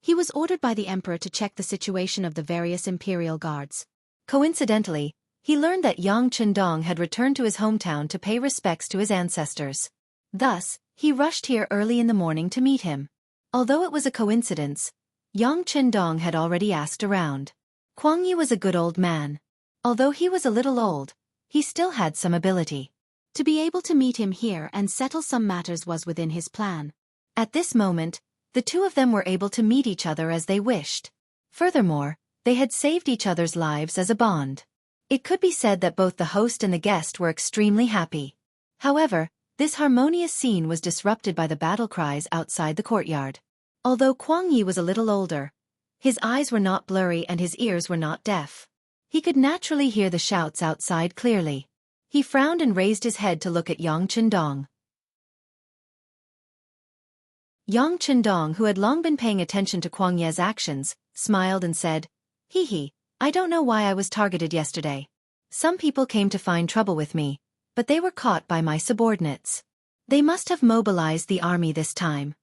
he was ordered by the emperor to check the situation of the various imperial guards. Coincidentally, he learned that Yang Chendong had returned to his hometown to pay respects to his ancestors. Thus, he rushed here early in the morning to meet him. Although it was a coincidence, Yang Chendong had already asked around. Kuang Yi was a good old man. Although he was a little old, he still had some ability. To be able to meet him here and settle some matters was within his plan. At this moment, the two of them were able to meet each other as they wished. Furthermore, they had saved each other's lives as a bond. It could be said that both the host and the guest were extremely happy. However, this harmonious scene was disrupted by the battle cries outside the courtyard. Although Kuang Yi was a little older, his eyes were not blurry and his ears were not deaf. He could naturally hear the shouts outside clearly. He frowned and raised his head to look at Yang Chendong. Yang Chendong, who had long been paying attention to Kuang Yi's actions, smiled and said, "Hee, I don't know why I was targeted yesterday. Some people came to find trouble with me, but they were caught by my subordinates. They must have mobilized the army this time."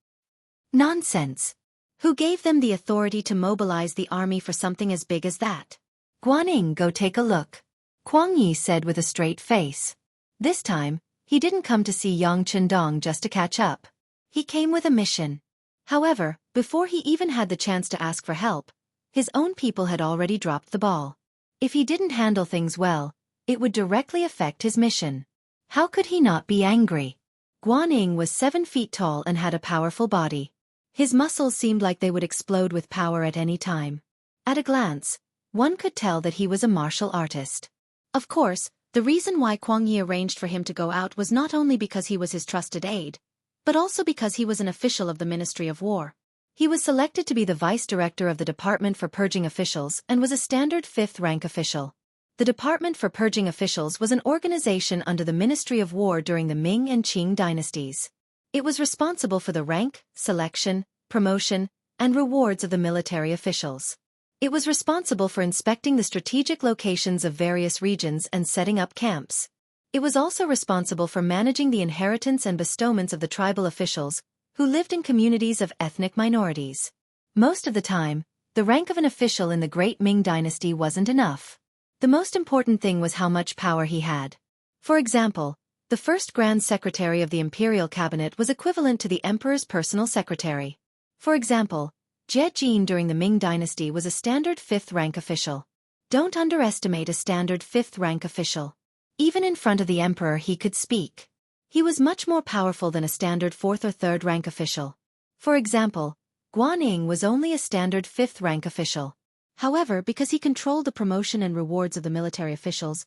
Nonsense. Who gave them the authority to mobilize the army for something as big as that? Guaning, go take a look. Kuang Yi said with a straight face. This time, he didn't come to see Yang Chendong just to catch up. He came with a mission. However, before he even had the chance to ask for help, his own people had already dropped the ball. If he didn't handle things well, it would directly affect his mission. How could he not be angry? Guaning was 7 feet tall and had a powerful body. His muscles seemed like they would explode with power at any time. At a glance, one could tell that he was a martial artist. Of course, the reason why Kuang Yi arranged for him to go out was not only because he was his trusted aide, but also because he was an official of the Ministry of War. He was selected to be the vice director of the Department for Purging Officials and was a standard 5th rank official. The Department for Purging Officials was an organization under the Ministry of War during the Ming and Qing dynasties. It was responsible for the rank, selection, promotion, and rewards of the military officials. It was responsible for inspecting the strategic locations of various regions and setting up camps. It was also responsible for managing the inheritance and bestowments of the tribal officials, who lived in communities of ethnic minorities. Most of the time, The rank of an official in the Great Ming Dynasty wasn't enough. The most important thing was how much power he had. For example, the first Grand Secretary of the Imperial Cabinet was equivalent to the Emperor's personal secretary. For example, Jie Jin during the Ming Dynasty was a standard 5th rank official. Don't underestimate a standard 5th rank official. Even in front of the Emperor he could speak. He was much more powerful than a standard 4th or 3rd rank official. For example, Guan Ying was only a standard 5th rank official. However, because he controlled the promotion and rewards of the military officials,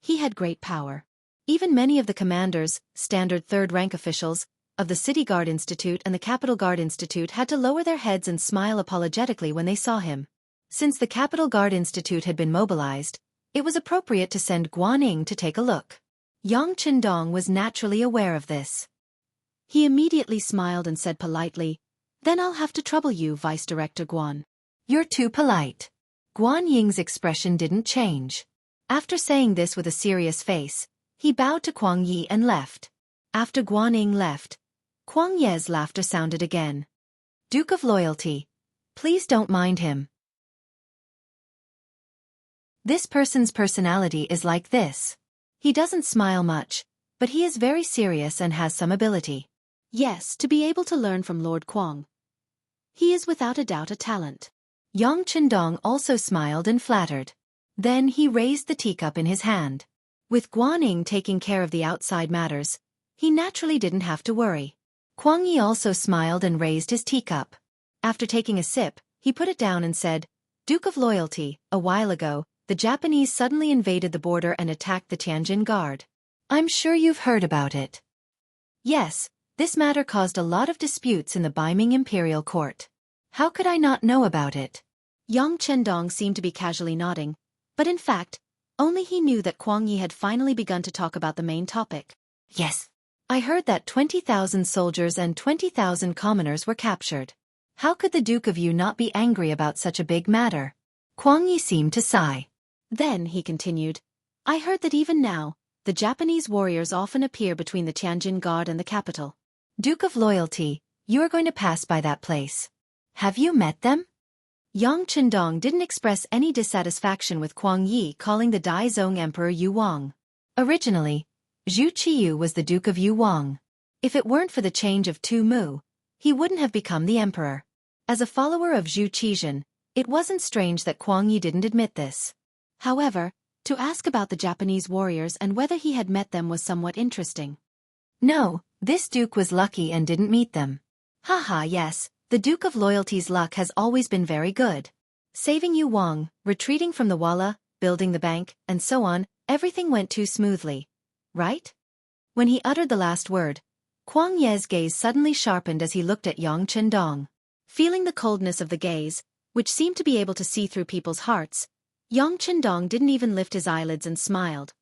he had great power. Even many of the commanders, standard 3rd rank officials, of the City Guard Institute and the Capital Guard Institute had to lower their heads and smile apologetically when they saw him. Since the Capital Guard Institute had been mobilized, it was appropriate to send Guan Ying to take a look. Yang Qindong was naturally aware of this. He immediately smiled and said politely, "Then I'll have to trouble you, Vice Director Guan." "You're too polite." Guan Ying's expression didn't change. After saying this with a serious face, he bowed to Kuang Yi and left. After Guan Ying left, Kuang Ye's laughter sounded again. "Duke of Loyalty. Please don't mind him. This person's personality is like this. He doesn't smile much, but he is very serious and has some ability. Yes, to be able to learn from Lord Kuang. He is without a doubt a talent." Yang Qindong also smiled and flattered. Then he raised the teacup in his hand. With Guan Ying taking care of the outside matters, he naturally didn't have to worry. Kuang Yi also smiled and raised his teacup. After taking a sip, he put it down and said, "Duke of Loyalty, a while ago, the Japanese suddenly invaded the border and attacked the Tianjin Guard. I'm sure you've heard about it." "Yes, this matter caused a lot of disputes in the Beiming Imperial Court. How could I not know about it?" Yang Qindong seemed to be casually nodding, but in fact, only he knew that Kuang Yi had finally begun to talk about the main topic. "Yes. I heard that 20,000 soldiers and 20,000 commoners were captured. How could the Duke of Yu not be angry about such a big matter?" Kuang Yi seemed to sigh. Then, he continued, "I heard that even now, the Japanese warriors often appear between the Tianjin Guard and the capital. Duke of Loyalty, you are going to pass by that place. Have you met them?" Yang Qindong didn't express any dissatisfaction with Kuang Yi calling the Daizong Emperor Yu Wang. Originally, Zhu Qiyu was the Duke of Yu Wang. If it weren't for the change of Tu Mu, he wouldn't have become the emperor. As a follower of Zhu Qizhen, it wasn't strange that Kuang Yi didn't admit this. However, to ask about the Japanese warriors and whether he had met them was somewhat interesting. No, this duke was lucky and didn't meet them. Haha, yes, the Duke of Loyalty's luck has always been very good. Saving Yu Wang, retreating from the Walla, building the bank, and so on, everything went too smoothly. Right? When he uttered the last word, Kuang Ye's gaze suddenly sharpened as he looked at Yang Qindong. Feeling the coldness of the gaze, which seemed to be able to see through people's hearts, Yang Qindong didn't even lift his eyelids and smiled.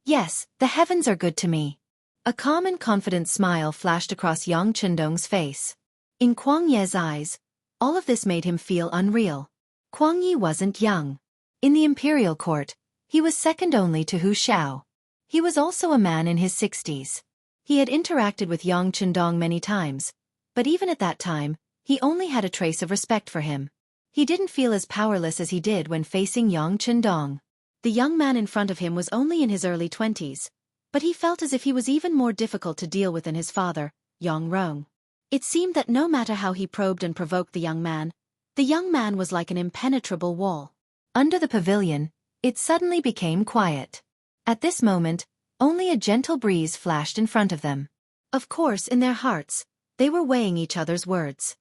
"Yes, the heavens are good to me." A calm and confident smile flashed across Yang Qindong's face. In Kuang Ye's eyes, all of this made him feel unreal. Kuang Yi wasn't young. In the Imperial Court, he was second only to Hu Xiao. He was also a man in his 60s. He had interacted with Yang Qindong many times, but even at that time, he only had a trace of respect for him. He didn't feel as powerless as he did when facing Yang Qindong. The young man in front of him was only in his early 20s, but he felt as if he was even more difficult to deal with than his father, Yang Rong. It seemed that no matter how he probed and provoked the young man was like an impenetrable wall. Under the pavilion, it suddenly became quiet. At this moment, only a gentle breeze flashed in front of them. Of course, in their hearts, they were weighing each other's words.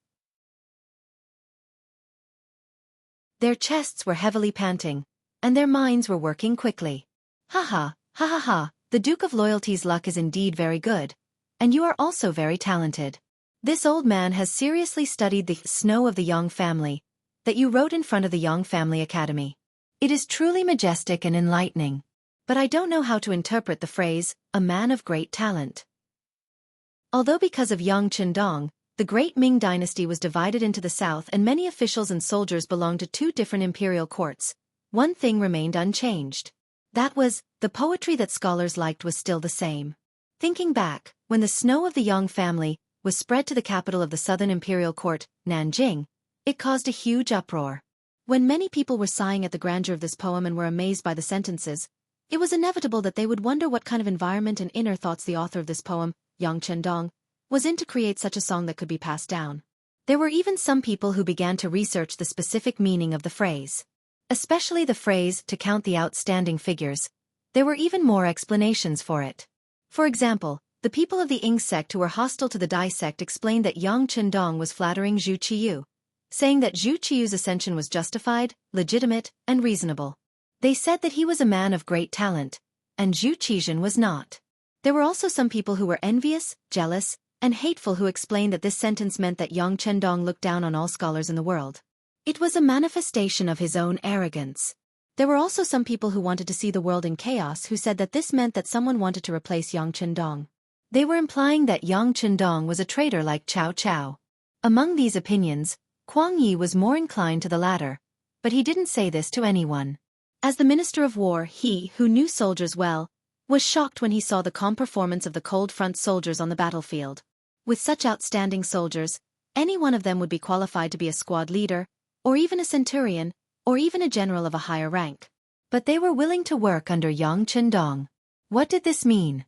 Their chests were heavily panting, and their minds were working quickly. Ha ha, ha ha ha, the Duke of Loyalty's luck is indeed very good, and you are also very talented. This old man has seriously studied the Snow of the Yang family that you wrote in front of the Yang Family Academy. It is truly majestic and enlightening, but I don't know how to interpret the phrase, a man of great talent. Although because of Yang Qindong, the Great Ming Dynasty was divided into the south and many officials and soldiers belonged to two different imperial courts, one thing remained unchanged. That was, the poetry that scholars liked was still the same. Thinking back, when the Snow of the Yang family was spread to the capital of the southern imperial court, Nanjing, It caused a huge uproar. When many people were sighing at the grandeur of this poem and were amazed by the sentences, it was inevitable that they would wonder what kind of environment and inner thoughts the author of this poem, Yang Chendong, was in to create such a song that could be passed down. There were even some people who began to research the specific meaning of the phrase. Especially the phrase, to count the outstanding figures. There were even more explanations for it. For example, the people of the Ying sect who were hostile to the Dai sect explained that Yang Chendong was flattering Zhu Qiyu, saying that Zhu Qiyu's ascension was justified, legitimate, and reasonable. They said that he was a man of great talent, and Zhu Qizhen was not. There were also some people who were envious, jealous, and hateful who explained that this sentence meant that Yang Chendong looked down on all scholars in the world. It was a manifestation of his own arrogance. There were also some people who wanted to see the world in chaos who said that this meant that someone wanted to replace Yang Chendong. They were implying that Yang Chendong was a traitor like Cao Cao. Among these opinions, Kuang Yi was more inclined to the latter, but he didn't say this to anyone. As the Minister of War, he, who knew soldiers well, was shocked when he saw the calm performance of the Cold Front soldiers on the battlefield. With such outstanding soldiers, any one of them would be qualified to be a squad leader, or even a centurion, or even a general of a higher rank. But they were willing to work under Yang Chendong. What did this mean?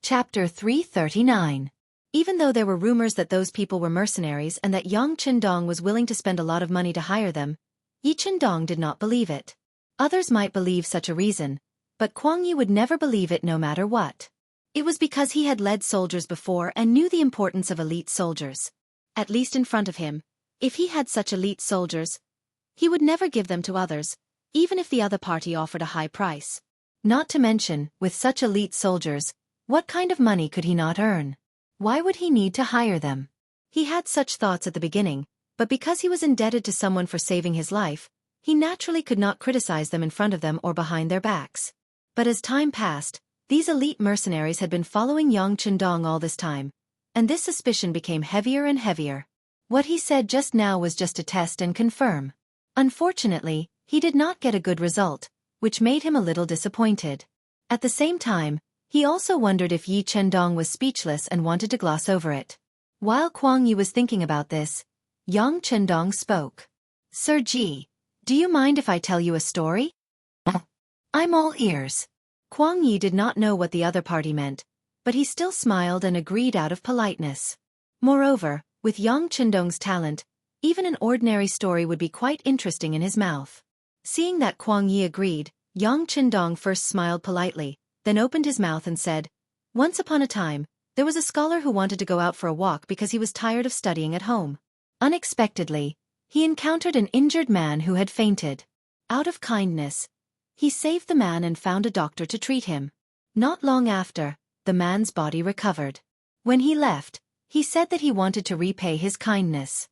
Chapter 339. Even though there were rumors that those people were mercenaries and that Yang Chendong was willing to spend a lot of money to hire them, Yi Chendong did not believe it. Others might believe such a reason, but Kuang Yi would never believe it no matter what. It was because he had led soldiers before and knew the importance of elite soldiers. At least in front of him, if he had such elite soldiers, he would never give them to others, even if the other party offered a high price. Not to mention, with such elite soldiers, what kind of money could he not earn? Why would he need to hire them? He had such thoughts at the beginning, but because he was indebted to someone for saving his life, he naturally could not criticize them in front of them or behind their backs. But as time passed, these elite mercenaries had been following Yang Chendong all this time, and this suspicion became heavier and heavier. What he said just now was just to test and confirm. Unfortunately, he did not get a good result, which made him a little disappointed. At the same time, he also wondered if Yi Chendong was speechless and wanted to gloss over it. While Kuang Yi was thinking about this, Yang Chendong spoke. Sir Ji, do you mind if I tell you a story? I'm all ears. Kuang Yi did not know what the other party meant, but he still smiled and agreed out of politeness. Moreover, with Yang Chendong's talent, even an ordinary story would be quite interesting in his mouth. Seeing that Kuang Yi agreed, Yang Chendong first smiled politely, then opened his mouth and said, Once upon a time, there was a scholar who wanted to go out for a walk because he was tired of studying at home. Unexpectedly, he encountered an injured man who had fainted. Out of kindness, he saved the man and found a doctor to treat him. Not long after, the man's body recovered. When he left, he said that he wanted to repay his kindness.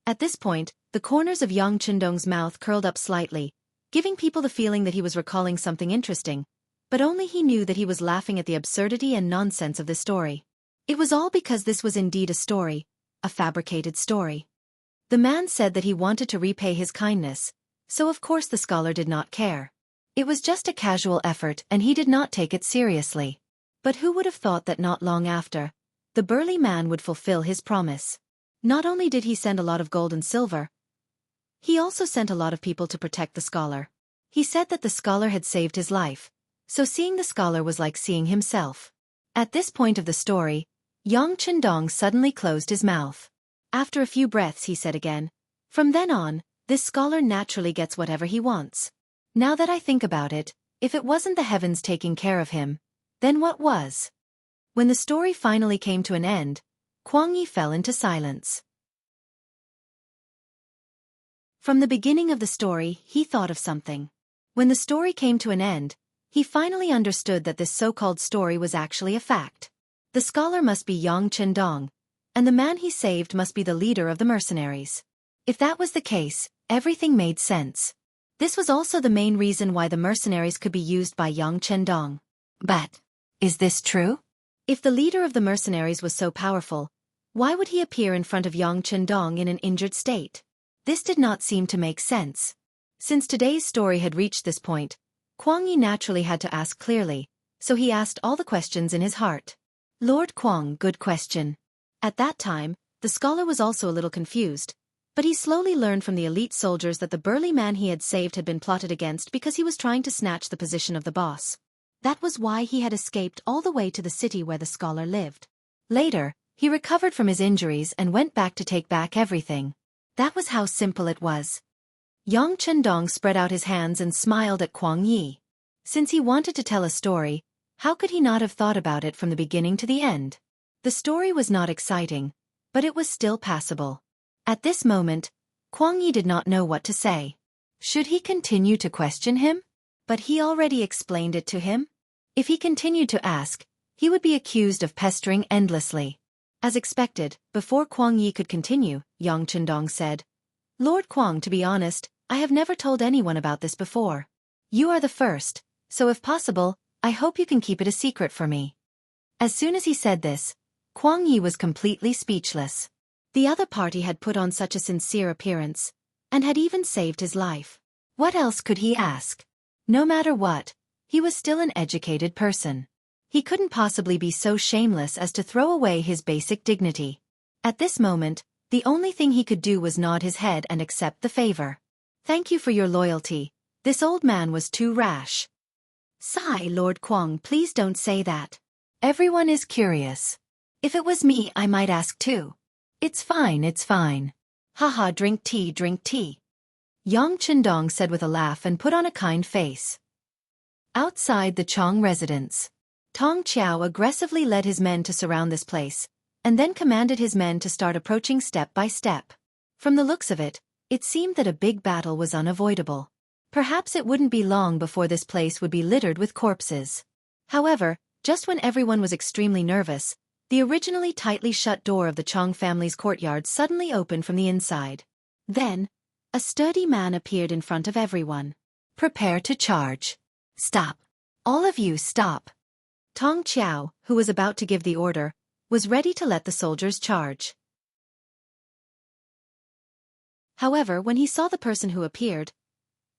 At this point, the corners of Yang Chendong's mouth curled up slightly, giving people the feeling that he was recalling something interesting, but only he knew that he was laughing at the absurdity and nonsense of the story. It was all because this was indeed a story, a fabricated story. The man said that he wanted to repay his kindness, so of course the scholar did not care. It was just a casual effort and he did not take it seriously. But who would have thought that not long after, the burly man would fulfill his promise. Not only did he send a lot of gold and silver, he also sent a lot of people to protect the scholar. He said that the scholar had saved his life, so seeing the scholar was like seeing himself. At this point of the story, Yang Chendong suddenly closed his mouth. After a few breaths he said again, From then on, this scholar naturally gets whatever he wants. Now that I think about it, if it wasn't the heavens taking care of him, then what was? When the story finally came to an end, Kuang Yi fell into silence. From the beginning of the story, he thought of something. When the story came to an end, he finally understood that this so-called story was actually a fact. The scholar must be Yang Chendong, and the man he saved must be the leader of the mercenaries. If that was the case, everything made sense. This was also the main reason why the mercenaries could be used by Yang Chendong. But, is this true? If the leader of the mercenaries was so powerful, why would he appear in front of Yang Chendong in an injured state? This did not seem to make sense. Since today's story had reached this point, Kuang Yi naturally had to ask clearly, so he asked all the questions in his heart. Lord Kuang, good question. At that time, the scholar was also a little confused, but he slowly learned from the elite soldiers that the burly man he had saved had been plotted against because he was trying to snatch the position of the boss. That was why he had escaped all the way to the city where the scholar lived. Later, he recovered from his injuries and went back to take back everything. That was how simple it was. Yang Chendong spread out his hands and smiled at Kuang Yi. Since he wanted to tell a story, how could he not have thought about it from the beginning to the end? The story was not exciting, but it was still passable. At this moment, Kuang Yi did not know what to say. Should he continue to question him? But he already explained it to him. If he continued to ask, he would be accused of pestering endlessly. As expected, before Kuang Yi could continue, Yang Chendong said, Lord Kuang, to be honest, I have never told anyone about this before. You are the first, so if possible, I hope you can keep it a secret for me. As soon as he said this, Kuang Yi was completely speechless. The other party had put on such a sincere appearance, and had even saved his life. What else could he ask? No matter what, he was still an educated person. He couldn't possibly be so shameless as to throw away his basic dignity. At this moment, the only thing he could do was nod his head and accept the favor. Thank you for your loyalty. This old man was too rash. Sigh, Lord Kuang, please don't say that. Everyone is curious. If it was me, I might ask too. It's fine, it's fine. Haha, drink tea, drink tea. Yang Chendong said with a laugh and put on a kind face. Outside the Chong residence, Tong Qiao aggressively led his men to surround this place, and then commanded his men to start approaching step by step. From the looks of it, it seemed that a big battle was unavoidable. Perhaps it wouldn't be long before this place would be littered with corpses. However, just when everyone was extremely nervous, the originally tightly shut door of the Chong family's courtyard suddenly opened from the inside. Then, a sturdy man appeared in front of everyone. Prepare to charge. Stop. All of you stop. Tong Qiao, who was about to give the order, was ready to let the soldiers charge. However, when he saw the person who appeared,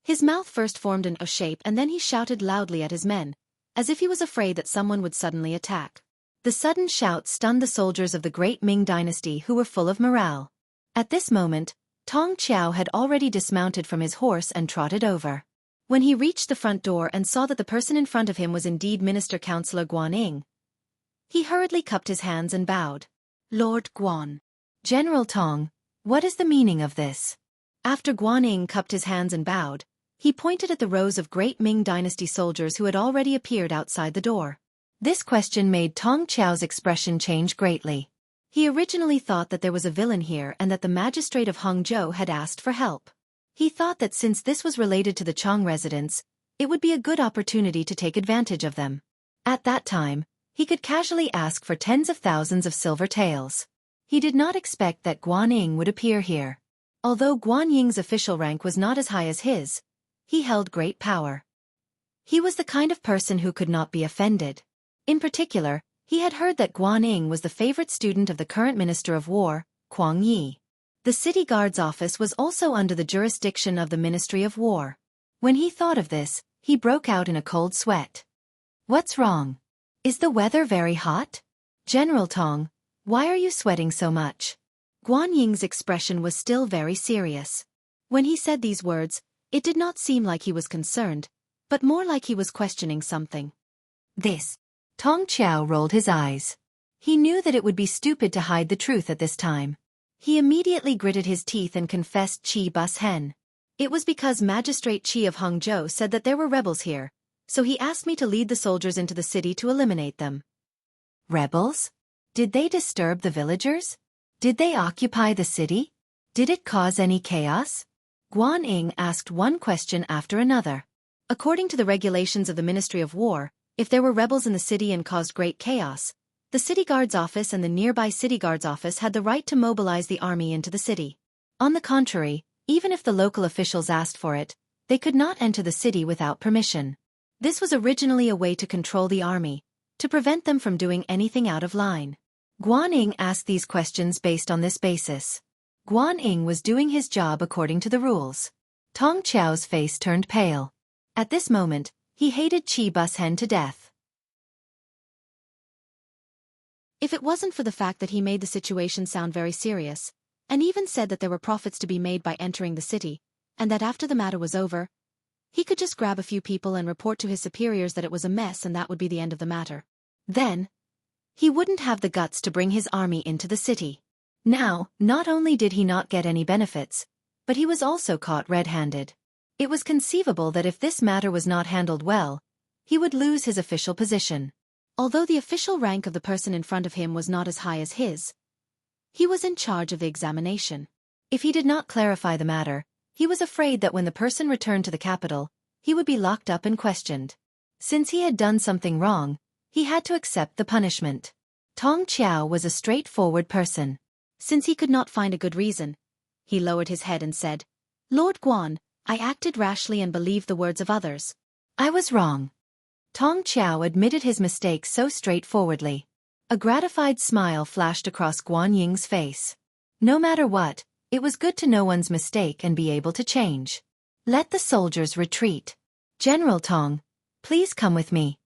his mouth first formed an O shape and then he shouted loudly at his men, as if he was afraid that someone would suddenly attack. The sudden shout stunned the soldiers of the great Ming dynasty who were full of morale. At this moment, Tong Qiao had already dismounted from his horse and trotted over. When he reached the front door and saw that the person in front of him was indeed Minister Councillor Guan Ying, he hurriedly cupped his hands and bowed. Lord Guan. General Tong, what is the meaning of this? After Guan Ying cupped his hands and bowed, he pointed at the rows of great Ming dynasty soldiers who had already appeared outside the door. This question made Tong Qiao's expression change greatly. He originally thought that there was a villain here and that the magistrate of Hangzhou had asked for help. He thought that since this was related to the Chong residents, it would be a good opportunity to take advantage of them. At that time, he could casually ask for tens of thousands of silver taels. He did not expect that Guan Ying would appear here. Although Guan Ying's official rank was not as high as his, he held great power. He was the kind of person who could not be offended. In particular, he had heard that Guan Ying was the favorite student of the current Minister of War, Kuang Yi. The city guard's office was also under the jurisdiction of the Ministry of War. When he thought of this, he broke out in a cold sweat. What's wrong? Is the weather very hot? General Tong, why are you sweating so much? Guan Ying's expression was still very serious. When he said these words, it did not seem like he was concerned, but more like he was questioning something. This. Tong Qiao rolled his eyes. He knew that it would be stupid to hide the truth at this time. He immediately gritted his teeth and confessed Qi Bus Hen. It was because Magistrate Qi of Hangzhou said that there were rebels here, so he asked me to lead the soldiers into the city to eliminate them. Rebels? Did they disturb the villagers? Did they occupy the city? Did it cause any chaos? Guan Ying asked one question after another. According to the regulations of the Ministry of War, if there were rebels in the city and caused great chaos, the city guard's office and the nearby city guard's office had the right to mobilize the army into the city. On the contrary, even if the local officials asked for it, they could not enter the city without permission. This was originally a way to control the army, to prevent them from doing anything out of line. Guan Ying asked these questions based on this basis. Guan Ying was doing his job according to the rules. Tong Qiao's face turned pale. At this moment, he hated Qi Bus Hen to death. If it wasn't for the fact that he made the situation sound very serious, and even said that there were profits to be made by entering the city, and that after the matter was over, he could just grab a few people and report to his superiors that it was a mess and that would be the end of the matter. Then, he wouldn't have the guts to bring his army into the city. Now, not only did he not get any benefits, but he was also caught red-handed. It was conceivable that if this matter was not handled well, he would lose his official position. Although the official rank of the person in front of him was not as high as his, he was in charge of the examination. If he did not clarify the matter, he was afraid that when the person returned to the capital, he would be locked up and questioned. Since he had done something wrong, he had to accept the punishment. Tong Qiao was a straightforward person. Since he could not find a good reason, he lowered his head and said, "Lord Guan, I acted rashly and believed the words of others. I was wrong." Tong Qiao admitted his mistake so straightforwardly. A gratified smile flashed across Guan Ying's face. No matter what, it was good to know one's mistake and be able to change. Let the soldiers retreat. General Tong, please come with me.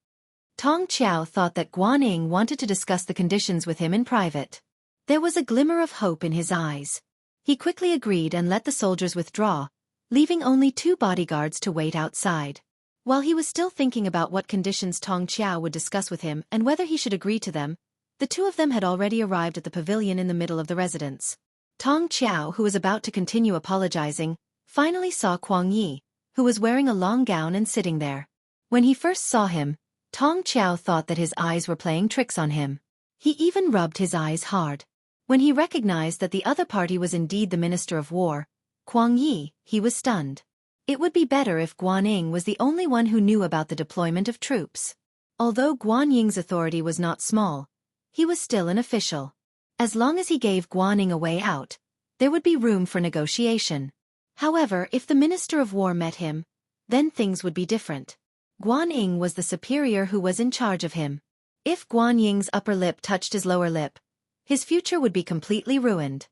Tong Qiao thought that Guan Ying wanted to discuss the conditions with him in private. There was a glimmer of hope in his eyes. He quickly agreed and let the soldiers withdraw, leaving only 2 bodyguards to wait outside. While he was still thinking about what conditions Tong Qiao would discuss with him and whether he should agree to them, the 2 of them had already arrived at the pavilion in the middle of the residence. Tong Qiao, who was about to continue apologizing, finally saw Kuang Yi, who was wearing a long gown and sitting there. When he first saw him, Tong Qiao thought that his eyes were playing tricks on him. He even rubbed his eyes hard. When he recognized that the other party was indeed the Minister of War, Kuang Yi, he was stunned. It would be better if Guan Ying was the only one who knew about the deployment of troops. Although Guan Ying's authority was not small, he was still an official. As long as he gave Guan Ying a way out, there would be room for negotiation. However, if the Minister of War met him, then things would be different. Guan Ying was the superior who was in charge of him. If Guan Ying's upper lip touched his lower lip, his future would be completely ruined.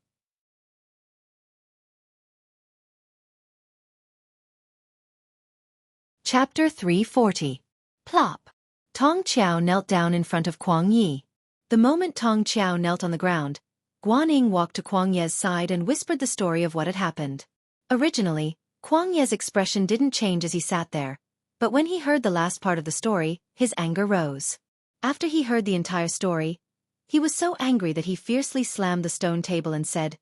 Chapter 340. Plop. Tong Qiao knelt down in front of Kuang Yi. The moment Tong Qiao knelt on the ground, Guan Ying walked to Kuang Ye's side and whispered the story of what had happened. Originally, Kuang Ye's expression didn't change as he sat there, but when he heard the last part of the story, his anger rose. After he heard the entire story, he was so angry that he fiercely slammed the stone table and said,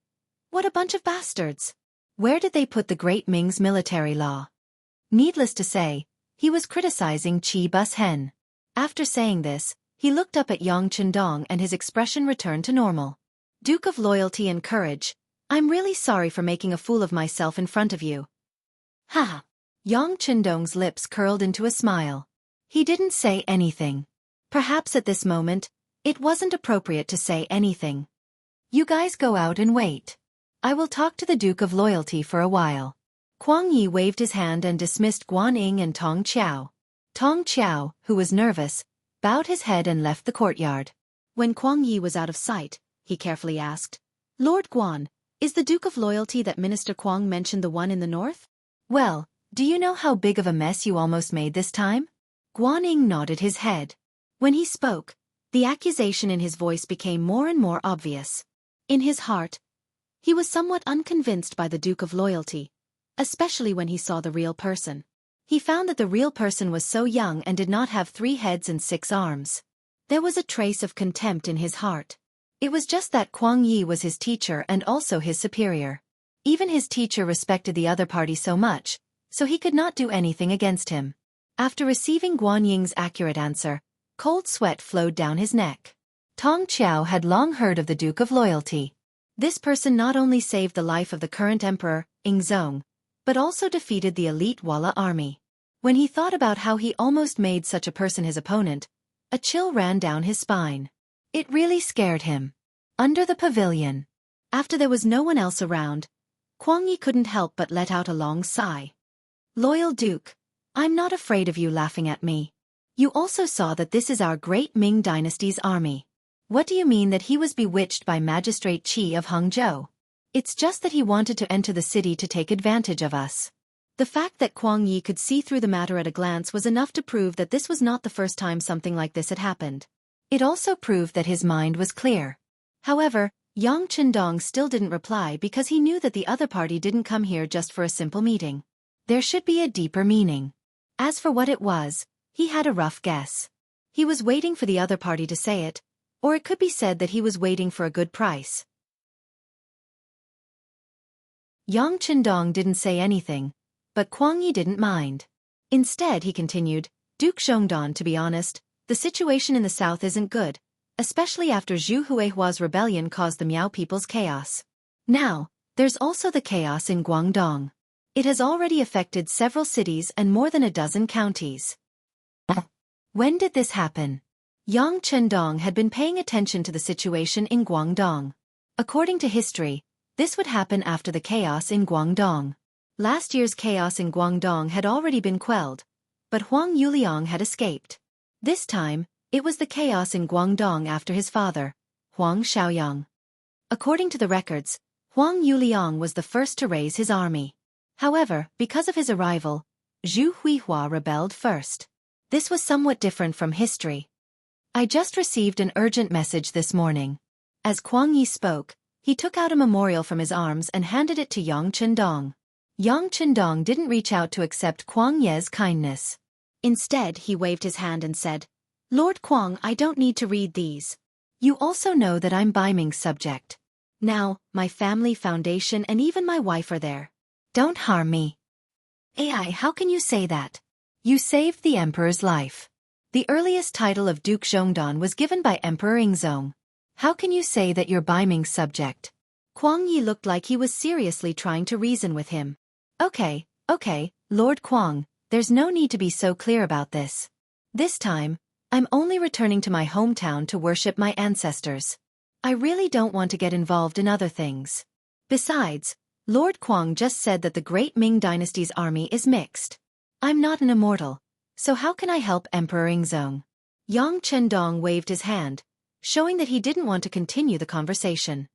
"What a bunch of bastards! Where did they put the great Ming's military law?" Needless to say, he was criticizing Qi Bus Hen. After saying this, he looked up at Yang Chendong and his expression returned to normal. "Duke of Loyalty and Courage, I'm really sorry for making a fool of myself in front of you." Ha! Yang Chendong's lips curled into a smile. He didn't say anything. Perhaps at this moment, it wasn't appropriate to say anything. "You guys go out and wait. I will talk to the Duke of Loyalty for a while." Kuang Yi waved his hand and dismissed Guan Ying and Tong Qiao. Tong Qiao, who was nervous, bowed his head and left the courtyard. When Kuang Yi was out of sight, he carefully asked, "Lord Guan, is the Duke of Loyalty that Minister Kuang mentioned the one in the north?" "Well, do you know how big of a mess you almost made this time?" Guan Ying nodded his head. When he spoke, the accusation in his voice became more and more obvious. In his heart, he was somewhat unconvinced by the Duke of Loyalty, especially when he saw the real person. He found that the real person was so young and did not have 3 heads and 6 arms. There was a trace of contempt in his heart. It was just that Kuang Yi was his teacher and also his superior. Even his teacher respected the other party so much, so he could not do anything against him. After receiving Guan Ying's accurate answer, cold sweat flowed down his neck. Tong Qiao had long heard of the Duke of Loyalty. This person not only saved the life of the current emperor, Ingzong, but also defeated the elite Walla army. When he thought about how he almost made such a person his opponent, a chill ran down his spine. It really scared him. Under the pavilion, after there was no one else around, Kuang Yi couldn't help but let out a long sigh. "Loyal Duke, I'm not afraid of you laughing at me. You also saw that this is our great Ming dynasty's army. What do you mean that he was bewitched by Magistrate Qi of Hangzhou? It's just that he wanted to enter the city to take advantage of us." The fact that Kuang Yi could see through the matter at a glance was enough to prove that this was not the first time something like this had happened. It also proved that his mind was clear. However, Yang Chendong still didn't reply because he knew that the other party didn't come here just for a simple meeting. There should be a deeper meaning. As for what it was, he had a rough guess. He was waiting for the other party to say it, or it could be said that he was waiting for a good price. Yang Chendong didn't say anything, but Kuang Yi didn't mind. Instead, he continued, Duke Zhongdan, to be honest, the situation in the south isn't good, especially after Zhu Huihua's rebellion caused the Miao people's chaos. Now, there's also the chaos in Guangdong. It has already affected several cities and more than a dozen counties. When did this happen? Yang Chendong had been paying attention to the situation in Guangdong. According to history, this would happen after the chaos in Guangdong. Last year's chaos in Guangdong had already been quelled, but Huang Yuliang had escaped. This time, it was the chaos in Guangdong after his father, Huang Xiaoyang. According to the records, Huang Yuliang was the first to raise his army. However, because of his arrival, Zhu Huihua rebelled first. This was somewhat different from history. I just received an urgent message this morning. As Kuang Yi spoke, he took out a memorial from his arms and handed it to Yang Chendong. Yang Chendong didn't reach out to accept Kuang Ye's kindness. Instead, he waved his hand and said, Lord Kuang, I don't need to read these. You also know that I'm Baiming's subject. Now, my family, foundation, and even my wife are there. Don't harm me. AI, how can you say that? You saved the emperor's life. The earliest title of Duke Zhongdan was given by Emperor Yingzong. How can you say that you're Baiming's subject? Kuang Yi looked like he was seriously trying to reason with him. Okay, Lord Kuang, there's no need to be so clear about this. This time, I'm only returning to my hometown to worship my ancestors. I really don't want to get involved in other things. Besides, Lord Kuang just said that the great Ming dynasty's army is mixed. I'm not an immortal, so how can I help Emperor Yingzong? Yang Chendong waved his hand, showing that he didn't want to continue the conversation.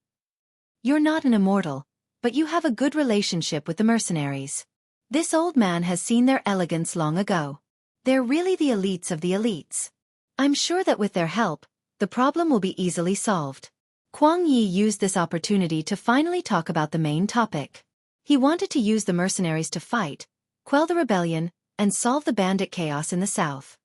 You're not an immortal, but you have a good relationship with the mercenaries. This old man has seen their elegance long ago. They're really the elites of the elites. I'm sure that with their help, the problem will be easily solved. Kuang Yi used this opportunity to finally talk about the main topic. He wanted to use the mercenaries to fight, quell the rebellion, and solve the bandit chaos in the south.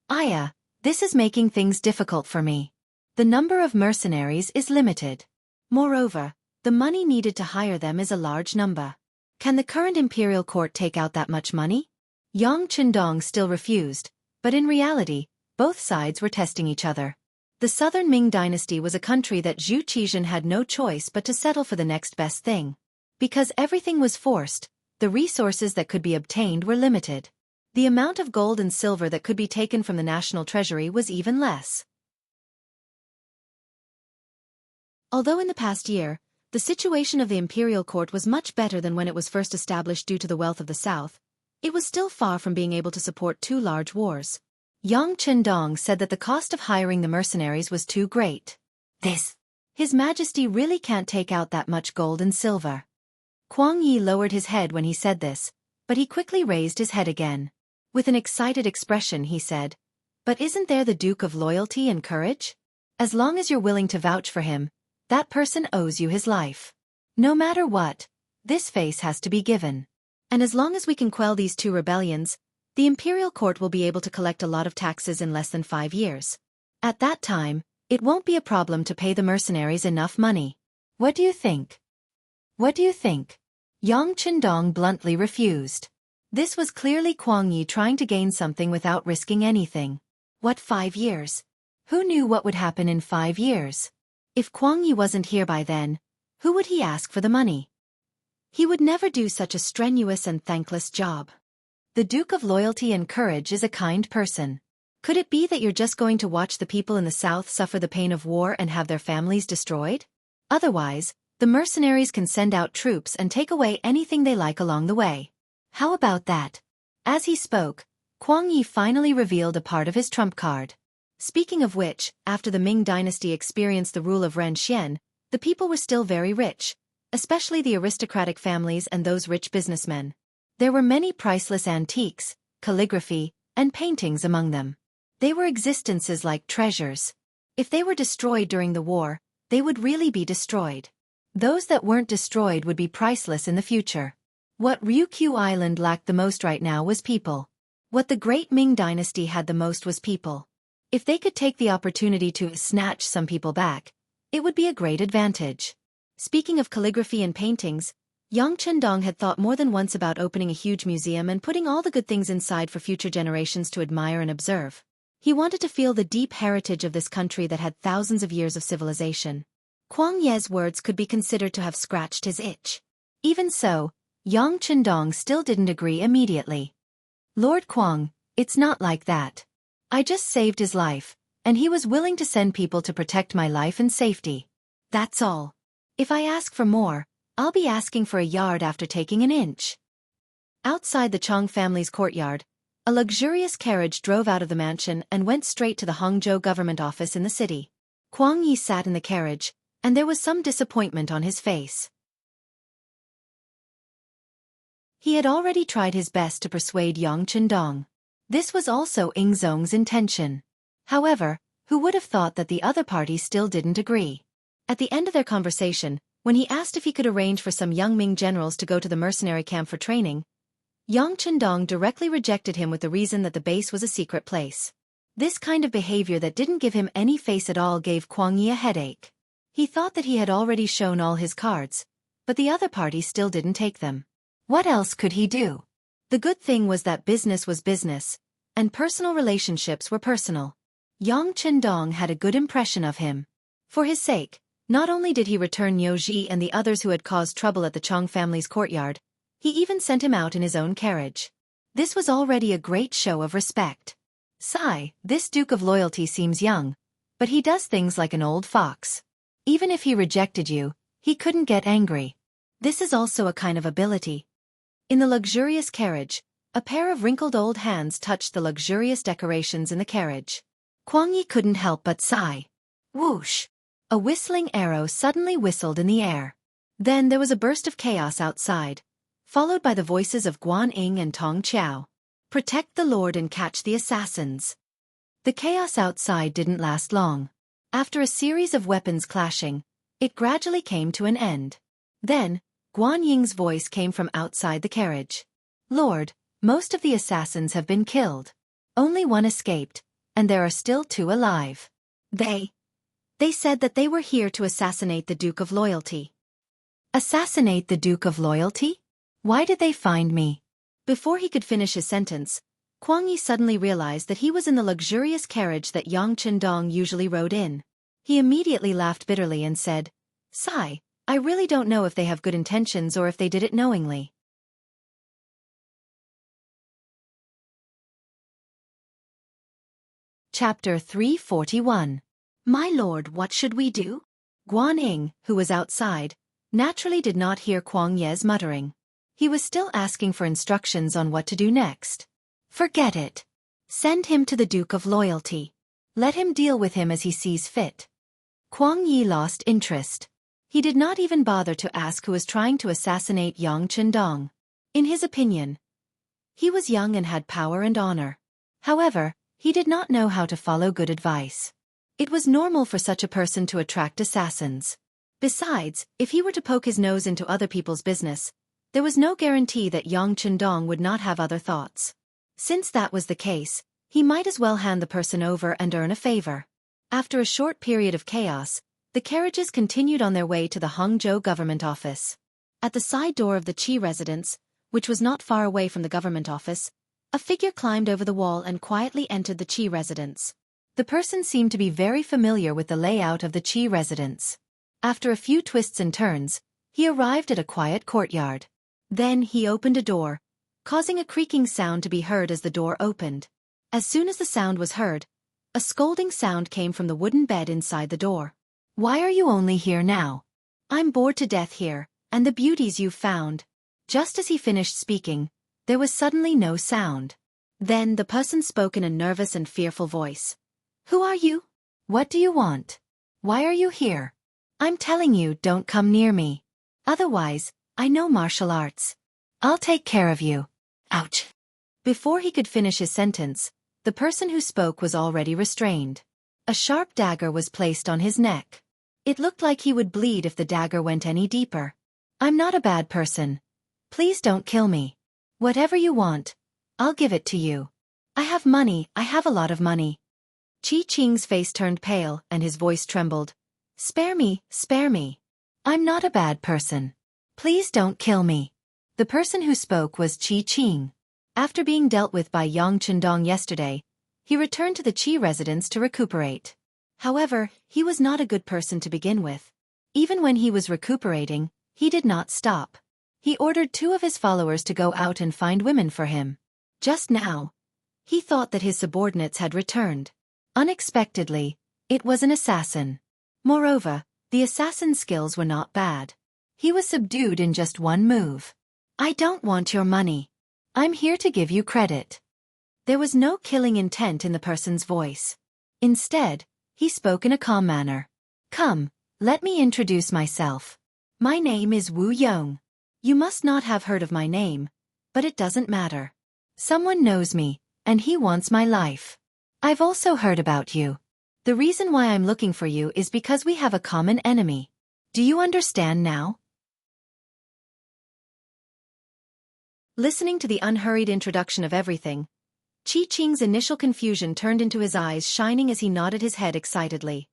Aya, this is making things difficult for me. The number of mercenaries is limited. Moreover, the money needed to hire them is a large number. Can the current imperial court take out that much money? Yang Chendong still refused, but in reality, both sides were testing each other. The southern Ming dynasty was a country that Zhu Qizhen had no choice but to settle for the next best thing. Because everything was forced, the resources that could be obtained were limited. The amount of gold and silver that could be taken from the national treasury was even less. Although in the past year, the situation of the imperial court was much better than when it was first established due to the wealth of the south, it was still far from being able to support two large wars. Yang Chendong said that the cost of hiring the mercenaries was too great. His Majesty really can't take out that much gold and silver. Kuang Yi lowered his head when he said this, but he quickly raised his head again. With an excited expression he said, But isn't there the Duke of Loyalty and Courage? As long as you're willing to vouch for him, that person owes you his life. No matter what, this face has to be given. And as long as we can quell these two rebellions, the imperial court will be able to collect a lot of taxes in less than 5 years. At that time, it won't be a problem to pay the mercenaries enough money. What do you think? What do you think? Yang Chendong bluntly refused. This was clearly Kuang Yi trying to gain something without risking anything. What 5 years? Who knew what would happen in 5 years? If Kuang Yi wasn't here by then, who would he ask for the money? He would never do such a strenuous and thankless job. The Duke of Loyalty and Courage is a kind person. Could it be that you're just going to watch the people in the south suffer the pain of war and have their families destroyed? Otherwise, the mercenaries can send out troops and take away anything they like along the way. How about that? As he spoke, Kuang Yi finally revealed a part of his trump card. Speaking of which, after the Ming dynasty experienced the rule of Ren Xian, the people were still very rich, especially the aristocratic families and those rich businessmen. There were many priceless antiques, calligraphy, and paintings among them. They were existences like treasures. If they were destroyed during the war, they would really be destroyed. Those that weren't destroyed would be priceless in the future. What Ryukyu Island lacked the most right now was people. What the Great Ming Dynasty had the most was people. If they could take the opportunity to snatch some people back, it would be a great advantage. Speaking of calligraphy and paintings, Yang Chendong had thought more than once about opening a huge museum and putting all the good things inside for future generations to admire and observe. He wanted to feel the deep heritage of this country that had thousands of years of civilization. Kuang Ye's words could be considered to have scratched his itch. Even so, Yang Chendong still didn't agree immediately. Lord Kuang, it's not like that. I just saved his life, and he was willing to send people to protect my life and safety. That's all. If I ask for more, I'll be asking for a yard after taking an inch. Outside the Chong family's courtyard, a luxurious carriage drove out of the mansion and went straight to the Hangzhou government office in the city. Kuang Yi sat in the carriage, and there was some disappointment on his face. He had already tried his best to persuade Yang Chendong. This was also Ying Zong's intention. However, who would have thought that the other party still didn't agree? At the end of their conversation, when he asked if he could arrange for some young Ming generals to go to the mercenary camp for training, Yang Chendong directly rejected him with the reason that the base was a secret place. This kind of behavior that didn't give him any face at all gave Kuang Yi a headache. He thought that he had already shown all his cards, but the other party still didn't take them. What else could he do? The good thing was that business was business, and personal relationships were personal. Yang Chendong had a good impression of him. For his sake, not only did he return Niu Ji and the others who had caused trouble at the Chong family's courtyard, he even sent him out in his own carriage. This was already a great show of respect. Sigh, this Duke of Loyalty seems young, but he does things like an old fox. Even if he rejected you, he couldn't get angry. This is also a kind of ability. In the luxurious carriage, a pair of wrinkled old hands touched the luxurious decorations in the carriage. Kuang Yi couldn't help but sigh. Whoosh! A whistling arrow suddenly whistled in the air. Then there was a burst of chaos outside, followed by the voices of Guan Ying and Tong Qiao. Protect the Lord and catch the assassins. The chaos outside didn't last long. After a series of weapons clashing, it gradually came to an end. Then, Guan Ying's voice came from outside the carriage. Lord, most of the assassins have been killed. Only one escaped, and there are still 2 alive. They said that they were here to assassinate the Duke of Loyalty. Assassinate the Duke of Loyalty? Why did they find me? Before he could finish his sentence, Kuang Yi suddenly realized that he was in the luxurious carriage that Yang Chendong usually rode in. He immediately laughed bitterly and said, Sigh, I really don't know if they have good intentions or if they did it knowingly. Chapter 341. My lord, what should we do? Guan Ying, who was outside, naturally did not hear Kuang Ye's muttering. He was still asking for instructions on what to do next. Forget it. Send him to the Duke of Loyalty. Let him deal with him as he sees fit. Kuang Yi lost interest. He did not even bother to ask who was trying to assassinate Yang Chendong. In his opinion, he was young and had power and honor. However, he did not know how to follow good advice. It was normal for such a person to attract assassins. Besides, if he were to poke his nose into other people's business, there was no guarantee that Yang Chendong would not have other thoughts. Since that was the case, he might as well hand the person over and earn a favor. After a short period of chaos, the carriages continued on their way to the Hangzhou government office. At the side door of the Qi residence, which was not far away from the government office, a figure climbed over the wall and quietly entered the Qi residence. The person seemed to be very familiar with the layout of the Qi residence. After a few twists and turns, he arrived at a quiet courtyard. Then he opened a door, causing a creaking sound to be heard as the door opened. As soon as the sound was heard, a scolding sound came from the wooden bed inside the door. Why are you only here now? I'm bored to death here, and the beauties you've found. Just as he finished speaking, there was suddenly no sound. Then the person spoke in a nervous and fearful voice. Who are you? What do you want? Why are you here? I'm telling you, don't come near me. Otherwise, I know martial arts. I'll take care of you. Ouch. Before he could finish his sentence, the person who spoke was already restrained. A sharp dagger was placed on his neck. It looked like he would bleed if the dagger went any deeper. I'm not a bad person. Please don't kill me. Whatever you want, I'll give it to you. I have money, I have a lot of money. Qi Qing's face turned pale and his voice trembled. Spare me, spare me. I'm not a bad person. Please don't kill me. The person who spoke was Qi Qing. After being dealt with by Yang Chendong yesterday, he returned to the Qi residence to recuperate. However, he was not a good person to begin with. Even when he was recuperating, he did not stop. He ordered 2 of his followers to go out and find women for him. Just now, he thought that his subordinates had returned. Unexpectedly, it was an assassin. Moreover, the assassin's skills were not bad. He was subdued in just one move. I don't want your money. I'm here to give you credit. There was no killing intent in the person's voice. Instead, he spoke in a calm manner. Come, let me introduce myself. My name is Wu Yong. You must not have heard of my name, but it doesn't matter. Someone knows me, and he wants my life. I've also heard about you. The reason why I'm looking for you is because we have a common enemy. Do you understand now? Listening to the unhurried introduction of everything, Qi Qing's initial confusion turned into his eyes shining as he nodded his head excitedly.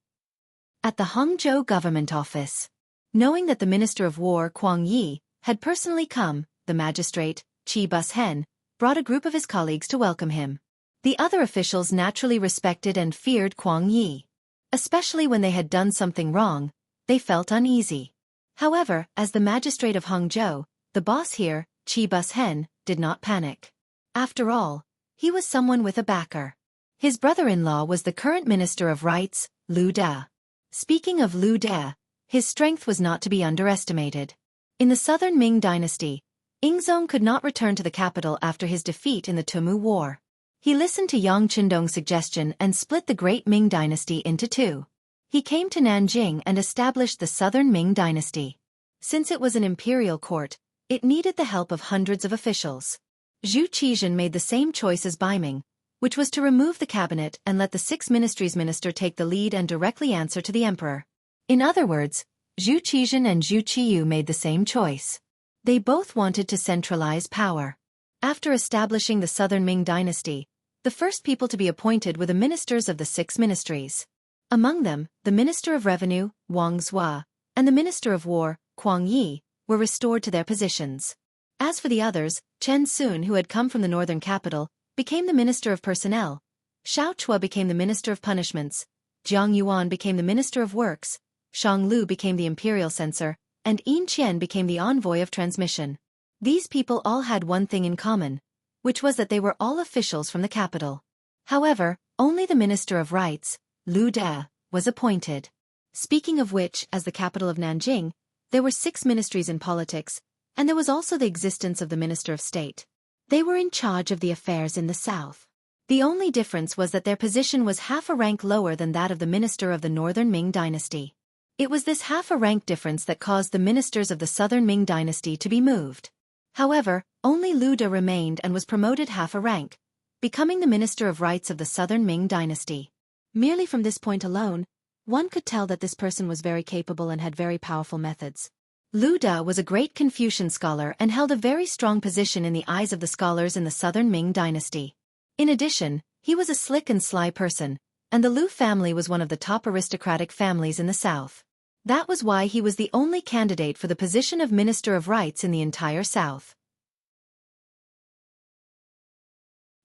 At the Hangzhou government office, knowing that the Minister of War Kuang Yi had personally come, the magistrate, Qi Bushen, brought a group of his colleagues to welcome him. The other officials naturally respected and feared Kuang Yi. Especially when they had done something wrong, they felt uneasy. However, as the magistrate of Hangzhou, the boss here, Qi Bushen, did not panic. After all, he was someone with a backer. His brother-in-law was the current Minister of Rights, Liu De. Speaking of Liu De, his strength was not to be underestimated. In the southern Ming dynasty, Yingzong could not return to the capital after his defeat in the Tumu War. He listened to Yang Chendong's suggestion and split the great Ming dynasty into 2. He came to Nanjing and established the southern Ming dynasty. Since it was an imperial court, it needed the help of hundreds of officials. Zhu Qizhen made the same choice as Baiming, which was to remove the cabinet and let the 6 ministries minister take the lead and directly answer to the emperor. In other words, Zhu Qizhen and Zhu Qiyu made the same choice. They both wanted to centralize power. After establishing the southern Ming dynasty, the first people to be appointed were the ministers of the 6 ministries. Among them, the Minister of Revenue, Wang Zhua, and the Minister of War, Kuang Yi, were restored to their positions. As for the others, Chen Sun, who had come from the northern capital, became the Minister of Personnel. Xiao Chua became the Minister of Punishments. Jiang Yuan became the Minister of Works. Shang Lu became the Imperial Censor, and Yin Qian became the Envoy of Transmission. These people all had one thing in common, which was that they were all officials from the capital. However, only the Minister of Rights, Liu De, was appointed. Speaking of which, as the capital of Nanjing, there were 6 ministries in politics, and there was also the existence of the Minister of State. They were in charge of the affairs in the south. The only difference was that their position was half a rank lower than that of the minister of the northern Ming dynasty. It was this half a rank difference that caused the ministers of the southern Ming dynasty to be moved. However, only Liu De remained and was promoted half a rank, becoming the Minister of Rights of the southern Ming dynasty. Merely from this point alone, one could tell that this person was very capable and had very powerful methods. Liu De was a great Confucian scholar and held a very strong position in the eyes of the scholars in the southern Ming dynasty. In addition, he was a slick and sly person, and the Liu family was one of the top aristocratic families in the south. That was why he was the only candidate for the position of Minister of Rights in the entire south.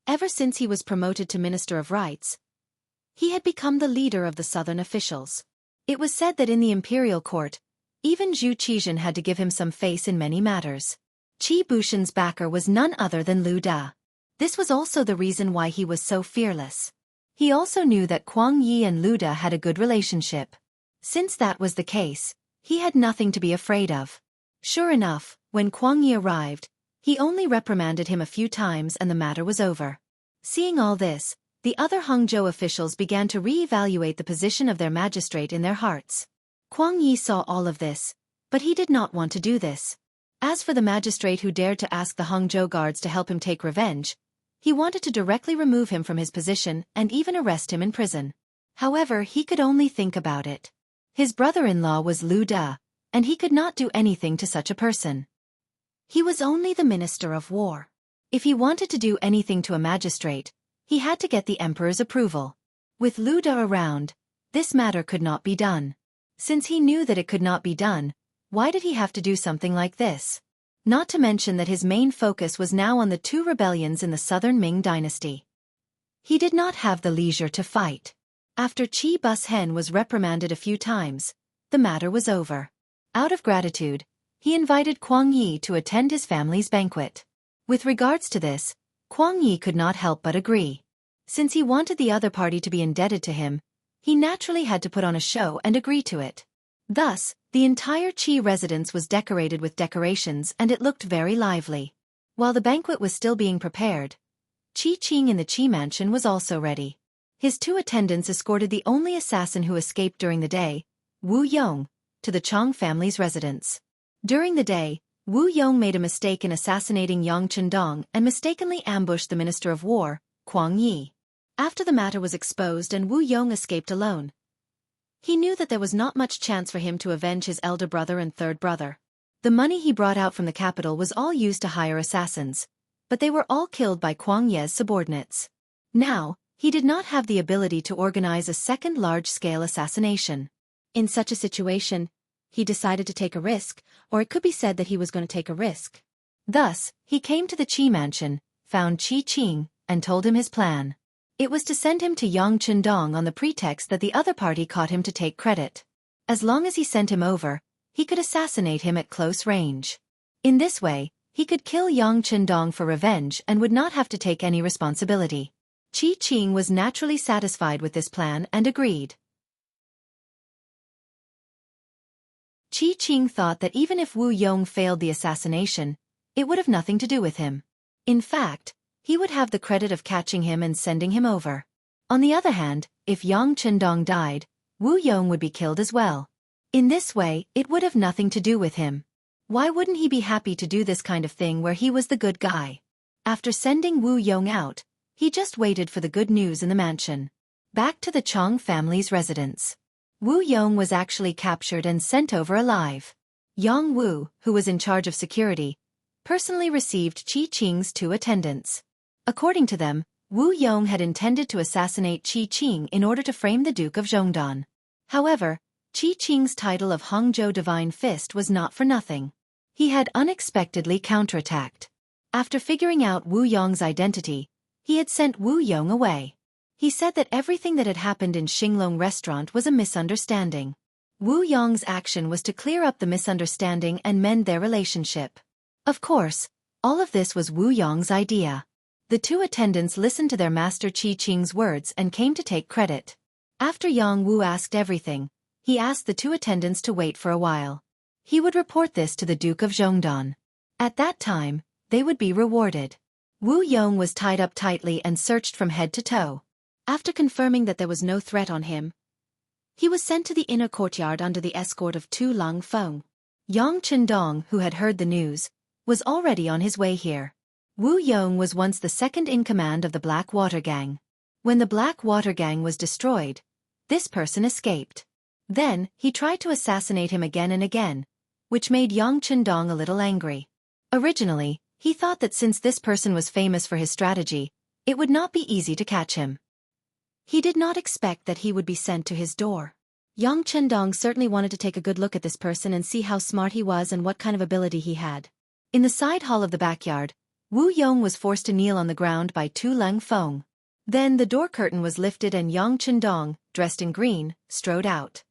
Ever since he was promoted to Minister of Rights, he had become the leader of the southern officials. It was said that in the imperial court, even Zhu Qizhen had to give him some face in many matters. Qi Bushen's backer was none other than Liu De. This was also the reason why he was so fearless. He also knew that Kuang Yi and Liu De had a good relationship. Since that was the case, he had nothing to be afraid of. Sure enough, when Kuang Yi arrived, he only reprimanded him a few times and the matter was over. Seeing all this, the other Hangzhou officials began to re-evaluate the position of their magistrate in their hearts. Kuang Yi saw all of this, but he did not want to do this. As for the magistrate who dared to ask the Hangzhou guards to help him take revenge, he wanted to directly remove him from his position and even arrest him in prison. However, he could only think about it. His brother-in-law was Lu De, and he could not do anything to such a person. He was only the Minister of War. If he wanted to do anything to a magistrate, he had to get the emperor's approval. With Lu De around, this matter could not be done. Since he knew that it could not be done, why did he have to do something like this? Not to mention that his main focus was now on the two rebellions in the southern Ming dynasty. He did not have the leisure to fight. After Qi Bushen was reprimanded a few times, the matter was over. Out of gratitude, he invited Kuang Yi to attend his family's banquet. With regards to this, Kuang Yi could not help but agree. Since he wanted the other party to be indebted to him, he naturally had to put on a show and agree to it. Thus, the entire Qi residence was decorated with decorations and it looked very lively. While the banquet was still being prepared, Qi Qing in the Qi mansion was also ready. His two attendants escorted the only assassin who escaped during the day, Wu Yong, to the Chong family's residence. During the day, Wu Yong made a mistake in assassinating Yang Chendong and mistakenly ambushed the Minister of War, Kuang Yi. After the matter was exposed and Wu Yong escaped alone, he knew that there was not much chance for him to avenge his elder brother and third brother. The money he brought out from the capital was all used to hire assassins, but they were all killed by Kuang Ye's subordinates. Now, he did not have the ability to organize a second large-scale assassination. In such a situation, he decided to take a risk, or it could be said that he was going to take a risk. Thus, he came to the Qi mansion, found Qi Qing, and told him his plan. It was to send him to Yang Chendong on the pretext that the other party caught him to take credit. As long as he sent him over, he could assassinate him at close range. In this way, he could kill Yang Chendong for revenge and would not have to take any responsibility. Qi Qing was naturally satisfied with this plan and agreed. Qi Qing thought that even if Wu Yong failed the assassination, it would have nothing to do with him. In fact, he would have the credit of catching him and sending him over. On the other hand, if Yang Chendong died, Wu Yong would be killed as well. In this way, it would have nothing to do with him. Why wouldn't he be happy to do this kind of thing where he was the good guy? After sending Wu Yong out, he just waited for the good news in the mansion. Back to the Chong family's residence. Wu Yong was actually captured and sent over alive. Yang Wu, who was in charge of security, personally received Qi Qing's two attendants. According to them, Wu Yong had intended to assassinate Qi Qing in order to frame the Duke of Zhongdan. However, Qi Qing's title of Hangzhou Divine Fist was not for nothing. He had unexpectedly counterattacked. After figuring out Wu Yong's identity, he had sent Wu Yong away. He said that everything that had happened in Xinglong restaurant was a misunderstanding. Wu Yong's action was to clear up the misunderstanding and mend their relationship. Of course, all of this was Wu Yong's idea. The two attendants listened to their master Qi Qing's words and came to take credit. After Yang Wu asked everything, he asked the two attendants to wait for a while. He would report this to the Duke of Zhongdan. At that time, they would be rewarded. Wu Yong was tied up tightly and searched from head to toe. After confirming that there was no threat on him, he was sent to the inner courtyard under the escort of Tu Lang Feng. Yang Chendong, who had heard the news, was already on his way here. Wu Yong was once the second in command of the Black Water Gang. When the Black Water Gang was destroyed, this person escaped. Then, he tried to assassinate him again and again, which made Yang Chendong a little angry. Originally, he thought that since this person was famous for his strategy, it would not be easy to catch him. He did not expect that he would be sent to his door. Yang Chendong certainly wanted to take a good look at this person and see how smart he was and what kind of ability he had. In the side hall of the backyard, Wu Yong was forced to kneel on the ground by Tu Lang Feng. Then the door curtain was lifted and Yang Chendong, dressed in green, strode out.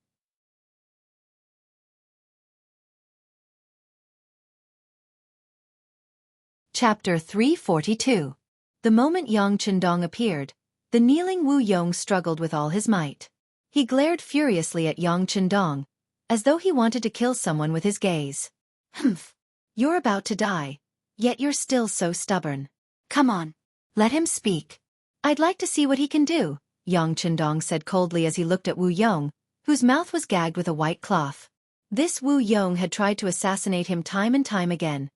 Chapter 342. The moment Yang Chendong appeared, the kneeling Wu Yong struggled with all his might. He glared furiously at Yang Chendong, as though he wanted to kill someone with his gaze. Humph. You're about to die, yet you're still so stubborn. Come on. Let him speak. I'd like to see what he can do, Yang Chendong said coldly as he looked at Wu Yong, whose mouth was gagged with a white cloth. This Wu Yong had tried to assassinate him time and time again,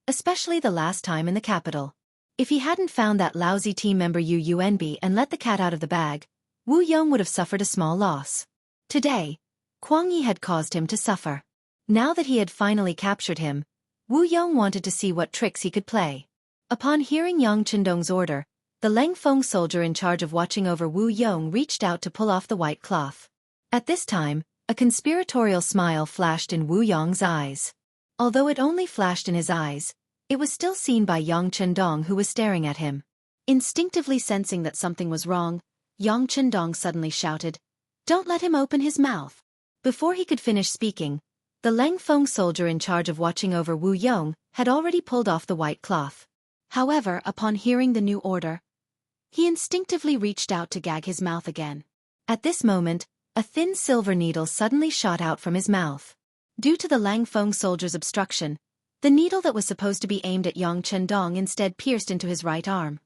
especially the last time in the capital. If he hadn't found that lousy team member Yu Yuanbi and let the cat out of the bag, Wu Yong would have suffered a small loss. Today, Kuang Yi had caused him to suffer. Now that he had finally captured him, Wu Yong wanted to see what tricks he could play. Upon hearing Yang Chendong's order, the Leng Feng soldier in charge of watching over Wu Yong reached out to pull off the white cloth. At this time, a conspiratorial smile flashed in Wu Yong's eyes. Although it only flashed in his eyes, it was still seen by Yang Chendong, who was staring at him. Instinctively sensing that something was wrong, Yang Chendong suddenly shouted, "Don't let him open his mouth." Before he could finish speaking, the Leng Feng soldier in charge of watching over Wu Yong had already pulled off the white cloth. However, upon hearing the new order, he instinctively reached out to gag his mouth again. At this moment, a thin silver needle suddenly shot out from his mouth. Due to the Lang Feng soldier's obstruction, the needle that was supposed to be aimed at Yang Chendong instead pierced into his right arm.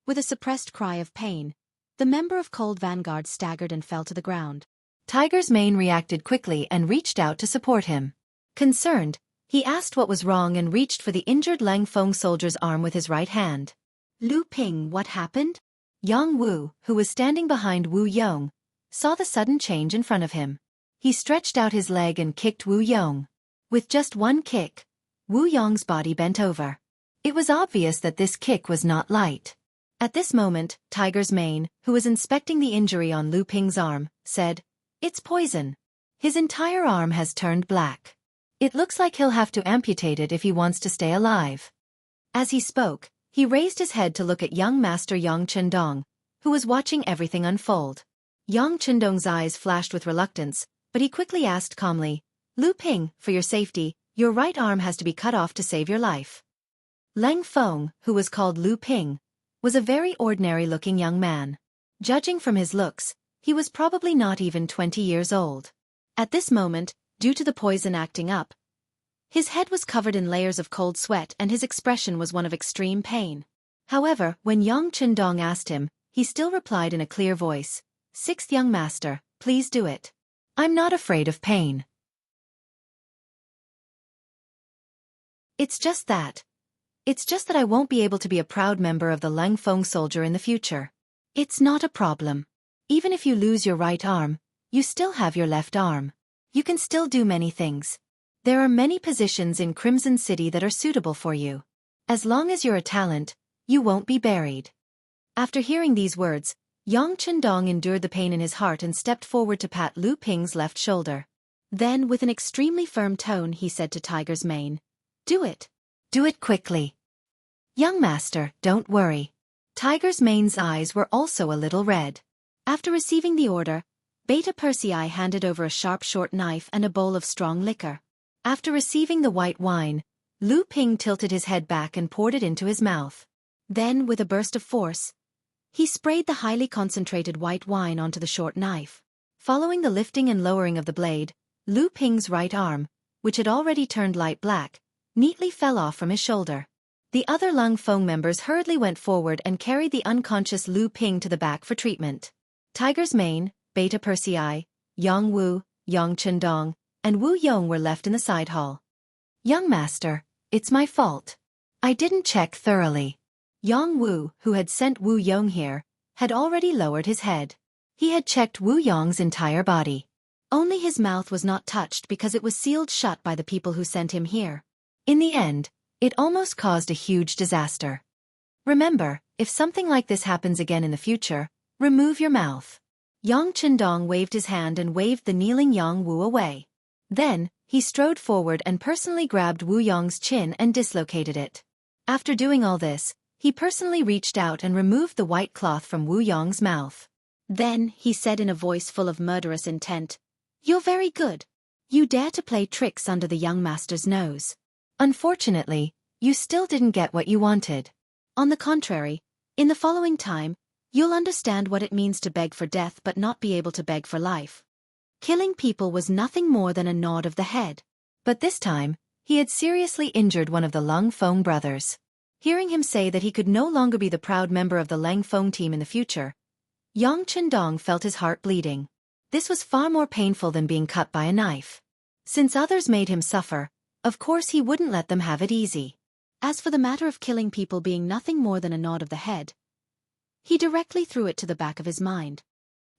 With a suppressed cry of pain, the member of Cold Vanguard staggered and fell to the ground. Tiger's Mane reacted quickly and reached out to support him. Concerned, he asked what was wrong and reached for the injured Lang Feng soldier's arm with his right hand. "Lu Ping, what happened?" Yang Wu, who was standing behind Wu Yong, saw the sudden change in front of him. He stretched out his leg and kicked Wu Yong. With just one kick, Wu Yong's body bent over. It was obvious that this kick was not light. At this moment, Tiger's Mane, who was inspecting the injury on Lu Ping's arm, said, "It's poison. His entire arm has turned black. It looks like he'll have to amputate it if he wants to stay alive." As he spoke, he raised his head to look at young Master Yang Chendong, who was watching everything unfold. Yang Chendong's eyes flashed with reluctance, but he quickly asked calmly, "Lu Ping, for your safety, your right arm has to be cut off to save your life." Leng Feng, who was called Lu Ping, was a very ordinary-looking young man. Judging from his looks, he was probably not even 20 years old. At this moment, due to the poison acting up, his head was covered in layers of cold sweat and his expression was one of extreme pain. However, when Yang Chendong asked him, he still replied in a clear voice, "Sixth young master, please do it. I'm not afraid of pain. It's just that I won't be able to be a proud member of the Lang Feng soldier in the future. It's not a problem. Even if you lose your right arm, you still have your left arm. You can still do many things. There are many positions in Crimson City that are suitable for you. As long as you're a talent, you won't be buried." After hearing these words, Yang Chendong endured the pain in his heart and stepped forward to pat Lu Ping's left shoulder. Then, with an extremely firm tone, he said to Tiger's Mane, "Do it. Do it quickly." "Young master, don't worry." Tiger's Mane's eyes were also a little red. After receiving the order, Beta Persei handed over a sharp short knife and a bowl of strong liquor. After receiving the white wine, Lu Ping tilted his head back and poured it into his mouth. Then, with a burst of force, he sprayed the highly concentrated white wine onto the short knife. Following the lifting and lowering of the blade, Lu Ping's right arm, which had already turned light black, neatly fell off from his shoulder. The other Lang Feng members hurriedly went forward and carried the unconscious Lu Ping to the back for treatment. Tiger's Mane, Beta Persei, Yang Wu, Yang Chendong, and Wu Yong were left in the side hall. "Young master, it's my fault. I didn't check thoroughly." Yang Wu, who had sent Wu Yong here, had already lowered his head. He had checked Wu Yong's entire body. Only his mouth was not touched because it was sealed shut by the people who sent him here. In the end, it almost caused a huge disaster. Remember, if something like this happens again in the future, remove your mouth. Yang Chendong waved his hand and waved the kneeling Yang Wu away. Then, he strode forward and personally grabbed Wu Yong's chin and dislocated it. After doing all this, he personally reached out and removed the white cloth from Wu Yong's mouth. Then, he said in a voice full of murderous intent, "You're very good. You dare to play tricks under the young master's nose. Unfortunately, you still didn't get what you wanted. On the contrary, in the following time, you'll understand what it means to beg for death but not be able to beg for life." Killing people was nothing more than a nod of the head. But this time, he had seriously injured one of the Lang Feng brothers. Hearing him say that he could no longer be the proud member of the Lang Feng team in the future, Yang Chendong felt his heart bleeding. This was far more painful than being cut by a knife. Since others made him suffer, of course he wouldn't let them have it easy. As for the matter of killing people being nothing more than a nod of the head, He directly threw it to the back of his mind.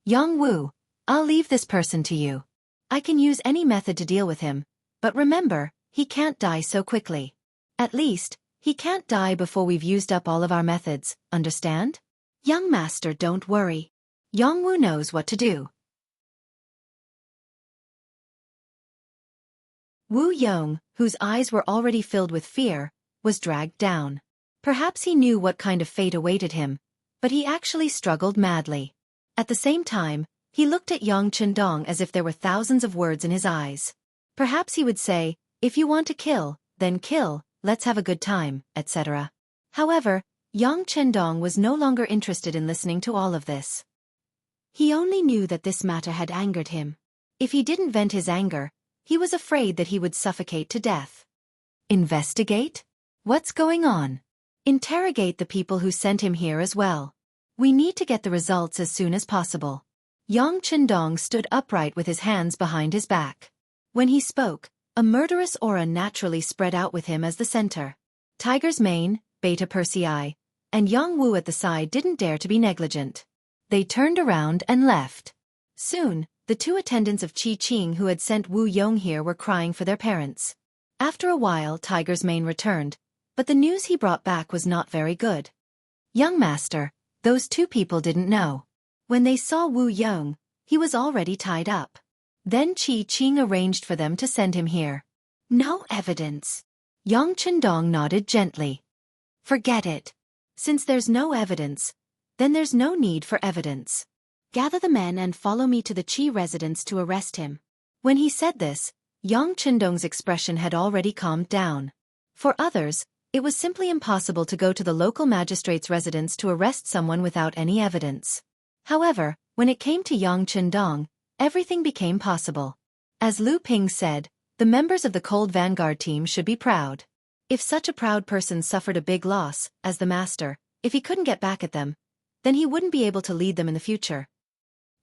Jianghu, I'll leave this person to you. I can use any method to deal with him, but remember, he can't die so quickly. At least, he can't die before we've used up all of our methods, understand? Young master, don't worry. Jianghu knows what to do. Wu Yong, whose eyes were already filled with fear, was dragged down. Perhaps he knew what kind of fate awaited him, but he actually struggled madly. At the same time, he looked at Yang Chendong as if there were thousands of words in his eyes. Perhaps he would say, if you want to kill, then kill, let's have a good time, etc. However, Yang Chendong was no longer interested in listening to all of this. He only knew that this matter had angered him. If he didn't vent his anger, he was afraid that he would suffocate to death. Investigate? What's going on? Interrogate the people who sent him here as well. We need to get the results as soon as possible. Yang Chendong stood upright with his hands behind his back. When he spoke, a murderous aura naturally spread out with him as the center. Tiger's mane, Beta Persei, and Yang Wu at the side didn't dare to be negligent. They turned around and left. Soon, the two attendants of Qi Qing who had sent Wu Yong here were crying for their parents. After a while, Tiger's mane returned, but the news he brought back was not very good. Young master, those two people didn't know. When they saw Wu Yong, he was already tied up. Then Qi Qing arranged for them to send him here. No evidence. Yang Chendong nodded gently. Forget it. Since there's no evidence, then there's no need for evidence. Gather the men and follow me to the Qi residence to arrest him. When he said this, Yang Chendong's expression had already calmed down. For others, it was simply impossible to go to the local magistrate's residence to arrest someone without any evidence. However, when it came to Yang Chendong, everything became possible. As Lu Ping said, the members of the Cold Vanguard team should be proud. If such a proud person suffered a big loss, as the master, if he couldn't get back at them, then he wouldn't be able to lead them in the future.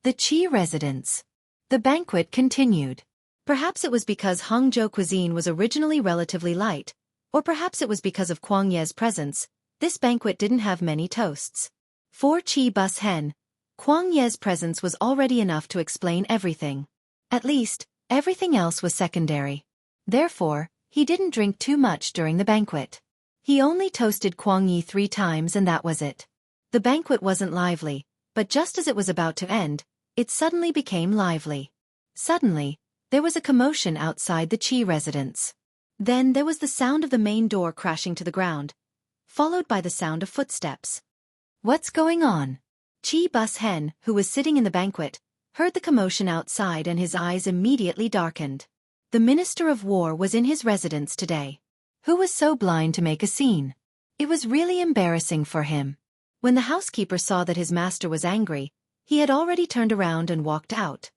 The Qi residence. The banquet continued. Perhaps it was because Hangzhou cuisine was originally relatively light, or perhaps it was because of Kuang Ye's presence, this banquet didn't have many toasts. For Qi Bus Hen, Kuang Ye's presence was already enough to explain everything. At least, everything else was secondary. Therefore, he didn't drink too much during the banquet. He only toasted Kuang Yi 3 times and that was it. The banquet wasn't lively, but just as it was about to end, it suddenly became lively. Suddenly, there was a commotion outside the Qi residence. Then there was the sound of the main door crashing to the ground, followed by the sound of footsteps. What's going on? Qi Bus Hen, who was sitting in the banquet, heard the commotion outside and his eyes immediately darkened. The Minister of War was in his residence today. Who was so blind to make a scene? It was really embarrassing for him. When the housekeeper saw that his master was angry, he had already turned around and walked out.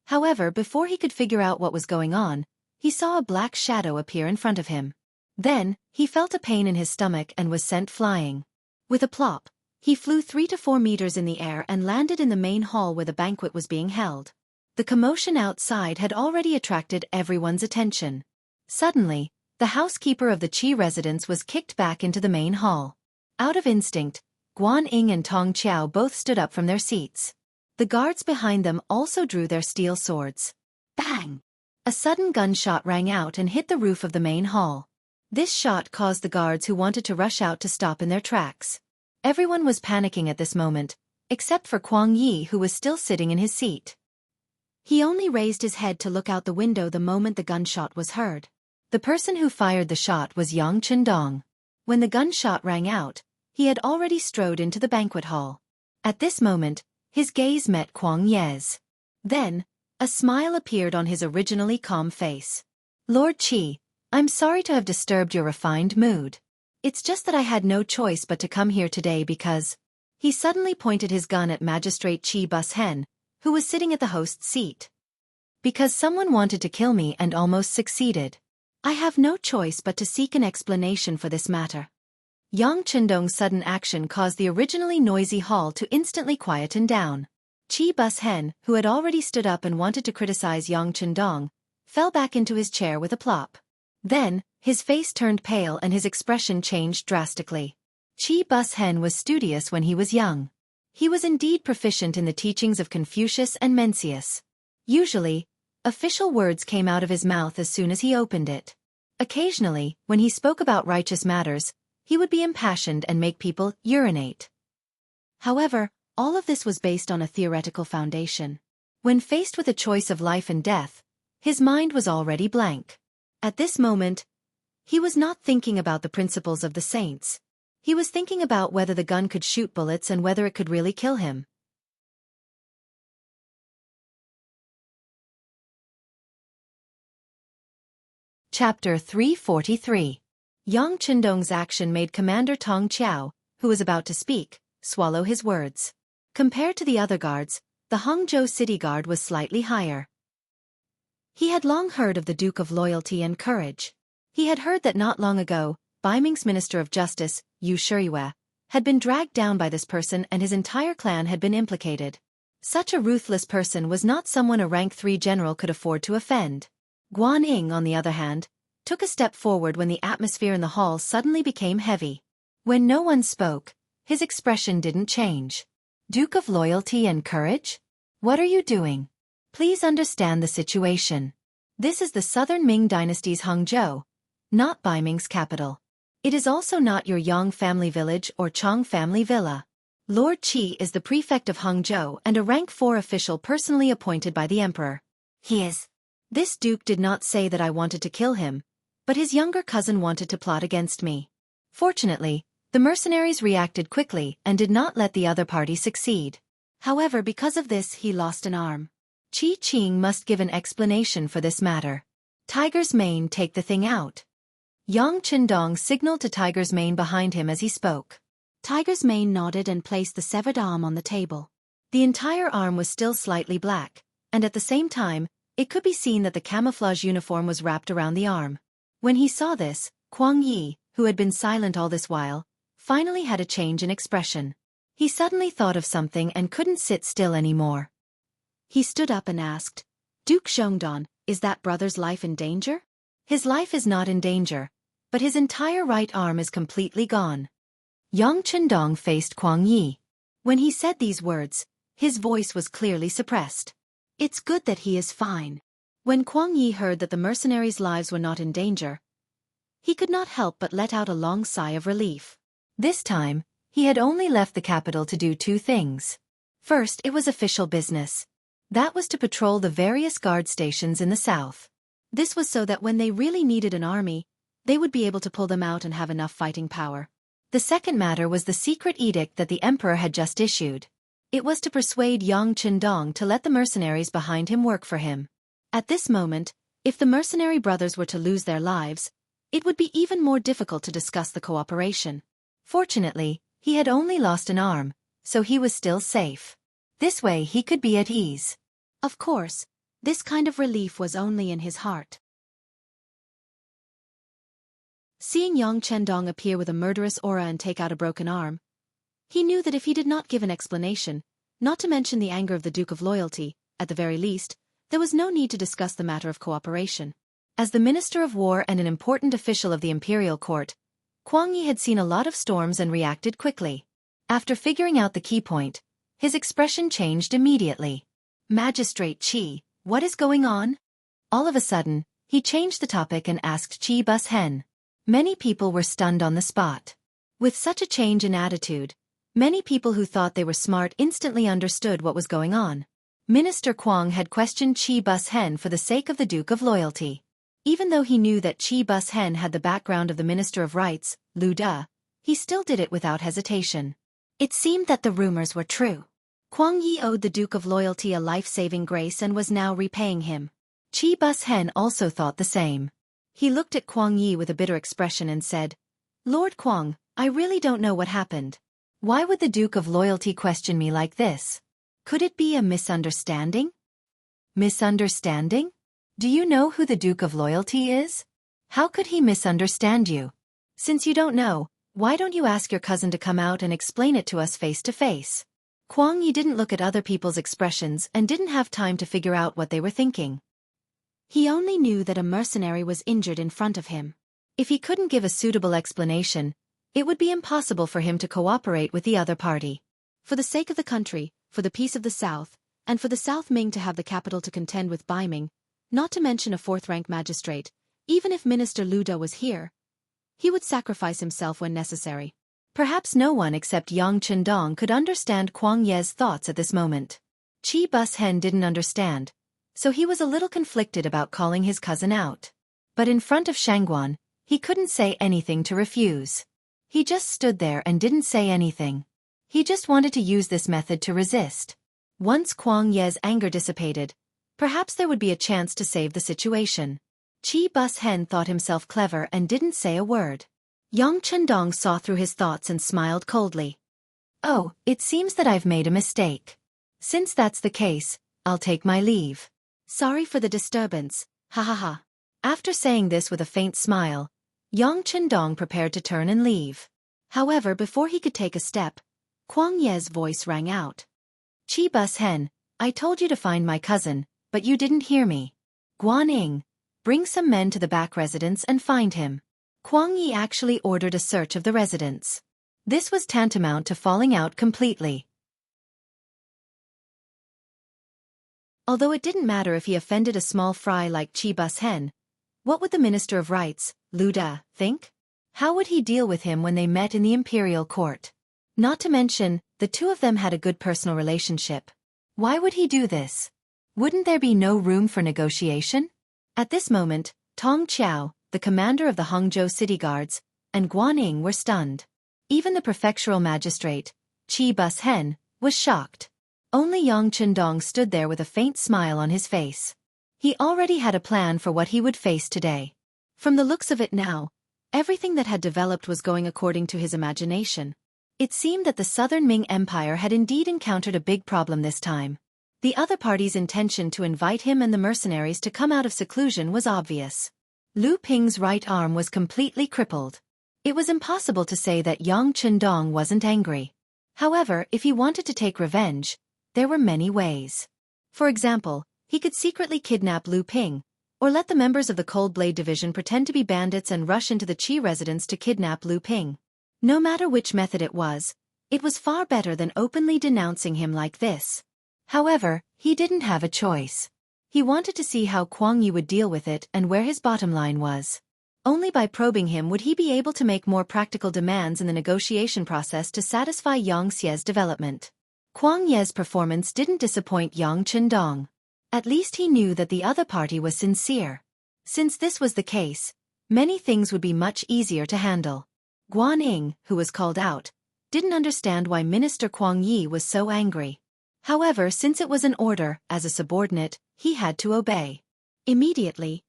However, before he could figure out what was going on, he saw a black shadow appear in front of him. Then, he felt a pain in his stomach and was sent flying. With a plop, he flew 3 to 4 meters in the air and landed in the main hall where the banquet was being held. The commotion outside had already attracted everyone's attention. Suddenly, the housekeeper of the Qi residence was kicked back into the main hall. Out of instinct, Guan Ying and Tong Qiao both stood up from their seats. The guards behind them also drew their steel swords. Bang! A sudden gunshot rang out and hit the roof of the main hall. This shot caused the guards who wanted to rush out to stop in their tracks. Everyone was panicking at this moment, except for Kuang Yi who was still sitting in his seat. He only raised his head to look out the window the moment the gunshot was heard. The person who fired the shot was Yang Chendong. When the gunshot rang out, he had already strode into the banquet hall. At this moment, his gaze met Kuang Ye's. Then, a smile appeared on his originally calm face. Lord Qi, I'm sorry to have disturbed your refined mood. It's just that I had no choice but to come here today because... He suddenly pointed his gun at Magistrate Qi Bus Hen, who was sitting at the host's seat. Because someone wanted to kill me and almost succeeded. I have no choice but to seek an explanation for this matter. Yang Chendong's sudden action caused the originally noisy hall to instantly quieten down. Qi Bus Hen, who had already stood up and wanted to criticize Yang Chendong, fell back into his chair with a plop. Then, his face turned pale and his expression changed drastically. Qi Bushen was studious when he was young. He was indeed proficient in the teachings of Confucius and Mencius. Usually, official words came out of his mouth as soon as he opened it. Occasionally, when he spoke about righteous matters, he would be impassioned and make people urinate. However, all of this was based on a theoretical foundation. When faced with a choice of life and death, his mind was already blank. At this moment, he was not thinking about the principles of the saints. He was thinking about whether the gun could shoot bullets and whether it could really kill him. Chapter 343. Yang Qindong's action made Commander Tong Qiao, who was about to speak, swallow his words. Compared to the other guards, the Hangzhou City Guard was slightly higher. He had long heard of the Duke of Loyalty and Courage. He had heard that not long ago, Baiming's Minister of Justice, Yu Shiyue, had been dragged down by this person and his entire clan had been implicated. Such a ruthless person was not someone a rank 3 general could afford to offend. Guan Ying, on the other hand, took a step forward when the atmosphere in the hall suddenly became heavy. When no one spoke, his expression didn't change. Duke of Loyalty and Courage? What are you doing? Please understand the situation. This is the Southern Ming Dynasty's Hangzhou, not Baiming's capital. It is also not your Yang family village or Chang family villa. Lord Qi is the prefect of Hangzhou and a rank 4 official personally appointed by the emperor. He is. This duke did not say that I wanted to kill him, but his younger cousin wanted to plot against me. Fortunately, the mercenaries reacted quickly and did not let the other party succeed. However, because of this he lost an arm. Qi Qing must give an explanation for this matter. Tiger's Mane, take the thing out. Yang Qindong signaled to Tiger's Mane behind him as he spoke. Tiger's Mane nodded and placed the severed arm on the table. The entire arm was still slightly black, and at the same time, it could be seen that the camouflage uniform was wrapped around the arm. When he saw this, Kuang Yi, who had been silent all this while, finally had a change in expression. He suddenly thought of something and couldn't sit still anymore. He stood up and asked, Duke Zhongdan, is that brother's life in danger? His life is not in danger, but his entire right arm is completely gone. Yang Qindong faced Kuang Yi. When he said these words, his voice was clearly suppressed. It's good that he is fine. When Kuang Yi heard that the mercenaries' lives were not in danger, he could not help but let out a long sigh of relief. This time, he had only left the capital to do 2 things. First, it was official business. That was to patrol the various guard stations in the south. This was so that when they really needed an army, they would be able to pull them out and have enough fighting power. The second matter was the secret edict that the emperor had just issued. It was to persuade Yang Qindong to let the mercenaries behind him work for him. At this moment, if the mercenary brothers were to lose their lives, it would be even more difficult to discuss the cooperation. Fortunately, he had only lost an arm, so he was still safe. This way he could be at ease. Of course, this kind of relief was only in his heart. Seeing Yang Qindong appear with a murderous aura and take out a broken arm, he knew that if he did not give an explanation, not to mention the anger of the Duke of Loyalty, at the very least, there was no need to discuss the matter of cooperation. As the Minister of War and an important official of the Imperial Court, Kuang Yi had seen a lot of storms and reacted quickly. After figuring out the key point, his expression changed immediately. Magistrate Qi, what is going on? All of a sudden, he changed the topic and asked Qi Bushen. Many people were stunned on the spot. With such a change in attitude, many people who thought they were smart instantly understood what was going on. Minister Kuang had questioned Qi Bushen for the sake of the Duke of Loyalty. Even though he knew that Qi Bushen had the background of the Minister of Rights, Lu De, he still did it without hesitation. It seemed that the rumors were true. Kuang Yi owed the Duke of Loyalty a life-saving grace and was now repaying him. Qi Bushen also thought the same. He looked at Kuang Yi with a bitter expression and said, Lord Kuang, I really don't know what happened. Why would the Duke of Loyalty question me like this? Could it be a misunderstanding? Misunderstanding? Do you know who the Duke of Loyalty is? How could he misunderstand you? Since you don't know, why don't you ask your cousin to come out and explain it to us face to face? Kuang Yi didn't look at other people's expressions and didn't have time to figure out what they were thinking. He only knew that a mercenary was injured in front of him. If he couldn't give a suitable explanation, It would be impossible for him to cooperate with the other party. For the sake of the country, for the peace of the South, and for the South Ming to have the capital to contend with Baiming, not to mention a fourth-rank magistrate, even if Minister Lu De was here, he would sacrifice himself when necessary. Perhaps no one except Yang Chendong could understand Kuang Ye's thoughts at this moment. Qi Bus Hen didn't understand, so he was a little conflicted about calling his cousin out. But in front of Shangguan, he couldn't say anything to refuse. He just stood there and didn't say anything. He just wanted to use this method to resist. Once Kuang Ye's anger dissipated, perhaps there would be a chance to save the situation. Qi Bus Hen thought himself clever and didn't say a word. Yang Chendong saw through his thoughts and smiled coldly. Oh, it seems that I've made a mistake. Since that's the case, I'll take my leave. Sorry for the disturbance, ha ha ha. After saying this with a faint smile, Yang Chendong prepared to turn and leave. However, before he could take a step, Kuang Ye's voice rang out. Qi Bus Hen, I told you to find my cousin, but you didn't hear me. Guan Ying, bring some men to the back residence and find him. Kuang Yi actually ordered a search of the residence. This was tantamount to falling out completely. Although it didn't matter if he offended a small fry like Qi Bus Hen, what would the Minister of Rights, Lu De, think? How would he deal with him when they met in the Imperial court? Not to mention, the two of them had a good personal relationship. Why would he do this? Wouldn't there be no room for negotiation? At this moment, Tong Qiao, the commander of the Hangzhou city guards, and Guan Ying were stunned. Even the prefectural magistrate, Qi Bus Hen, was shocked. Only Yang Chendong stood there with a faint smile on his face. He already had a plan for what he would face today. From the looks of it now, everything that had developed was going according to his imagination. It seemed that the Southern Ming Empire had indeed encountered a big problem this time. The other party's intention to invite him and the mercenaries to come out of seclusion was obvious. Lu Ping's right arm was completely crippled. It was impossible to say that Yang Chendong wasn't angry. However, if he wanted to take revenge, there were many ways. For example, he could secretly kidnap Lu Ping, or let the members of the Cold Blade Division pretend to be bandits and rush into the Qi residence to kidnap Lu Ping. No matter which method it was far better than openly denouncing him like this. However, he didn't have a choice. He wanted to see how Kuang Yi would deal with it and where his bottom line was. Only by probing him would he be able to make more practical demands in the negotiation process to satisfy Xianxia's development. Kuang Ye's performance didn't disappoint Yang Chendong. At least he knew that the other party was sincere. Since this was the case, many things would be much easier to handle. Guan Ying, who was called out, didn't understand why Minister Kuang Yi was so angry. However, since it was an order, as a subordinate, he had to obey. Immediately,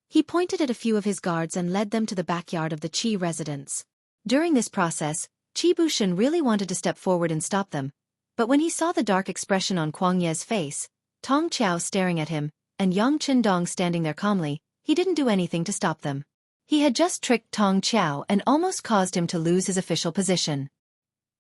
he pointed at a few of his guards and led them to the backyard of the Qi residence. During this process, Qi Bushen really wanted to step forward and stop them, but when he saw the dark expression on Kuang Ye's face, Tong Qiao staring at him, and Yang Chendong standing there calmly, he didn't do anything to stop them. He had just tricked Tong Qiao and almost caused him to lose his official position.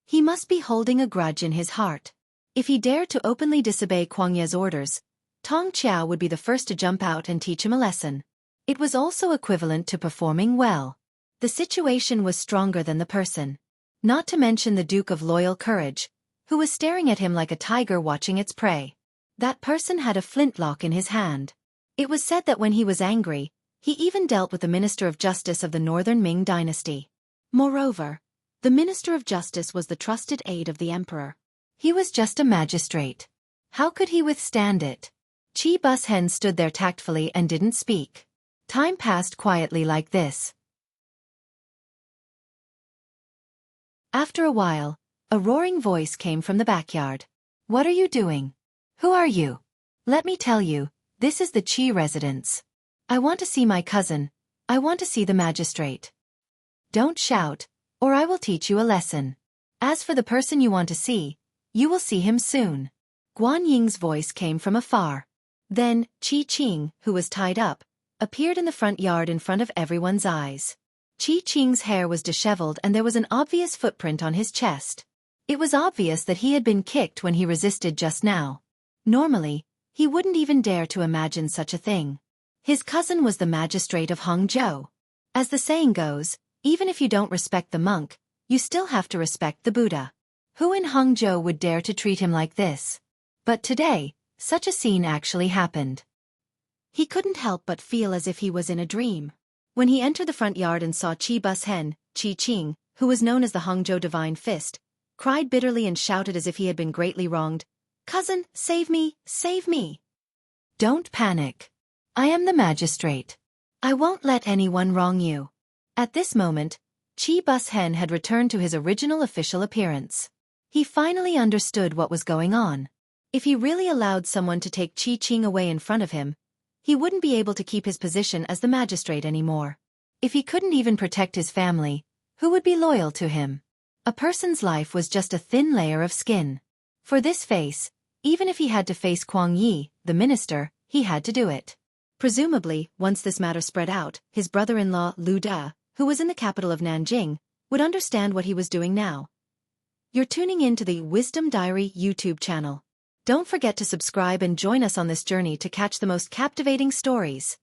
He must be holding a grudge in his heart. If he dared to openly disobey Kuang Ye's orders, Tong Qiao would be the first to jump out and teach him a lesson. It was also equivalent to performing well. The situation was stronger than the person. Not to mention the Duke of Loyal Courage, who was staring at him like a tiger watching its prey. That person had a flintlock in his hand. It was said that when he was angry, he even dealt with the Minister of Justice of the Northern Ming dynasty. Moreover, the Minister of Justice was the trusted aide of the Emperor. He was just a magistrate. How could he withstand it? Qi Bus Hen stood there tactfully and didn't speak. Time passed quietly like this. After a while, a roaring voice came from the backyard. What are you doing? Who are you? Let me tell you, this is the Qi residence. I want to see my cousin. I want to see the magistrate. Don't shout, or I will teach you a lesson. As for the person you want to see, you will see him soon. Guan Ying's voice came from afar. Then, Qi Qing, who was tied up, appeared in the front yard in front of everyone's eyes. Qi Qing's hair was disheveled and there was an obvious footprint on his chest. It was obvious that he had been kicked when he resisted just now. Normally, he wouldn't even dare to imagine such a thing. His cousin was the magistrate of Hangzhou. As the saying goes, even if you don't respect the monk, You still have to respect the Buddha. Who in Hangzhou would dare to treat him like this? But today, such a scene actually happened. He couldn't help but feel as if he was in a dream. When he entered the front yard and saw Qi Bushen, Qi Qing, who was known as the Hangzhou Divine Fist, cried bitterly and shouted as if he had been greatly wronged, "Cousin, save me, save me! Don't panic. I am the magistrate. I won't let anyone wrong you." At this moment, Qi Bushen had returned to his original official appearance. He finally understood what was going on. If he really allowed someone to take Qi Qing away in front of him, he wouldn't be able to keep his position as the magistrate anymore. If he couldn't even protect his family, who would be loyal to him? A person's life was just a thin layer of skin. For this face, even if he had to face Kuang Yi, the minister, he had to do it. Presumably, once this matter spread out, his brother-in-law, Lu Da, who was in the capital of Nanjing, would understand what he was doing now. You're tuning in to the Wisdom Diary YouTube channel. Don't forget to subscribe and join us on this journey to catch the most captivating stories.